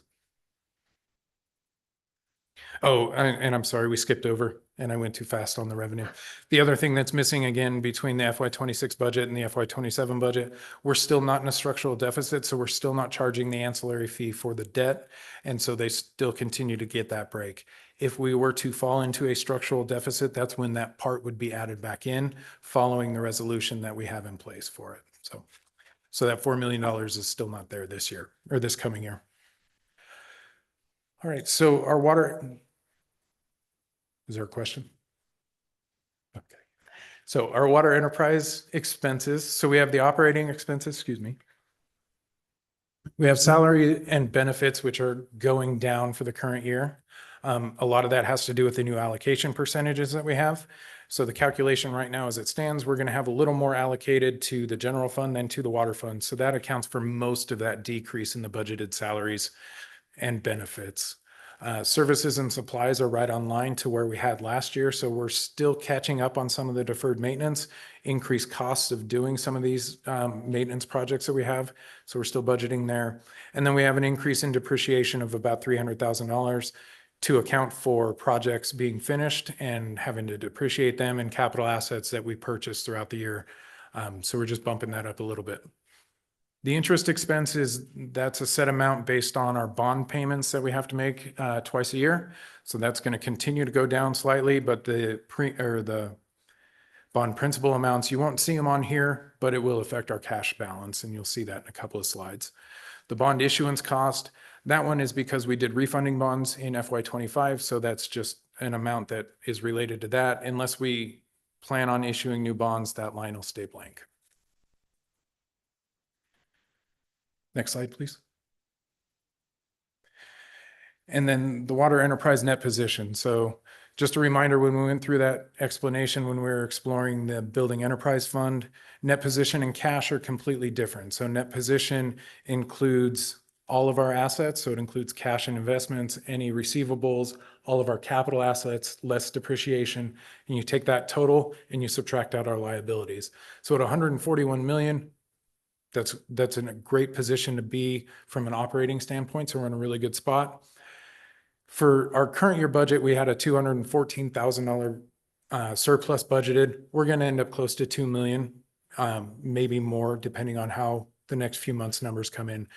Oh, and I'm sorry, we skipped over and I went too fast on the revenue. The other thing that's missing again between the FY26 budget and the FY27 budget, we're still not in a structural deficit, so we're still not charging the ancillary fee for the debt. And so they still continue to get that break. If we were to fall into a structural deficit, that's when that part would be added back in following the resolution that we have in place for it. So that $4 million is still not there this year or this coming year. All right, so our water, is there a question? Okay. So our water enterprise expenses, so we have the operating expenses, excuse me. We have salary and benefits, which are going down for the current year. A lot of that has to do with the new allocation percentages that we have. So the calculation right now as it stands, we're going to have a little more allocated to the general fund than to the water fund. So that accounts for most of that decrease in the budgeted salaries and benefits. Services and supplies are right on line to where we had last year. So we're still catching up on some of the deferred maintenance, increased costs of doing some of these maintenance projects that we have. So we're still budgeting there. And then we have an increase in depreciation of about $300,000 to account for projects being finished and having to depreciate them and capital assets that we purchased throughout the year. So we're just bumping that up a little bit. The interest expense that's a set amount based on our bond payments that we have to make twice a year. So that's going to continue to go down slightly, but the bond principal amounts, you won't see them on here, but it will affect our cash balance and you'll see that in a couple of slides. The bond issuance cost, that one is because we did refunding bonds in FY25. So that's just an amount that is related to that. Unless we plan on issuing new bonds, that line will stay blank. Next slide, please. And then the water enterprise net position. So just a reminder, when we went through that explanation, when we were exploring the building enterprise fund, net position and cash are completely different. So net position includes all of our assets. So it includes cash and investments, any receivables, all of our capital assets, less depreciation. And you take that total and you subtract out our liabilities. So at 141 million, that's in a great position to be from an operating standpoint. So we're in a really good spot. For our current year budget, we had a $214,000 surplus budgeted. We're going to end up close to 2 million, maybe more, depending on how the next few months numbers come in.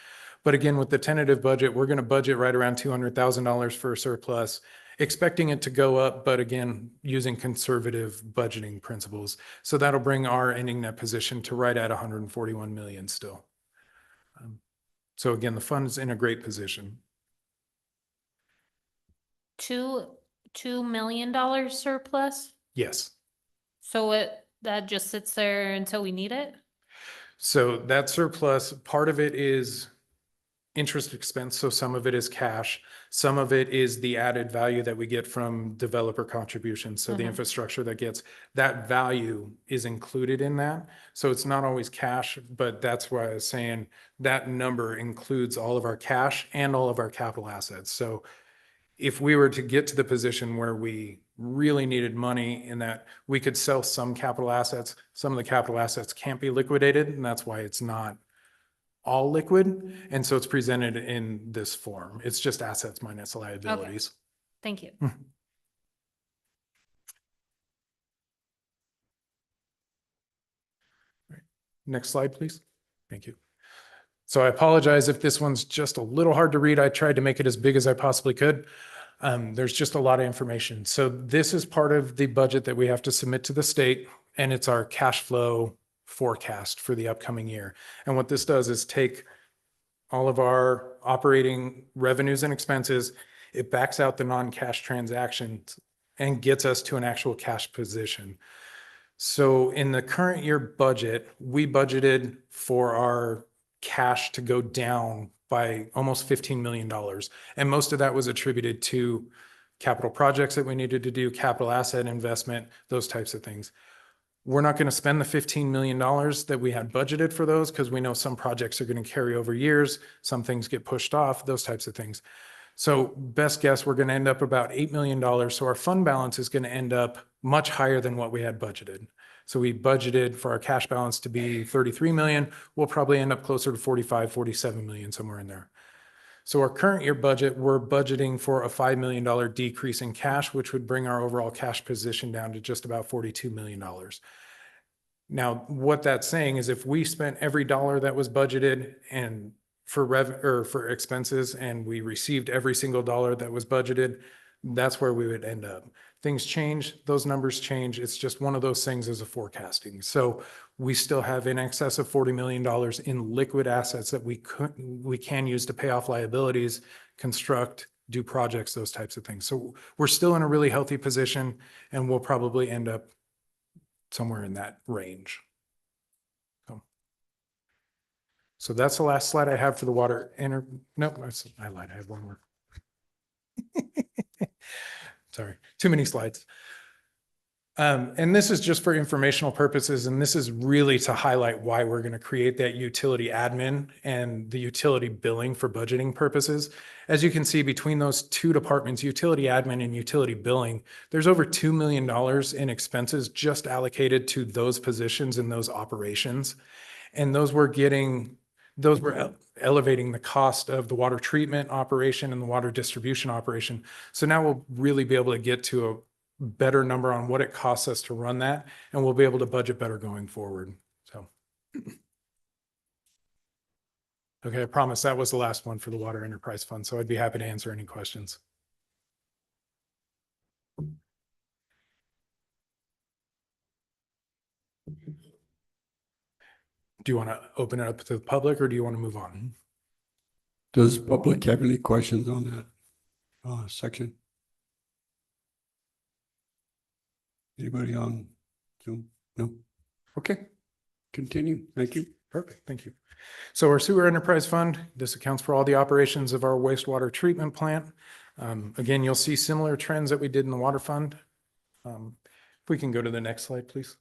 But again, with the tentative budget, we're going to budget right around $200,000 for a surplus, expecting it to go up, but again, using conservative budgeting principles. So that'll bring our ending net position to right at 141 million still. So again, the fund's in a great position. $2 million surplus? Yes. So that just sits there until we need it? So that surplus, part of it is interest expense. So some of it is cash. Some of it is the added value that we get from developer contributions. So the infrastructure that gets that value is included in that. So it's not always cash, but that's why I was saying that number includes all of our cash and all of our capital assets. So if we were to get to the position where we really needed money in that we could sell some capital assets, some of the capital assets can't be liquidated, and that's why it's not all liquid. And so it's presented in this form. It's just assets minus liabilities. Thank you. Next slide, please. Thank you. So I apologize if this one's just a little hard to read. I tried to make it as big as I possibly could. There's just a lot of information. So this is part of the budget that we have to submit to the state, and it's our cash flow forecast for the upcoming year. And what this does is take all of our operating revenues and expenses, it backs out the non-cash transactions and gets us to an actual cash position. So in the current year budget, we budgeted for our cash to go down by almost $15 million. And most of that was attributed to capital projects that we needed to do, capital asset investment, those types of things. We're not going to spend the $15 million that we had budgeted for those because we know some projects are going to carry over years, some things get pushed off, those types of things. So best guess, we're going to end up about $8 million. So our fund balance is going to end up much higher than what we had budgeted. So we budgeted for our cash balance to be 33 million. We'll probably end up closer to 45, 47 million, somewhere in there. So our current year budget, we're budgeting for a $5 million decrease in cash, which would bring our overall cash position down to just about $42 million. Now, what that's saying is if we spent every dollar that was budgeted and for expenses, and we received every single dollar that was budgeted, that's where we would end up. Things change, those numbers change. It's just one of those things as a forecasting. So we still have in excess of $40 million in liquid assets that we can use to pay off liabilities, construct, do projects, those types of things. So we're still in a really healthy position, and we'll probably end up somewhere in that range. So that's the last slide I have for the water. Nope, I lied. I have one more. Sorry, too many slides. And this is just for informational purposes, and this is really to highlight why we're going to create that utility admin and the utility billing for budgeting purposes. As you can see, between those two departments, utility admin and utility billing, there's over $2 million in expenses just allocated to those positions and those operations. And those were elevating the cost of the water treatment operation and the water distribution operation. So now we'll really be able to get to a better number on what it costs us to run that, and we'll be able to budget better going forward. So, okay, I promise that was the last one for the Water Enterprise Fund, so I'd be happy to answer any questions. Do you want to open it up to the public, or do you want to move on? Does public have any questions on that section? Anybody on Zoom? No? Okay, continue. Thank you. Perfect, thank you. So our Sewer Enterprise Fund, this accounts for all the operations of our wastewater treatment plant. Again, you'll see similar trends that we did in the water fund. If we can go to the next slide, please.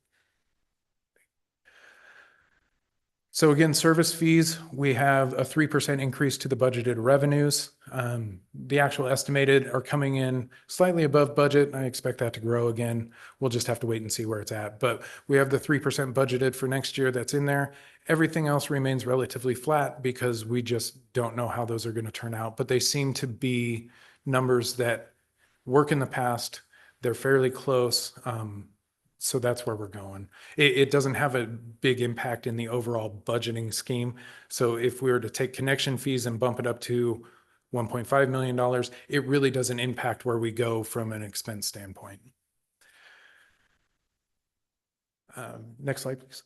So again, service fees, we have a 3% increase to the budgeted revenues. The actual estimated are coming in slightly above budget. I expect that to grow again. We'll just have to wait and see where it's at. But we have the 3% budgeted for next year that's in there. Everything else remains relatively flat because we just don't know how those are going to turn out. But they seem to be numbers that work in the past. They're fairly close. So that's where we're going. It doesn't have a big impact in the overall budgeting scheme. So if we were to take connection fees and bump it up to $1.5 million, it really doesn't impact where we go from an expense standpoint. Next slide, please.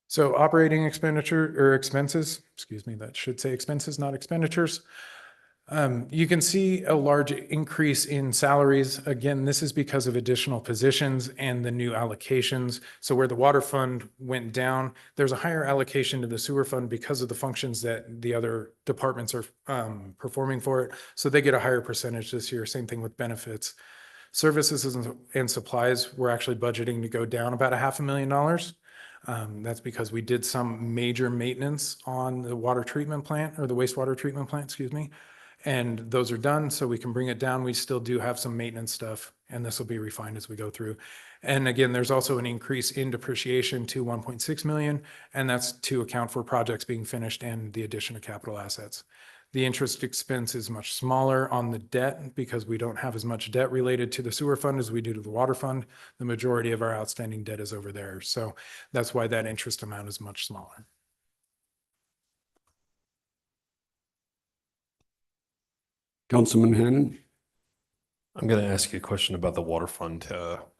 So operating expenditure or expenses, excuse me, that should say expenses, not expenditures. You can see a large increase in salaries. Again, this is because of additional positions and the new allocations. So where the water fund went down, there's a higher allocation to the sewer fund because of the functions that the other departments are performing for it. So they get a higher percentage this year. Same thing with benefits. Services and supplies, we're actually budgeting to go down about $500,000. That's because we did some major maintenance on the water treatment plant, or the wastewater treatment plant, excuse me. And those are done, so we can bring it down. We still do have some maintenance stuff, and this will be refined as we go through. And again, there's also an increase in depreciation to 1.6 million, and that's to account for projects being finished and the addition of capital assets. The interest expense is much smaller on the debt because we don't have as much debt related to the sewer fund as we do to the water fund. The majority of our outstanding debt is over there. So that's why that interest amount is much smaller. Councilman Hannon? I'm going to ask you a question about the water fund.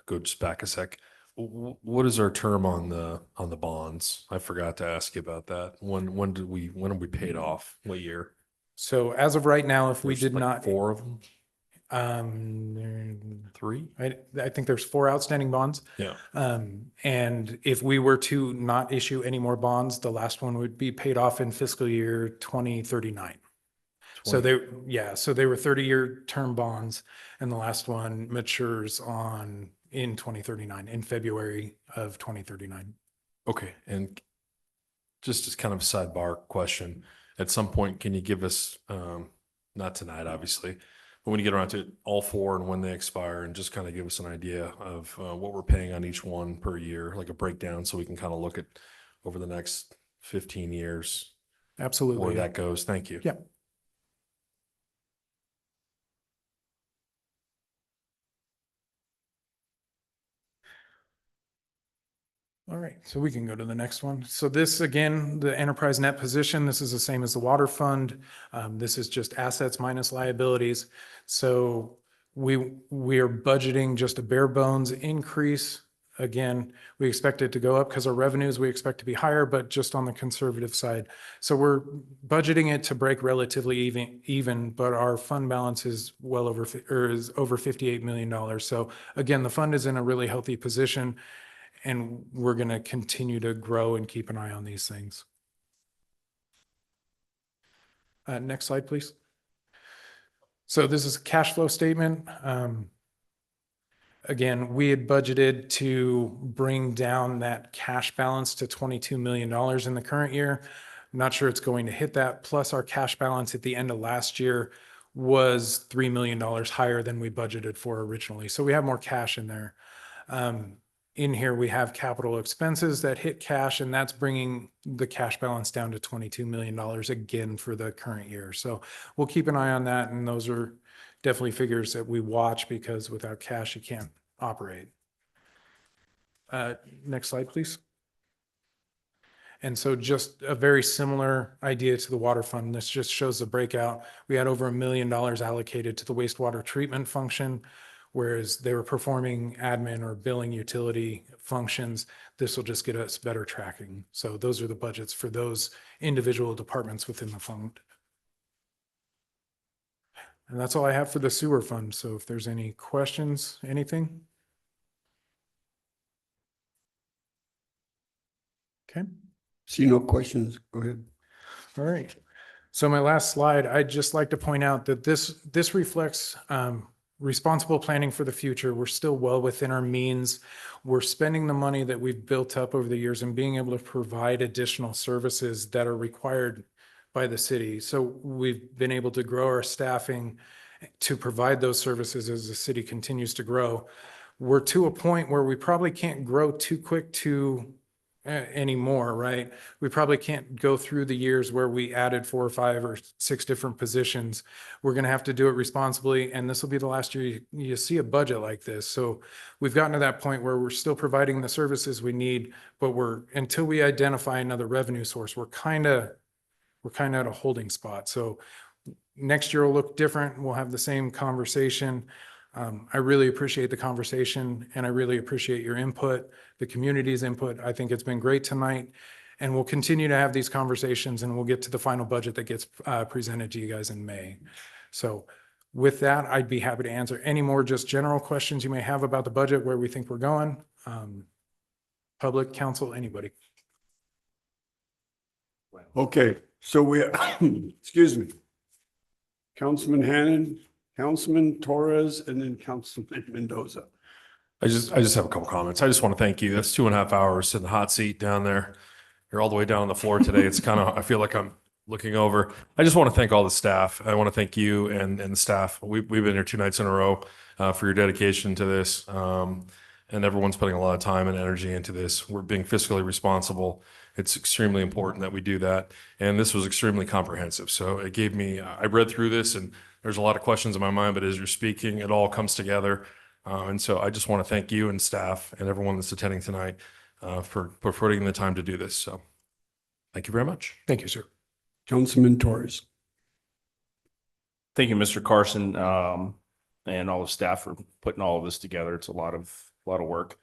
Go just back a sec. What is our term on the bonds? I forgot to ask you about that. When are we paid off? What year? So as of right now, if we There's did like not, 4 of them? 3? I think there's 4 outstanding bonds. Yeah. And if we were to not issue any more bonds, the last one would be paid off in fiscal year 2039. So they were 30-year term bonds, and the last one matures in 2039, in February of 2039. Okay. And just as kind of a sidebar question, at some point, can you give us, not tonight, obviously, but when you get around to it, all 4 and when they expire, and just kind of give us an idea of what we're paying on each one per year, like a breakdown, so we can kind of look at over the next 15 years Absolutely. where that goes. Thank you. Yeah. All right, so we can go to the next one. So this, again, the enterprise net position, this is the same as the water fund. This is just assets minus liabilities. So we are budgeting just a bare bones increase. Again, we expect it to go up because our revenues we expect to be higher, but just on the conservative side. So we're budgeting it to break relatively even, but our fund balance is well over, or is over $58 million. So again, the fund is in a really healthy position, and we're going to continue to grow and keep an eye on these things. Next slide, please. So this is a cash flow statement. Again, we had budgeted to bring down that cash balance to $22 million in the current year. I'm not sure it's going to hit that. Plus, our cash balance at the end of last year was $3 million higher than we budgeted for originally. So we have more cash in there. In here, we have capital expenses that hit cash, and that's bringing the cash balance down to $22 million again for the current year. So we'll keep an eye on that, and those are definitely figures that we watch because without cash, you can't operate. Next slide, please. And so just a very similar idea to the water fund. This just shows the breakout. We had over $1 million allocated to the wastewater treatment function, whereas they were performing admin or billing utility functions. This will just get us better tracking. So those are the budgets for those individual departments within the fund. And that's all I have for the sewer fund. So if there's any questions, anything? Okay. See no questions. Go ahead. All right. So my last slide, I'd just like to point out that this reflects responsible planning for the future. We're still well within our means. We're spending the money that we've built up over the years and being able to provide additional services that are required by the city. So we've been able to grow our staffing to provide those services as the city continues to grow. We're to a point where we probably can't grow too quick anymore, right? We probably can't go through the years where we added 4 or 5 or 6 different positions. We're going to have to do it responsibly, and this will be the last year you see a budget like this. So we've gotten to that point where we're still providing the services we need, but until we identify another revenue source, we're kind of at a holding spot. So next year will look different. We'll have the same conversation. I really appreciate the conversation, and I really appreciate your input, the community's input. I think it's been great tonight, and we'll continue to have these conversations, and we'll get to the final budget that gets presented to you guys in May. So with that, I'd be happy to answer any more just general questions you may have about the budget, where we think we're going. Public, council, anybody. Okay, so we, excuse me. Councilman Hannon, Councilman Torres, and then Councilman Mendoza. I just have a couple comments. I just want to thank you. That's 2.5 hours in the hot seat down there. You're all the way down on the floor today. It's kind of, I feel like I'm looking over. I just want to thank all the staff. I want to thank you and the staff. We've been here 2 nights in a row for your dedication to this. And everyone's putting a lot of time and energy into this. We're being fiscally responsible. It's extremely important that we do that. And this was extremely comprehensive. So it gave me, I read through this and there's a lot of questions in my mind, but as you're speaking, it all comes together. And so I just want to thank you and staff and everyone that's attending tonight for putting the time to do this. So thank you very much. Thank you, sir. Councilman Torres. Thank you, Mr. Carson, and all the staff for putting all of this together. It's a lot of work.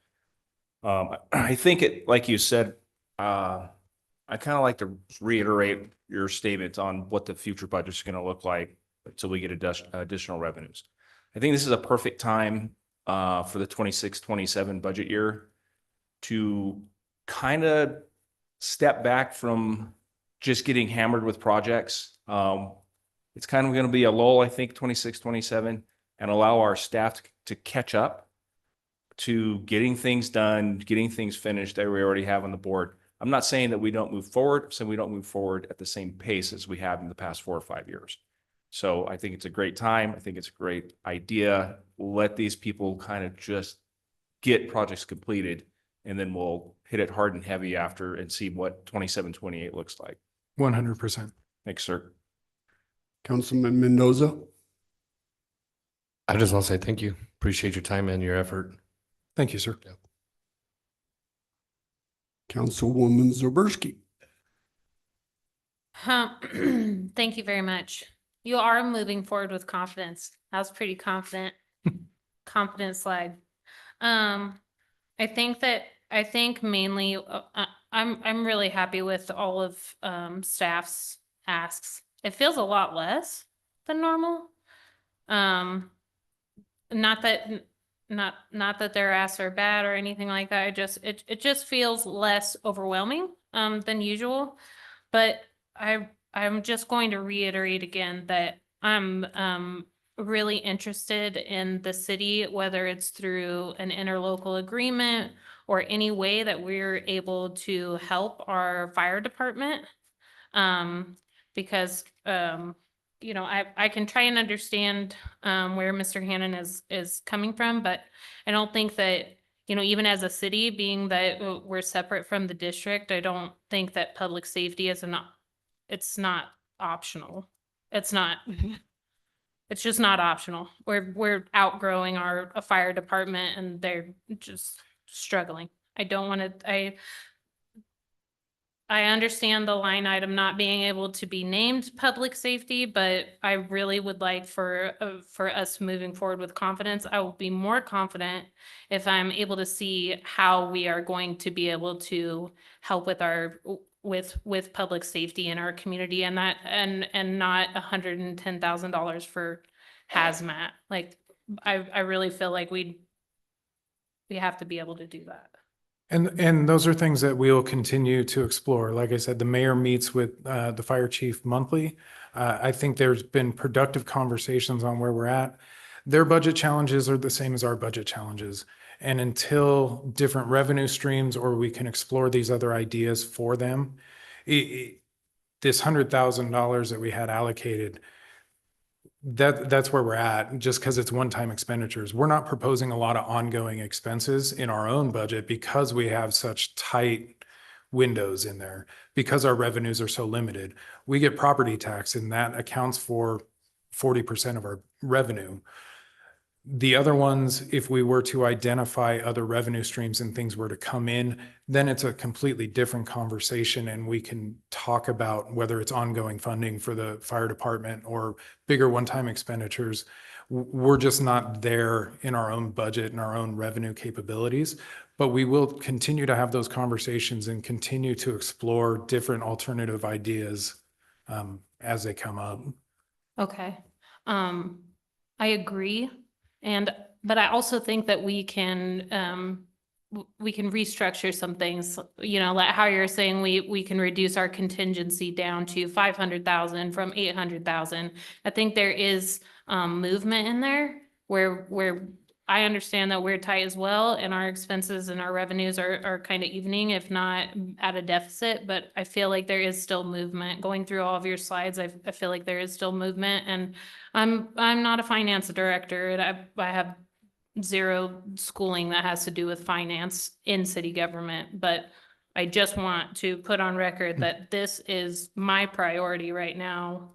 I think it, like you said, I kind of like to reiterate your statement on what the future budget is going to look like until we get additional revenues. I think this is a perfect time for the 26-27 budget year to kind of step back from just getting hammered with projects. It's kind of going to be a lull, I think, 26-27, and allow our staff to catch up to getting things done, getting things finished that we already have on the board. I'm not saying that we don't move forward, I'm saying we don't move forward at the same pace as we have in the past 4 or 5 years. So I think it's a great time. I think it's a great idea. Let these people kind of just get projects completed, and then we'll hit it hard and heavy after and see what 27-28 looks like. 100%. Thanks, sir. Councilman Mendoza. I just want to say thank you. Appreciate your time and your effort. Thank you, sir. Councilwoman Zaberski. Thank you very much. You are moving forward with confidence. I was pretty confident. Confident slide. I think mainly I'm really happy with all of staff's asks. It feels a lot less than normal. Not that their asks are bad or anything like that. It just feels less overwhelming than usual. But I'm just going to reiterate again that I'm really interested in the city, whether it's through an interlocal agreement or any way that we're able to help our fire department. Because you know, I can try and understand where Mr. Hannon is coming from, but I don't think that, you know, even as a city, being that we're separate from the district, I don't think that public safety is it's not optional. It's not. It's just not optional. We're outgrowing our fire department, and they're just struggling. I don't want to. I understand the line item not being able to be named public safety, but I really would like for us moving forward with confidence. I will be more confident if I'm able to see how we are going to be able to help with our with public safety in our community, and that and not $110,000 for hazmat. Like I really feel like we have to be able to do that. And those are things that we'll continue to explore. Like I said, the mayor meets with the fire chief monthly. I think there's been productive conversations on where we're at. Their budget challenges are the same as our budget challenges. And until different revenue streams or we can explore these other ideas for them, this $100,000 that we had allocated, that's where we're at, just because it's one-time expenditures. We're not proposing a lot of ongoing expenses in our own budget because we have such tight windows in there, because our revenues are so limited. We get property tax, and that accounts for 40% of our revenue. The other ones, if we were to identify other revenue streams and things were to come in, then it's a completely different conversation, and we can talk about whether it's ongoing funding for the fire department or bigger one-time expenditures. We're just not there in our own budget and our own revenue capabilities, but we will continue to have those conversations and continue to explore different alternative ideas as they come up. Okay. I agree. But I also think that we can restructure some things, you know, like how you're saying we can reduce our contingency down to 500,000 from 800,000. I think there is movement in there where I understand that we're tight as well, and our expenses and our revenues are kind of evening, if not at a deficit, but I feel like there is still movement. Going through all of your slides, I feel like there is still movement, and I'm not a finance director, and I have zero schooling that has to do with finance in city government, but I just want to put on record that this is my priority right now,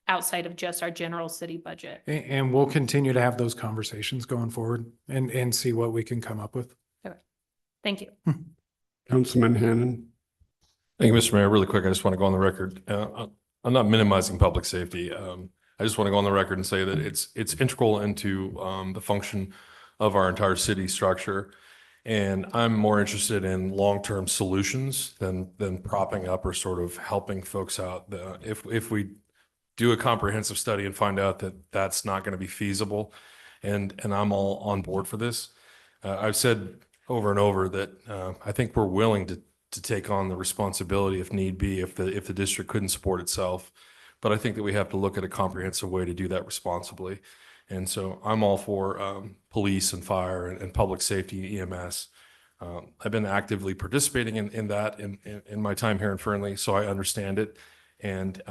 outside of just our general city budget. And we'll continue to have those conversations going forward and see what we can come up with. Thank you. Councilman Hannan. Thank you, Mr. Mayor. Really quick, I just want to go on the record. I'm not minimizing public safety. I just want to go on the record and say that it's integral into the function of our entire city structure. And I'm more interested in long-term solutions than propping up or sort of helping folks out. If we do a comprehensive study and find out that that's not going to be feasible, and I'm all on board for this. I've said over and over that I think we're willing to take on the responsibility if need be, if the district couldn't support itself. But I think that we have to look at a comprehensive way to do that responsibly. And so I'm all for police and fire and public safety, EMS. I've been actively participating in that in my time here in Fernley, so I understand it. And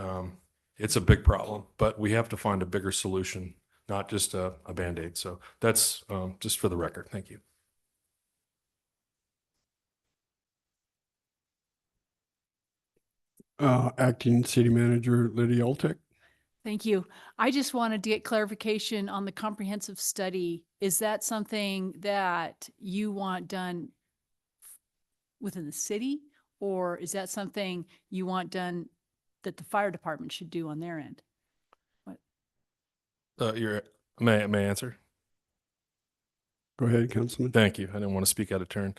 it's a big problem, but we have to find a bigger solution, not just a Band-Aid. So that's just for the record. Thank you. Acting City Manager Lydia Oltek. Thank you. I just wanted to get clarification on the comprehensive study. Is that something that you want done within the city? Or is that something you want done that the fire department should do on their end? May I answer? Go ahead, Councilman. Thank you. I didn't want to speak out of turn.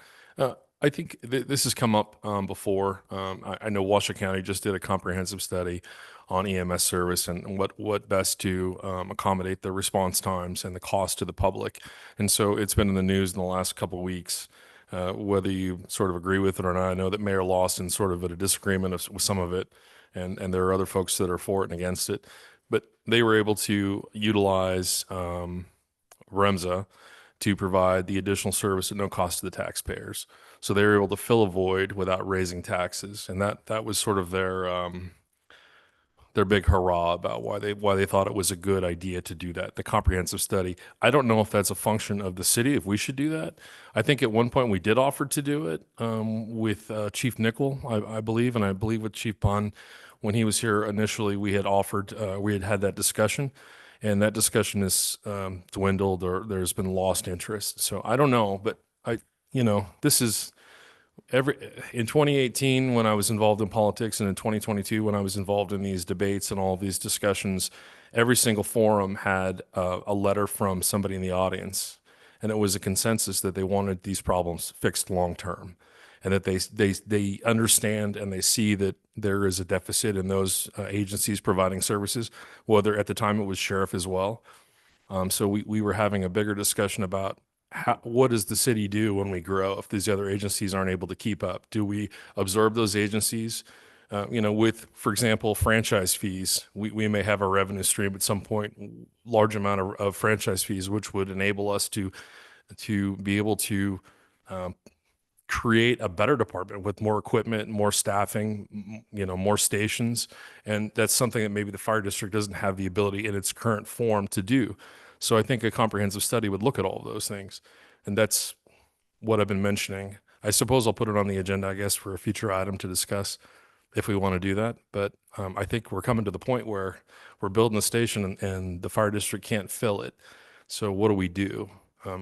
I think this has come up before. I know Washoe County just did a comprehensive study on EMS service and what best to accommodate the response times and the cost to the public. And so it's been in the news in the last couple of weeks. Whether you sort of agree with it or not, I know that Mayor Lawson sort of at a disagreement with some of it, and there are other folks that are for it and against it. But they were able to utilize REMSA to provide the additional service at no cost to the taxpayers. So they were able to fill a void without raising taxes, and that was sort of their big hurrah about why they thought it was a good idea to do that. The comprehensive study. I don't know if that's a function of the city, if we should do that. I think at one point we did offer to do it with Chief Nickel, I believe, and I believe with Chief Bond when he was here initially. We had offered, we had that discussion. And that discussion has dwindled, or there's been lost interest. So I don't know, but this is in 2018 when I was involved in politics, and in 2022 when I was involved in these debates and all of these discussions, every single forum had a letter from somebody in the audience, and it was a consensus that they wanted these problems fixed long term, and that they understand and they see that there is a deficit in those agencies providing services, whether at the time it was sheriff as well. So we were having a bigger discussion about what does the city do when we grow if these other agencies aren't able to keep up? Do we absorb those agencies? With, for example, franchise fees, we may have a revenue stream at some point, large amount of franchise fees, which would enable us to be able to create a better department with more equipment, more staffing, more stations. And that's something that maybe the fire district doesn't have the ability in its current form to do. So I think a comprehensive study would look at all of those things. And that's what I've been mentioning. I suppose I'll put it on the agenda, I guess, for a future item to discuss if we want to do that. But I think we're coming to the point where we're building a station and the fire district can't fill it. So what do we do?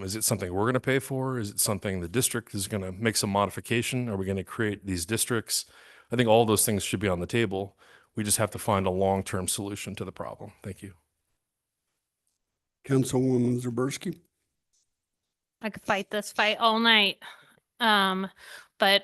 Is it something we're going to pay for? Is it something the district is going to make some modification? Are we going to create these districts? I think all those things should be on the table. We just have to find a long-term solution to the problem. Thank you. Councilwoman Zaberski. I could fight this fight all night. But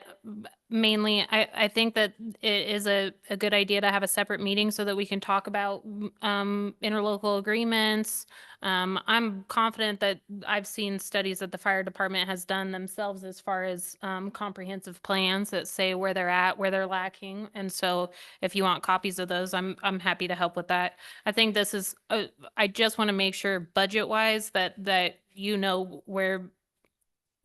mainly, I think that it is a good idea to have a separate meeting so that we can talk about interlocal agreements. I'm confident that I've seen studies that the fire department has done themselves as far as comprehensive plans that say where they're at, where they're lacking. And so if you want copies of those, I'm happy to help with that. I think this is, I just want to make sure budget wise that you know where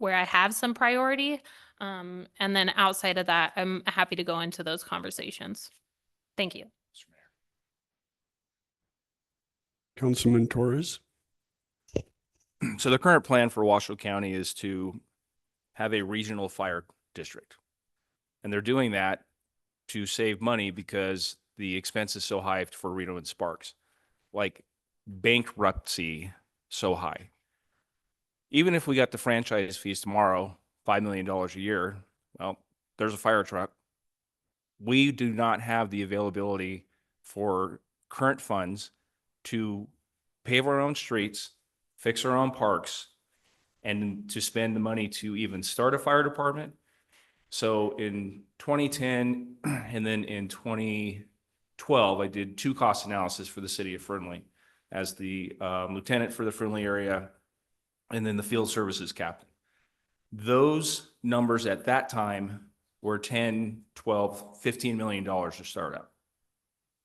I have some priority. And then outside of that, I'm happy to go into those conversations. Thank you. Councilman Torres. So the current plan for Washoe County is to have a regional fire district. And they're doing that to save money because the expense is so high for Reno and Sparks. Like bankruptcy so high. Even if we got the franchise fees tomorrow, $5 million a year, well, there's a fire truck. We do not have the availability for current funds to pave our own streets, fix our own parks, and to spend the money to even start a fire department. So in 2010 and then in 2012, I did 2 cost analysis for the city of Fernley as the lieutenant for the Fernley area and then the field services captain. Those numbers at that time were 10, 12, $15 million to start up.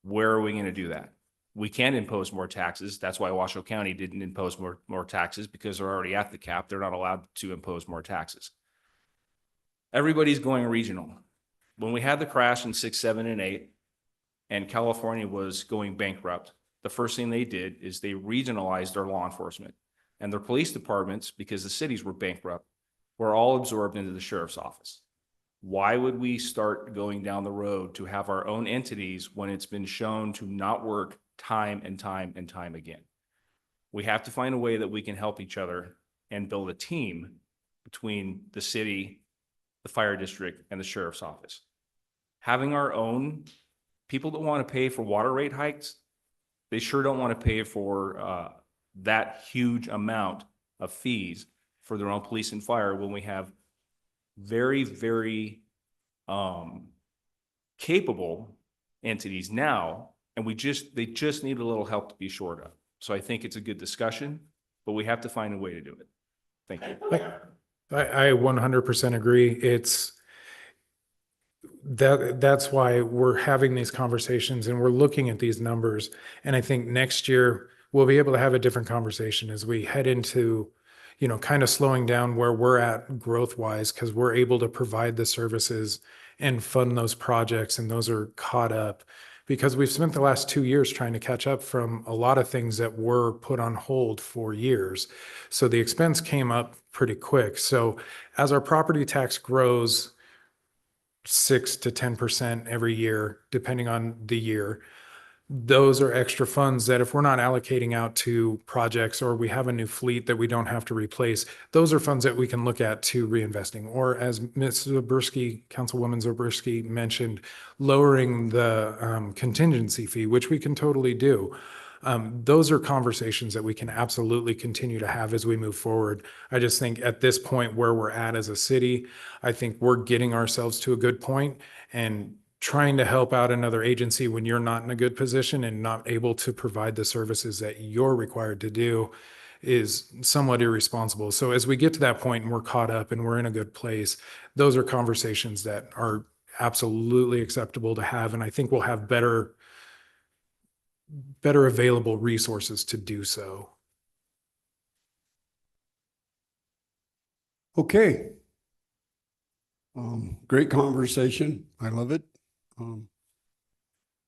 Where are we going to do that? We can impose more taxes. That's why Washoe County didn't impose more taxes, because they're already at the cap. They're not allowed to impose more taxes. Everybody's going regional. When we had the crash in 6, 7, and 8, and California was going bankrupt, the first thing they did is they regionalized their law enforcement. And their police departments, because the cities were bankrupt, were all absorbed into the sheriff's office. Why would we start going down the road to have our own entities when it's been shown to not work time and time and time again? We have to find a way that we can help each other and build a team between the city, the fire district, and the sheriff's office. Having our own people that want to pay for water rate hikes, they sure don't want to pay for that huge amount of fees for their own police and fire when we have very, very capable entities now, and they just need a little help to be shored up. So I think it's a good discussion, but we have to find a way to do it. Thank you. I 100% agree. That's why we're having these conversations and we're looking at these numbers. And I think next year we'll be able to have a different conversation as we head into, kind of slowing down where we're at growth wise, because we're able to provide the services and fund those projects, and those are caught up because we've spent the last 2 years trying to catch up from a lot of things that were put on hold for years. So the expense came up pretty quick. So as our property tax grows 6 to 10% every year, depending on the year, those are extra funds that if we're not allocating out to projects, or we have a new fleet that we don't have to replace, those are funds that we can look at to reinvesting. Or as Ms. Zabriskie, Councilwoman Zabriskie mentioned, lowering the contingency fee, which we can totally do. Those are conversations that we can absolutely continue to have as we move forward. I just think at this point where we're at as a city, I think we're getting ourselves to a good point, and trying to help out another agency when you're not in a good position and not able to provide the services that you're required to do is somewhat irresponsible. So as we get to that point and we're caught up and we're in a good place, those are conversations that are absolutely acceptable to have. And I think we'll have better available resources to do so. Okay. Great conversation. I love it.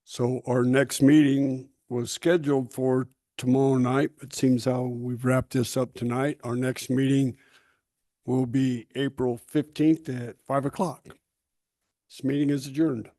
So our next meeting was scheduled for tomorrow night, but seems how we've wrapped this up tonight. Our next meeting will be April 15th at 5 o'clock. This meeting is adjourned.